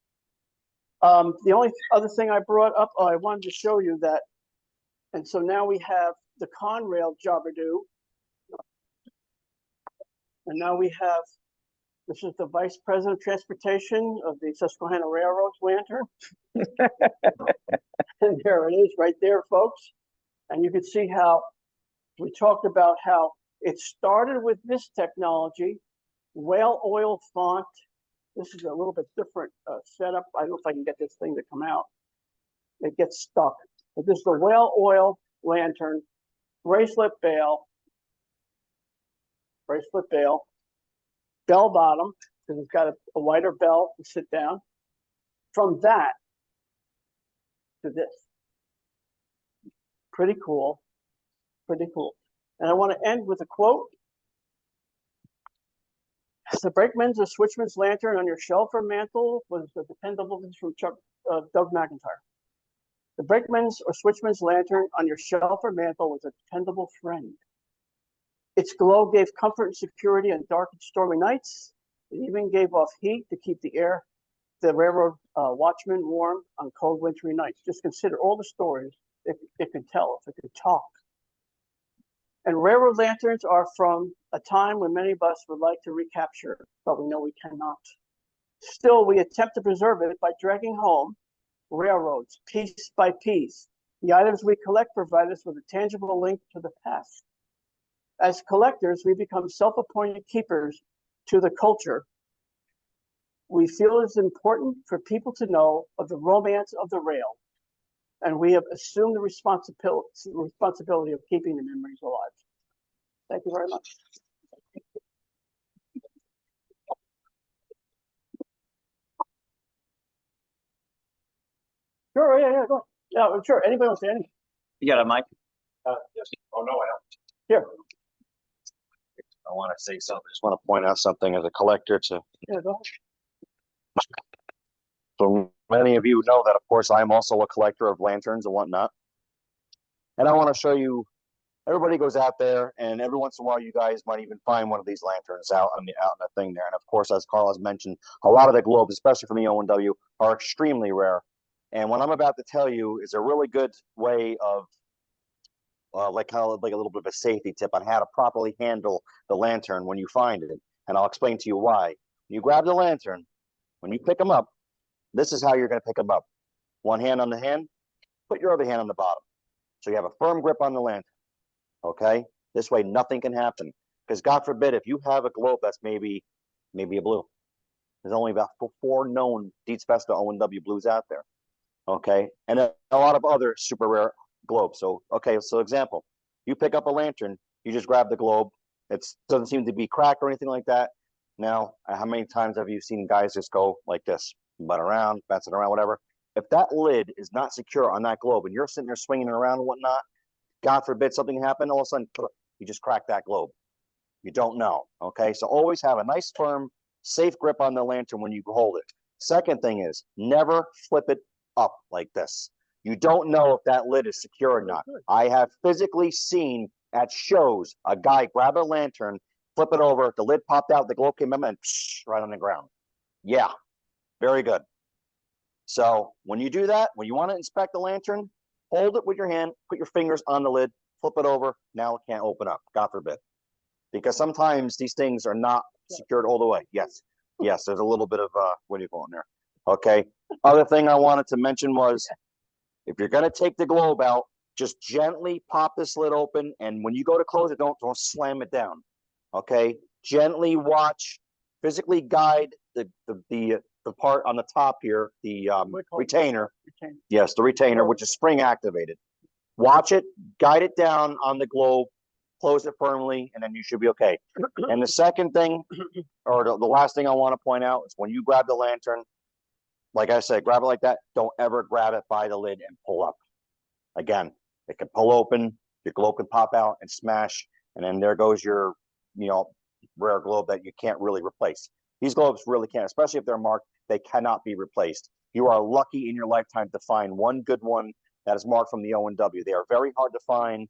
I: The only other thing I brought up, I wanted to show you that. And so now we have the Conrail Jabberdo. And now we have, this is the Vice President of Transportation of the Susquehanna Railroad's lantern. And there it is right there, folks. And you can see how we talked about how it started with this technology, whale oil font. This is a little bit different setup. I don't know if I can get this thing to come out. It gets stuck. But this is the whale oil lantern, bracelet bell, bell bottom, because it's got a wider bell to sit down. From that to this. Pretty cool. Pretty cool. And I want to end with a quote. The brakeman's or switchman's lantern on your shelf or mantle was the dependable, this from Doug McIntyre. The brakeman's or switchman's lantern on your shelf or mantle was a dependable friend. Its glow gave comfort and security on dark and stormy nights. It even gave off heat to keep the railroad watchman warm on cold wintry nights. Just consider all the stories it could tell if it could talk. And railroad lanterns are from a time when many of us would like to recapture, but we know we cannot. Still, we attempt to preserve it by dragging home railroads piece by piece. The items we collect provide us with a tangible link to the past. As collectors, we become self-appointed keepers to the culture. We feel it's important for people to know of the romance of the rail, and we have assumed the responsibility of keeping the memories alive. Thank you very much. Sure, yeah, go ahead. Yeah, sure. Anybody wants to say anything?
F: You got a mic?
A: Yes. Oh, no, I don't.
I: Here.
A: I want to say something. I just want to point out something as a collector to.
I: Yeah, go ahead.
A: So many of you know that, of course, I'm also a collector of lanterns and whatnot. And I want to show you, everybody goes out there, and every once in a while, you guys might even find one of these lanterns out in the thing there. And of course, as Carl has mentioned, a lot of the globes, especially from the O&W, are extremely rare. And what I'm about to tell you is a really good way of, like a little bit of a safety tip on how to properly handle the lantern when you find it. And I'll explain to you why. When you grab the lantern, when you pick them up, this is how you're going to pick them up. One hand on the hand, put your other hand on the bottom. So you have a firm grip on the lantern, okay? This way nothing can happen. Because God forbid, if you have a globe that's maybe a blue. There's only about 4 known Dietz Vesta O&W blues out there, okay? And a lot of other super rare globes. So, okay, so example, you pick up a lantern, you just grab the globe. It doesn't seem to be cracked or anything like that. Now, how many times have you seen guys just go like this? but around, bounce it around, whatever. If that lid is not secure on that globe and you're sitting there swinging it around and whatnot, God forbid something happened, all of a sudden, you just crack that globe. You don't know, okay? So always have a nice, firm, safe grip on the lantern when you hold it. Second thing is, never flip it up like this. You don't know if that lid is secure or not. I have physically seen at shows a guy grab a lantern, flip it over, the lid popped out, the globe came in, and right on the ground. Yeah, very good. So when you do that, when you want to inspect the lantern, hold it with your hand, put your fingers on the lid, flip it over. Now it can't open up, God forbid. Because sometimes these things are not secured all the way. Yes, yes, there's a little bit of, what do you call it there? Okay. Other thing I wanted to mention was, if you're going to take the globe out, just gently pop this lid open. And when you go to close it, don't slam it down. Okay. Gently watch, physically guide the part on the top here, the retainer. Yes, the retainer, which is spring activated. Watch it, guide it down on the globe, close it firmly, and then you should be okay. And the second thing, or the last thing I want to point out is when you grab the lantern, like I said, grab it like that. Don't ever grab it by the lid and pull up. Again, it can pull open, your globe can pop out and smash, and then there goes your, rare globe that you can't really replace. These globes really can't, especially if they're marked, they cannot be replaced. You are lucky in your lifetime to find one good one that is marked from the O&W. They are very hard to find.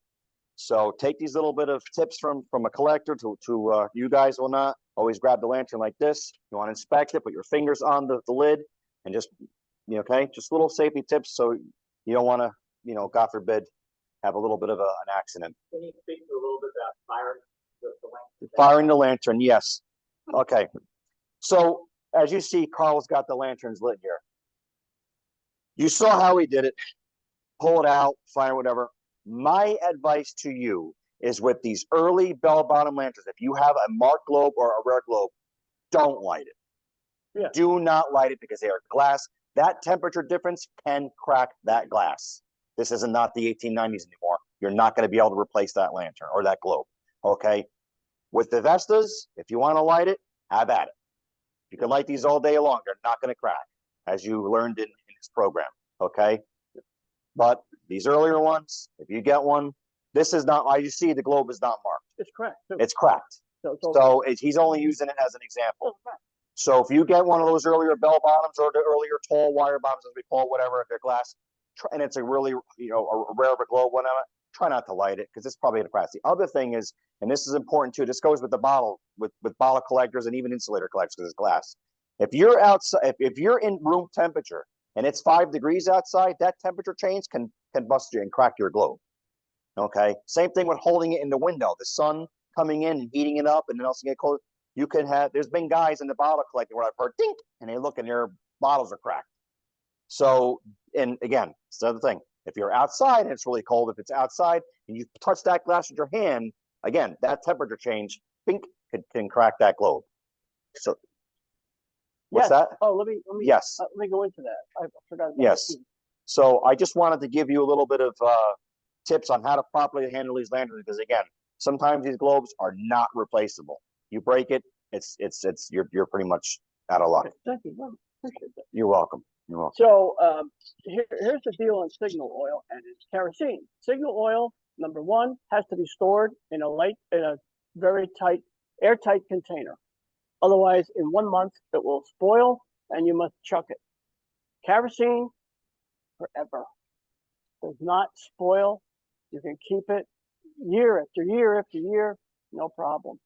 A: So take these little bit of tips from a collector to you guys will not. Always grab the lantern like this. You want to inspect it, put your fingers on the lid, and just, okay, just little safety tips so you don't want to, God forbid, have a little bit of an accident.
F: Can you speak to a little bit about firing the lantern?
A: Firing the lantern, yes. Okay. So as you see, Carl's got the lanterns lit here. You saw how he did it. Pull it out, fire, whatever. My advice to you is with these early bell-bottom lanterns, if you have a marked globe or a rare globe, don't light it. Yeah. Do not light it because they are glass. That temperature difference can crack that glass. This is not the 1890s anymore. You're not going to be able to replace that lantern or that globe. Okay. With the Vestas, if you want to light it, have at it. You can light these all day long. They're not going to crack, as you learned in this program. Okay. But these earlier ones, if you get one, this is not, you see the globe is not marked.
I: It's cracked.
A: It's cracked. So he's only using it as an example. So if you get one of those earlier bell bottoms or the earlier tall wire bottoms, as we call it, whatever, if they're glass, and it's a really, a rare globe, whatever, try not to light it because it's probably going to crack. The other thing is, and this is important too, this goes with the bottle, with bottle collectors and even insulator collectors because it's glass. If you're outside, if you're in room temperature and it's 5 degrees outside, that temperature change can bust you and crack your globe. Okay. Same thing with holding it in the window. The sun coming in and heating it up, and then also get cold. You can have. There's been guys in the bottle collecting where I've heard dink, and they look and their bottles are cracked. So, and again, it's the other thing. If you're outside and it's really cold, if it's outside and you touch that glass with your hand, again, that temperature change, bink, can crack that globe. So, what's that?
I: Oh, let me.
A: Yes.
I: Let me go into that. I forgot about
A: yes.
I: that.
A: So I just wanted to give you a little bit of tips on how to properly handle these lanterns because again, sometimes these globes are not replaceable. You break it, you're pretty much out of luck.
I: Thank you. Well, appreciate that.
A: You're welcome. You're welcome.
I: So here's the deal on signal oil, and it's kerosene. Signal oil, number one, has to be stored in a very tight, airtight container. Otherwise, in 1 month, it will spoil, and you must chuck it. Kerosene, forever. Does not spoil. You can keep it year after year after year, no problem.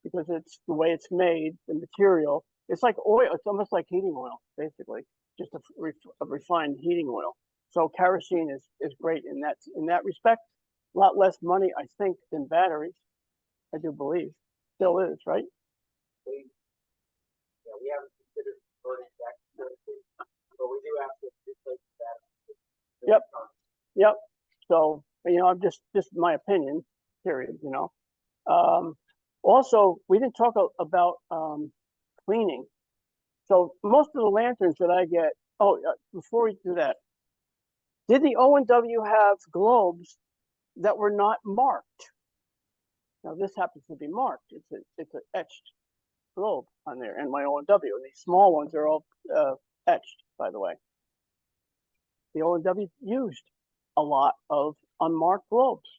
I: Because it's the way it's made, the material. It's like oil. It's almost like heating oil, basically, just a refined heating oil. So kerosene is great in that respect. A lot less money, I think, than batteries. I do believe. Still is, right?
F: We haven't considered converting back to kerosene, but we do have to replace that.
I: Yep. So, I'm just my opinion, period, Also, we didn't talk about cleaning. So most of the lanterns that I get, before we do that, did the O&W have globes that were not marked? Now this happens to be marked. It's an etched globe on there, and my O&W. These small ones are all etched, by the way. The O&W used a lot of unmarked globes.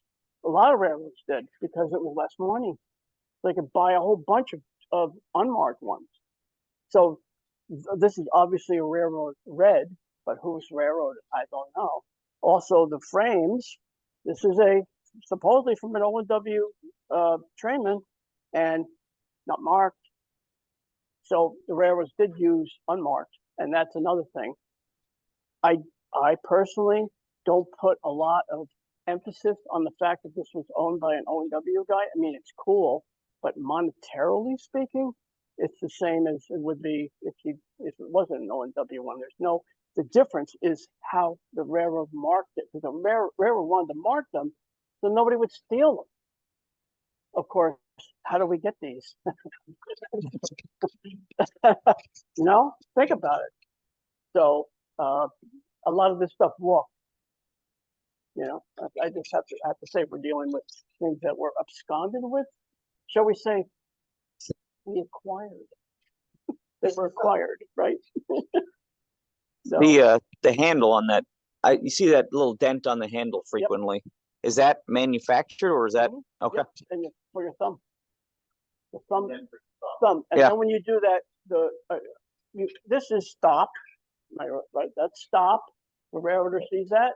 I: A lot of railroads did because it was less money. They could buy a whole bunch of unmarked ones. So this is obviously a railroad red, but whose railroad, I don't know. Also, the frames, this is supposedly from an O&W trainman and not marked. So the railroads did use unmarked, and that's another thing. I personally don't put a lot of emphasis on the fact that this was owned by an O&W guy. I mean, it's cool, but monetarily speaking, it's the same as it would be if it wasn't an O&W one. The difference is how the railroad marked it. Because the railroad wanted to mark them so nobody would steal them. Of course, how do we get these? Think about it. So a lot of this stuff walked. I just have to say we're dealing with things that we're absconded with. Shall we say we acquired? They were acquired, right? So,
F: The handle on that, you see that little dent on the handle frequently. Yep. Is that manufactured or is that okay?
I: Yep. And for your thumb, the thumb, and then when you do that, this is stop, right? That's stop. The railroader sees that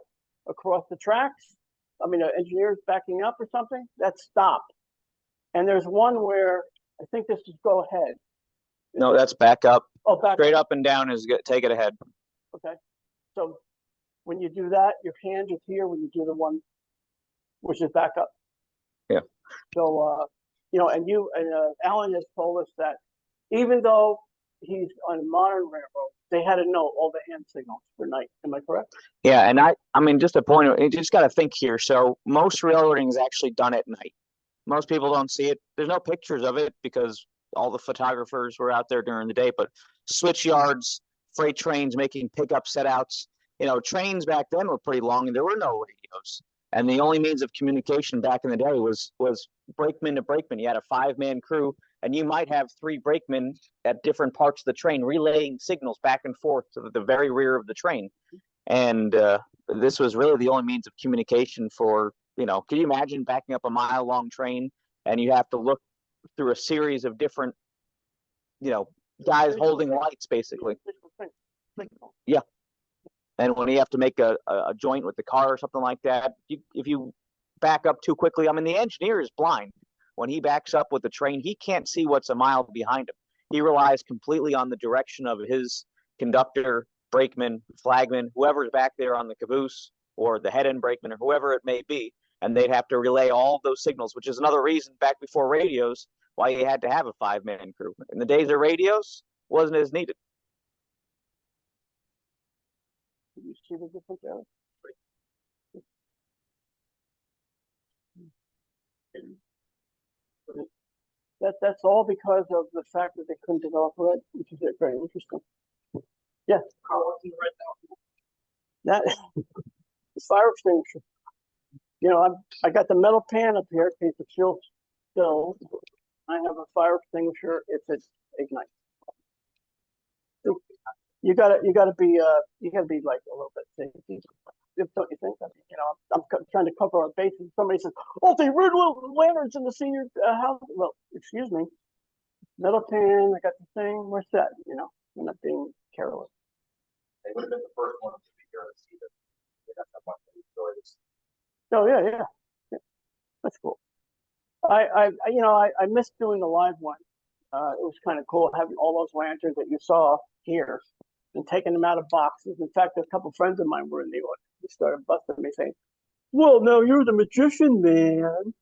I: across the tracks. I mean, an engineer's backing up or something. That's stop. And there's one where I think this is go ahead.
F: No, that's back up.
I: Oh, back
F: straight up and down is good. Take it ahead.
I: Okay. So when you do that, your hand is here when you do the one which is back up.
F: Yeah.
I: So and Alan has told us that even though he's on a modern railroad, they had to know all the hand signals for night. Am I correct?
F: Yeah, and I mean, just a point. You just got to think here. So most railroading is actually done at night. Most people don't see it. There's no pictures of it because all the photographers were out there during the day. But switch yards, freight trains making pickup setouts. Trains back then were pretty long, and there were no radios. And the only means of communication back in the day was brakeman to brakeman. You had a 5-man crew, and you might have 3 brakemen at different parts of the train relaying signals back and forth to the very rear of the train. And this was really the only means of communication for, can you imagine backing up a mile-long train and you have to look through a series of different, guys holding lights, basically. Yeah. And when you have to make a joint with the car or something like that, if you back up too quickly, I mean, the engineer is blind. When he backs up with the train, he can't see what's a mile behind him. He relies completely on the direction of his conductor, brakeman, flagman, whoever's back there on the caboose or the head end brakeman or whoever it may be. And they'd have to relay all those signals, which is another reason back before radios why you had to have a 5-man crew. In the days of radios, wasn't as needed.
I: You see the difference there? That's all because of the fact that they couldn't develop red, which is very interesting. Yeah. That fire extinguisher. I got the metal pan up here in case the fuel spills. I have a fire extinguisher if it ignites. You gotta be like a little bit safety. Don't you think? I mean, I'm trying to cover our bases. Somebody says, "Oh, they red lanterns in the senior house." Well, excuse me. Metal pan. I got the thing. Where's that? I'm not being careless.
A: They would have been the first one to be here to see this.
I: Oh yeah. That's cool. I missed doing the live one. It was kind of cool having all those lanterns that you saw here and taking them out of boxes. In fact, a couple friends of mine were in the audience. They started busting me saying, "Well, now you're the magician, man,"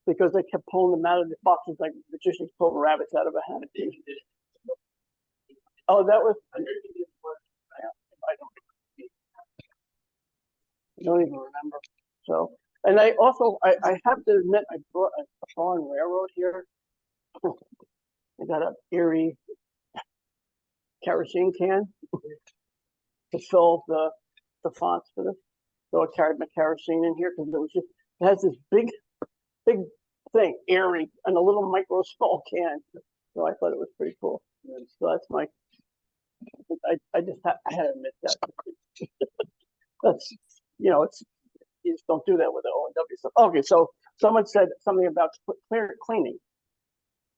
I: because they kept pulling them out of the boxes like magicians pulling rabbits out of a hat. Oh, that was. I don't even remember. So, and I also, I have to admit, I brought a foreign railroad here. I got an Erie kerosene can to fill the fonts for this. So I carried my kerosene in here because it has this big thing, Erie, and a little micro small can. So I thought it was pretty cool. So that's my I just I had to admit that. That's, it's, you just don't do that with the O&W stuff. Okay, so someone said something about cleaning.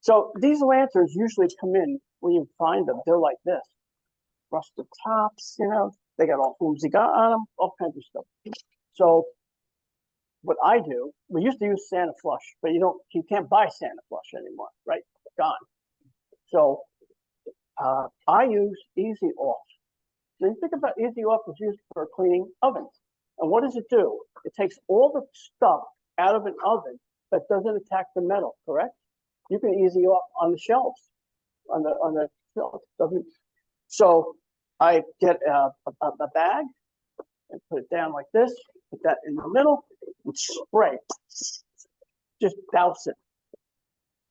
I: So these lanterns usually come in when you find them. They're like this, rusted tops, they got all flimsy on them, all kinds of stuff. So what I do, we used to use Santa Flush, but you can't buy Santa Flush anymore, right? Gone. So I use Easy Off. Now you think about Easy Off is used for cleaning ovens. And what does it do? It takes all the stuff out of an oven that doesn't attack the metal, correct? You can Easy Off on the shelves, on the shelves. So I get a bag and put it down like this, put that in the middle, and spray. Just douse it.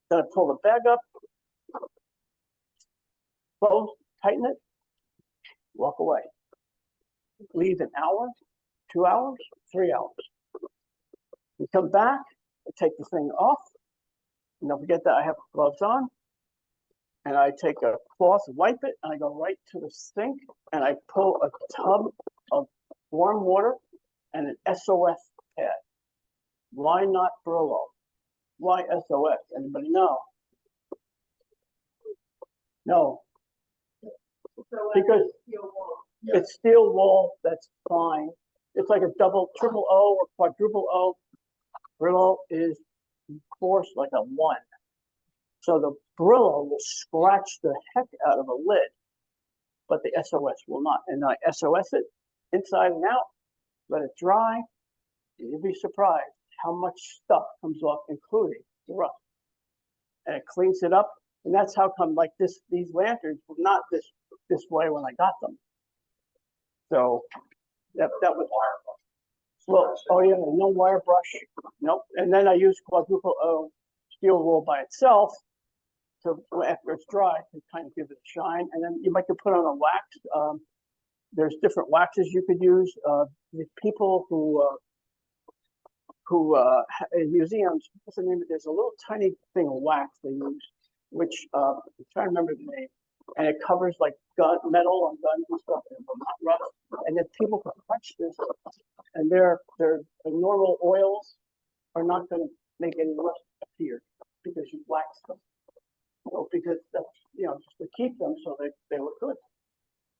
I: Then I pull the bag up, close, tighten it, walk away. Leave an hour, 2 hours, 3 hours. You come back, I take the thing off, and don't forget that I have gloves on, and I take a cloth, wipe it, and I go right to the sink, and I pull a tub of warm water and an SOS pad. Why not Brillo? Why SOS? Anybody know? No. Because it's steel wool, that's fine. It's like a triple O or quadruple O. Brillo is forced like a 1. So the Brillo will scratch the heck out of a lid, but the SOS will not. And I SOS it inside and out, let it dry, and you'll be surprised how much stuff comes off, including the rust. And it cleans it up, and that's how come like these lanterns were not this way when I got them. So that was well, oh yeah, no wire brush, nope. And then I use quadruple O steel wool by itself. So after it's dry, it kind of gives it a shine, and then you might could put on a wax. There's different waxes you could use. The people who in museums, what's the name of it? There's a little tiny thing of wax they use, which I'm trying to remember the name, and it covers like metal on guns and stuff, and not rust. And then people can touch this, and their normal oils are not going to make any rust appear because you wax them. So because that's just to keep them so they look good.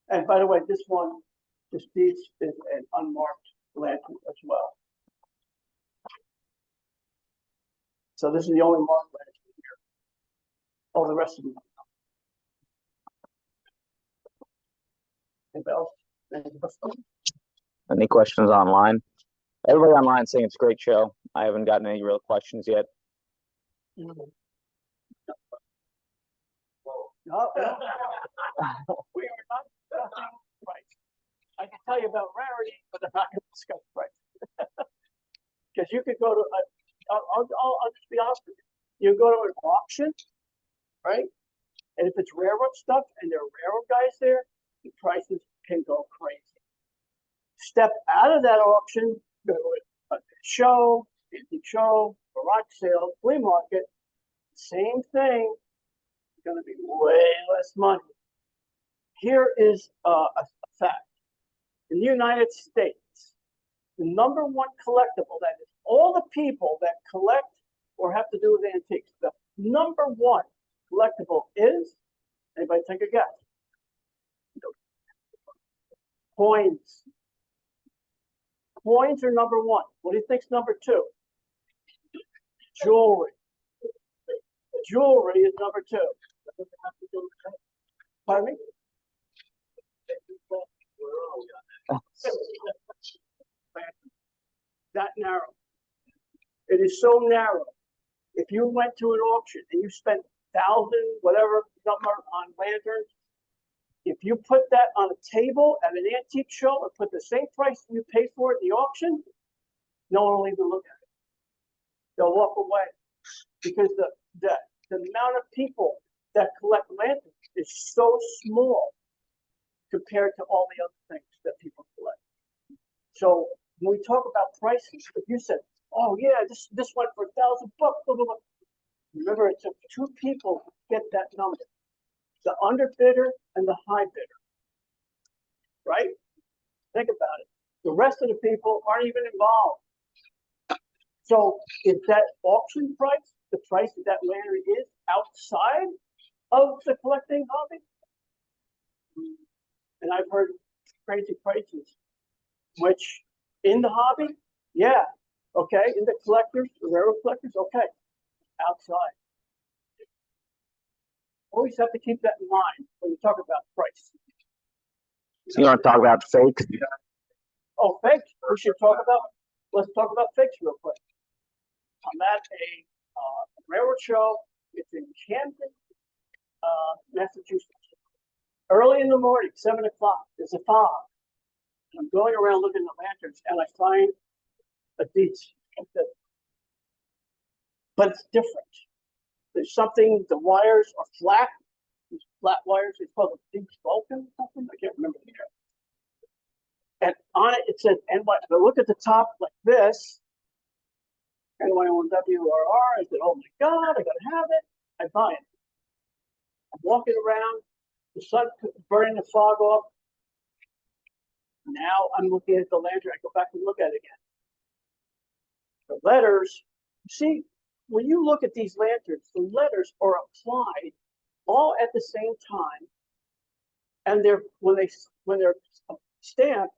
I: And by the way, this is an unmarked lantern as well. So this is the only marked lantern here. All the rest of them. Anybody else?
F: Any questions online? Everybody online saying it's a great show. I haven't gotten any real questions yet.
I: No. We are not discussing price. I can tell you about rarity, but I'm not going to discuss price. Because you could go to, I'll just be honest with you. You go to an auction, right? And if it's railroad stuff and there are railroad guys there, the prices can go crazy. Step out of that auction, go to a show, antique show, garage sale, flea market, same thing. Going to be way less money. Here is a fact. In the United States, the #1 collectible, that is all the people that collect or have to do with antiques, the #1 collectible is, anybody take a guess? Coins. Coins are #1. What do you think's #2? Jewelry. Jewelry is #2. Pardon me? That narrow. It is so narrow. If you went to an auction and you spent 1,000, whatever number on lanterns, if you put that on a table at an antique show and put the same price you paid for it at the auction, no one will even look at it. They'll walk away because the amount of people that collect lanterns is so small compared to all the other things that people collect. So when we talk about prices, if you said, "Oh yeah, this went for $1,000 bucks," blah, blah, blah. Remember, it took 2 people to get that number: the underbidder and the high bidder. right? Think about it. The rest of the people aren't even involved. So is that auction price, the price that that lantern is outside of the collecting hobby? And I've heard crazy prices, which in the hobby, yeah, okay, in the collectors, the railroad collectors, okay, outside. Always have to keep that in mind when you talk about price.
A: So you want to talk about fake?
I: Oh, fakes. We should talk about. Let's talk about fakes real quick. I'm at a railroad show. It's in Camden, Massachusetts. Early in the morning, 7 o'clock. There's a fog. I'm going around looking at lanterns, and I find a Dietz like this. But it's different. There's something. The wires are flat. These flat wires. It's called a Dietz Vulcan or something. I can't remember the name. And on it, it says NY. If I look at the top like this, O&WRHS. I said, oh my God, I gotta have it. I buy it. I'm walking around, the sun burning the fog off. Now I'm looking at the lantern. I go back and look at it again. The letters, see, when you look at these lanterns, the letters are applied all at the same time. And when they're stamped,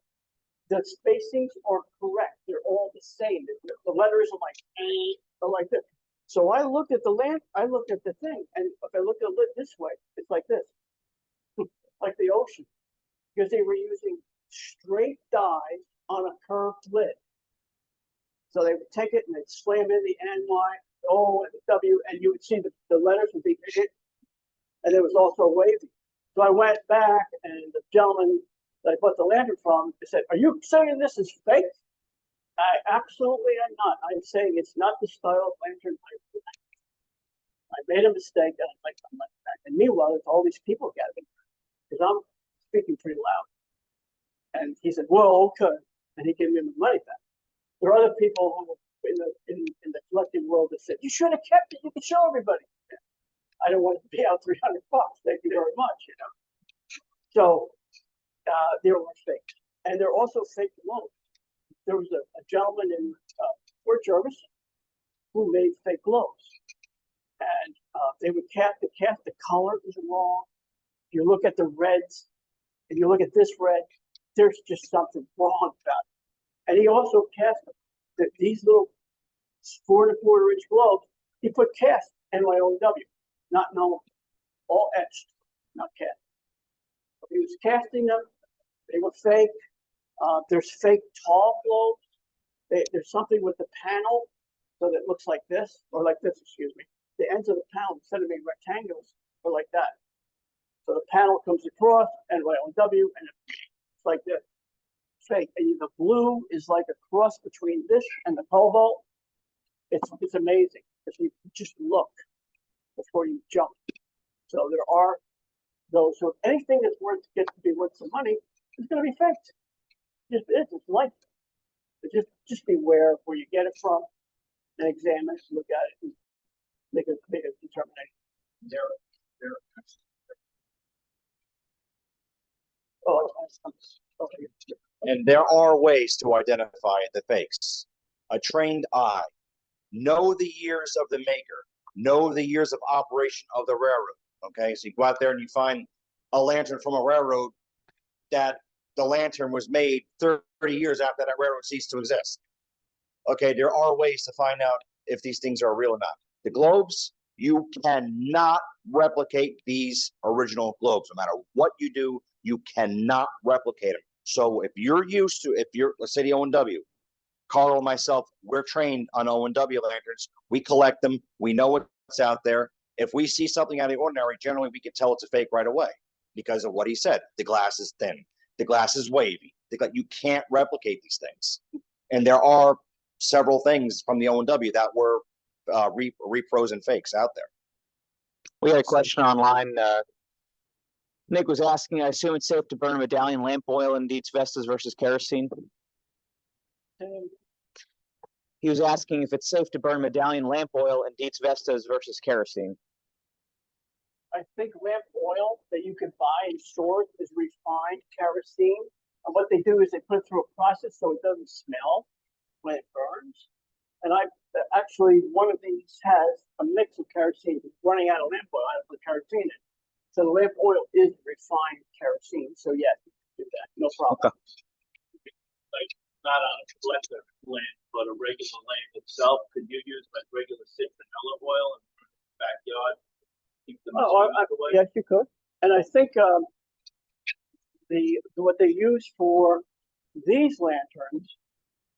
I: the spacings are correct. They're all the same. The letters are like this. So I looked at the lamp, I looked at the thing, and if I look at it this way, it's like this, like the ocean, because they were using straight dies on a curved lid. So they would take it and they'd slam in the NY, O, and the W, and you would see the letters would be hit, and it was also wavy. So I went back, and the gentleman that I bought the lantern from said, "Are you saying this is fake?" I absolutely am not. I'm saying it's not the style of lantern I made a mistake, and I'm like, and meanwhile, there's all these people gathering because I'm speaking pretty loud. And he said, "Well, okay," and he gave me the money back. There are other people who in the collecting world that said, "You should have kept it. You could show everybody." I don't want to pay out $300. Thank you very much. So there were fakes, and there are also fake loans. There was a gentleman in O&WRHS who made fake globes, and they would cast the color was wrong. If you look at the reds, if you look at this red, there's just something wrong about it. And he also cast these little 4 1/4 inch globes. He put cast NYOW, not known, all etched, not cast. He was casting them. They were fake. There's fake tall globes. There's something with the panel, so that it looks like this, or like this, excuse me. The ends of the panel, instead of being rectangles, are like that. So the panel comes across, NYOW, and it's like this. Fake. And the blue is like a cross between this and the cobalt. It's amazing if you just look before you jump. So there are those. So anything that's gets to be worth some money is going to be faked. It's life. Just beware of where you get it from, and examine it, look at it, and make a determination.
A: And there are ways to identify the fakes. A trained eye. Know the years of the maker. Know the years of operation of the railroad. Okay, so you go out there and you find a lantern from a railroad that the lantern was made 30 years after that railroad ceased to exist. Okay, there are ways to find out if these things are real or not. The globes, you cannot replicate these original globes. No matter what you do, you cannot replicate them. So if you're let's say the O&W, Carl and myself, we're trained on O&W lanterns. We collect them. We know what's out there. If we see something out of the ordinary, generally we can tell it's a fake right away because of what he said. The glass is thin. The glass is wavy. You can't replicate these things. And there are several things from the O&W that were repros and fakes out there.
N: We had a question online. Nick was asking, I assume it's safe to burn a medallion lamp oil in Dietz Vestas versus kerosene? He was asking if it's safe to burn medallion lamp oil in Dietz Vestas versus kerosene.
I: I think lamp oil that you can buy in stores is refined kerosene. And what they do is they put it through a process so it doesn't smell when it burns. And actually, one of these has a mix of kerosene. It's running out of lamp oil. I put kerosene in. So the lamp oil is refined kerosene. So yes, do that. No problem.
K: Okay.
O: Like not on a collector lamp, but a regular lamp itself. Could you use like regular citronella oil in the backyard? Keep the away?
I: Yes, you could. And I think what they use for these lanterns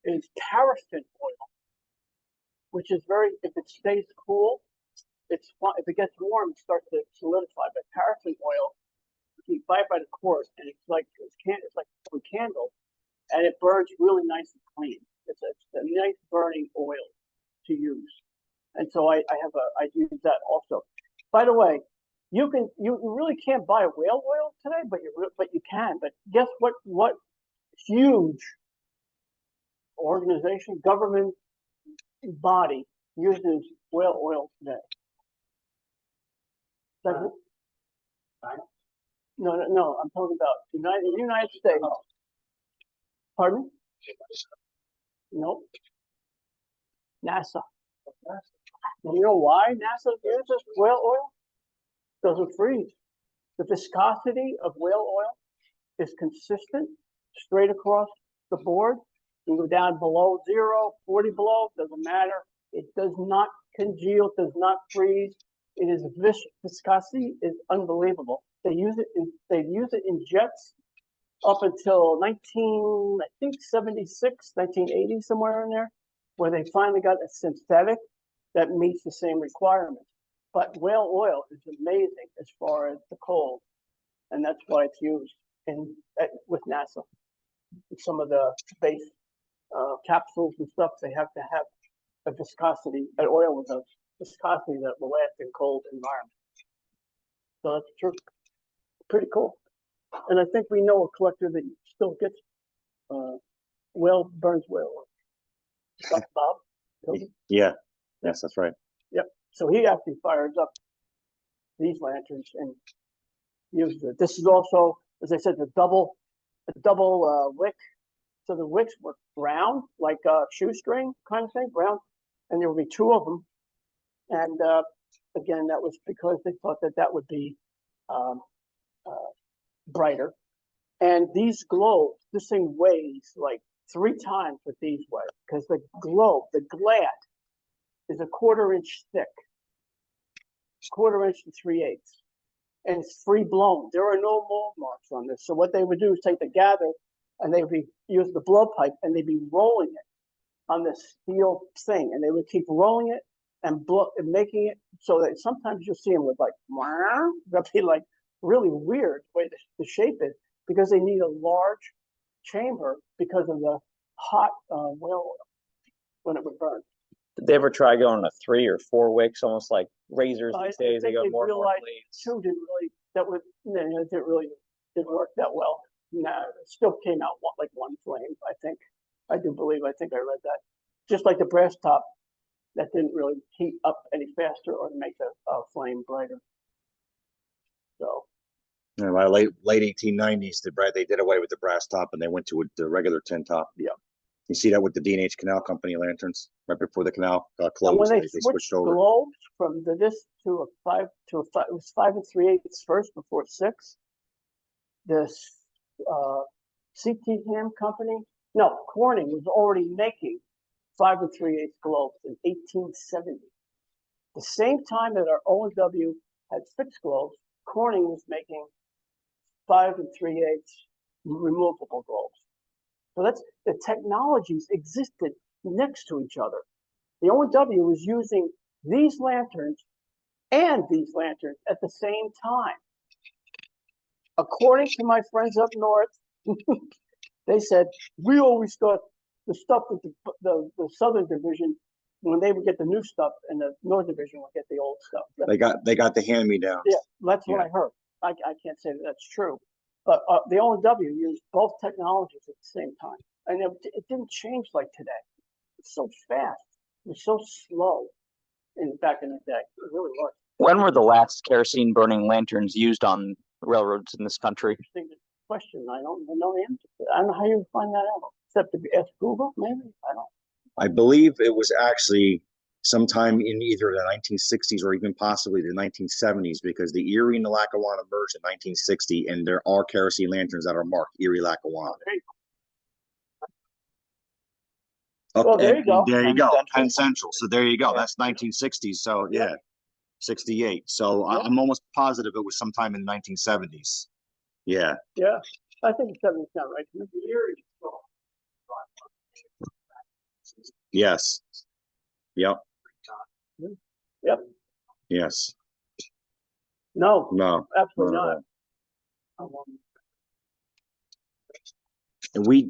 I: is paraffin oil, which is if it stays cool, it's fine. If it gets warm, it starts to solidify. But paraffin oil, you buy it by the quart, and it's like a candle, and it burns really nice and clean. It's a nice burning oil to use, and so I use that also. By the way, you really can't buy whale oil today, but you can. But guess what? What huge organization, government body uses whale oil today? No. I'm talking about United States. Pardon? Nope. NASA. You know why NASA uses whale oil? Doesn't freeze. The viscosity of whale oil is consistent straight across the board. You go down below 0, 40 below, doesn't matter. It does not congeal, does not freeze. It is viscosity is unbelievable. They use it in jets up until 1976, 1980, somewhere in there, where they finally got a synthetic that meets the same requirements. But whale oil is amazing as far as the cold, and that's why it's used with NASA. Some of the space capsules and stuff, they have to have a viscosity, an oil with a viscosity that will last in cold environments. So that's true. Pretty cool. And I think we know a collector that still gets burns whale oil. Bob?
A: Yeah. Yes, that's right.
I: Yep. So he actually fires up these lanterns and uses it. This is also, as I said, a double wick. So the wicks were brown, like a shoestring kind of thing, brown, and there would be 2 of them. And again, that was because they thought that would be brighter. And these globes, this thing weighs like 3 times what these weigh, because the globe, the glass, is a 1/4 inch thick, 1/4 inch to 3/8, and it's free blown. There are no mold marks on this. So what they would do is take the gather, and they would use the blowpipe, and they'd be rolling it on this steel thing, and they would keep rolling it and making it so that sometimes you'll see them with like, that'd be like really weird the way the shape is, because they need a large chamber because of the hot whale oil when it would burn.
F: Did they ever try going to 3 or 4 wicks, almost like razors these days? They go more and more blades.
I: 2 didn't work that well. No, it still came out like 1 flame. I think I read that. Just like the brass top, that didn't really heat up any faster or make the flame brighter. So.
A: Yeah, by late 1890s, they did away with the brass top and they went to the regular tin top.
I: Yeah.
A: You see that with the D&H Canal Company lanterns right before the canal closed.
I: And when they
A: switched over
I: globes from this to a 5 to a 5, it was 5 3/8 first before 6. This CT Ham company, no, Corning was already making 5 3/8 globes in 1870. The same time that our O&W had fixed globes, Corning was making 5 3/8 removable globes. So the technologies existed next to each other. The O&W was using these lanterns and these lanterns at the same time. According to my friends up north, they said, we always thought the stuff with the Southern Division, when they would get the new stuff, and the North Division would get the old stuff.
A: They got the hand-me-downs.
I: Yeah, that's what I heard. I can't say that that's true. But the O&W used both technologies at the same time. And it didn't change like today. It's so fast. It was so slow back in the day. It really was.
N: When were the last kerosene burning lanterns used on railroads in this country?
I: question. I don't know the answer. I don't know how you find that out, except to ask Google, maybe? I don't.
A: I believe it was actually sometime in either the 1960s or even possibly the 1970s, because the Erie and the Lackawanna merged in 1960, and there are kerosene lanterns that are marked Erie Lackawanna. Okay,
I: Well, there you go.
A: There you
F: Penn
A: go.
F: Central.
A: Penn Central. So there you go.
F: Yeah.
A: That's 1960s. So
I: Yeah.
A: yeah, 68. So
I: Yeah.
A: I'm almost positive it was sometime in the 1970s. Yeah.
I: Yeah, I think it's 70 sound right to me.
A: Yes. Yep.
I: Yep.
A: Yes.
I: No,
A: No.
I: absolutely
A: not at
I: not.
A: all. And we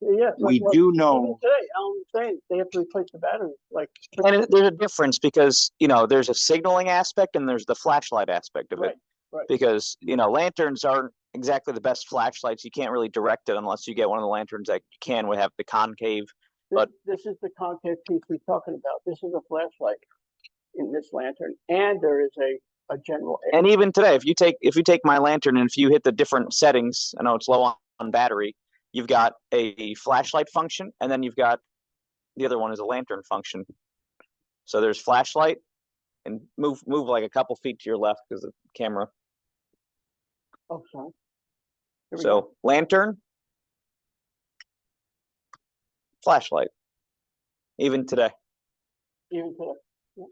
I: Yeah,
A: we
I: like,
A: do
I: even
A: know.
I: today, Alan was saying they have to replace the batteries. Like,
N: And there's a difference because, you know, there's a signaling aspect and there's the flashlight aspect of it.
I: right.
N: Because, you know, lanterns aren't exactly the best flashlights. You can't really direct it unless you get one of the lanterns that you can would have the concave. But
I: This is the concave piece we're talking about. This is a flashlight in this lantern, and there is a general.
N: and even today, if you take my lantern and if you hit the different settings, I know it's low on battery, you've got a flashlight function, and then you've got the other one is a lantern function. So there's flashlight, and move like a couple feet to your left because the camera.
I: Oh, sorry. Here we
N: So
I: go.
N: lantern, flashlight, even today.
I: Even today. Yeah.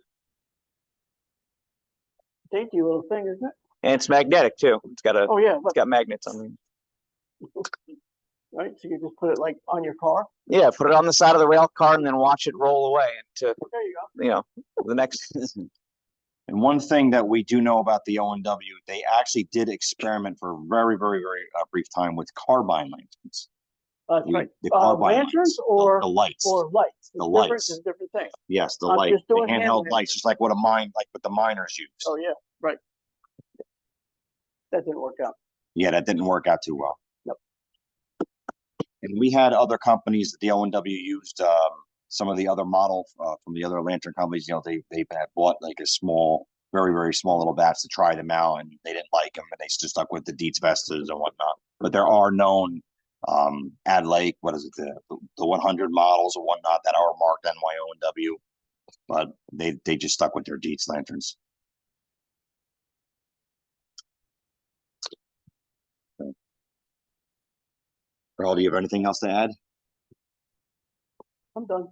I: Dainty little thing, isn't it?
N: And it's magnetic too. It's got
I: Oh yeah,
N: it's got magnets on it.
I: right. So you just put it like on your car.
N: Yeah, put it on the side of the rail car and then watch it roll away into,
I: There you go.
N: you know, the next.
A: And one thing that we do know about the O&W, they actually did experiment for a very, very, very brief time with carbine lanterns.
I: That's right.
A: The carbine
I: Lanterns
A: lights,
I: or
A: the lights.
I: or lights.
A: The
I: Different
A: lights.
I: is a different thing.
A: Yes, the
I: I'm
A: light,
I: just
A: the
I: doing
A: handheld
I: handheld.
A: lights, just like what the miners use.
I: Oh yeah, right. That didn't work out.
A: Yeah, that didn't work out too well.
I: Nope.
A: And we had other companies that the O&W used. Some of the other model from the other lantern companies, you know, they had bought like a small, very, very small little batch to try them out, and they didn't like them, and they just stuck with the Dietz Vestas and whatnot. But there are known Ad Lake, what is it, the 100 models or whatnot that are marked NYO&W, but they just stuck with their Dietz lanterns. Earl, do you have anything else to add?
I: I'm done.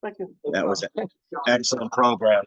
I: Thank you.
A: That was an excellent program.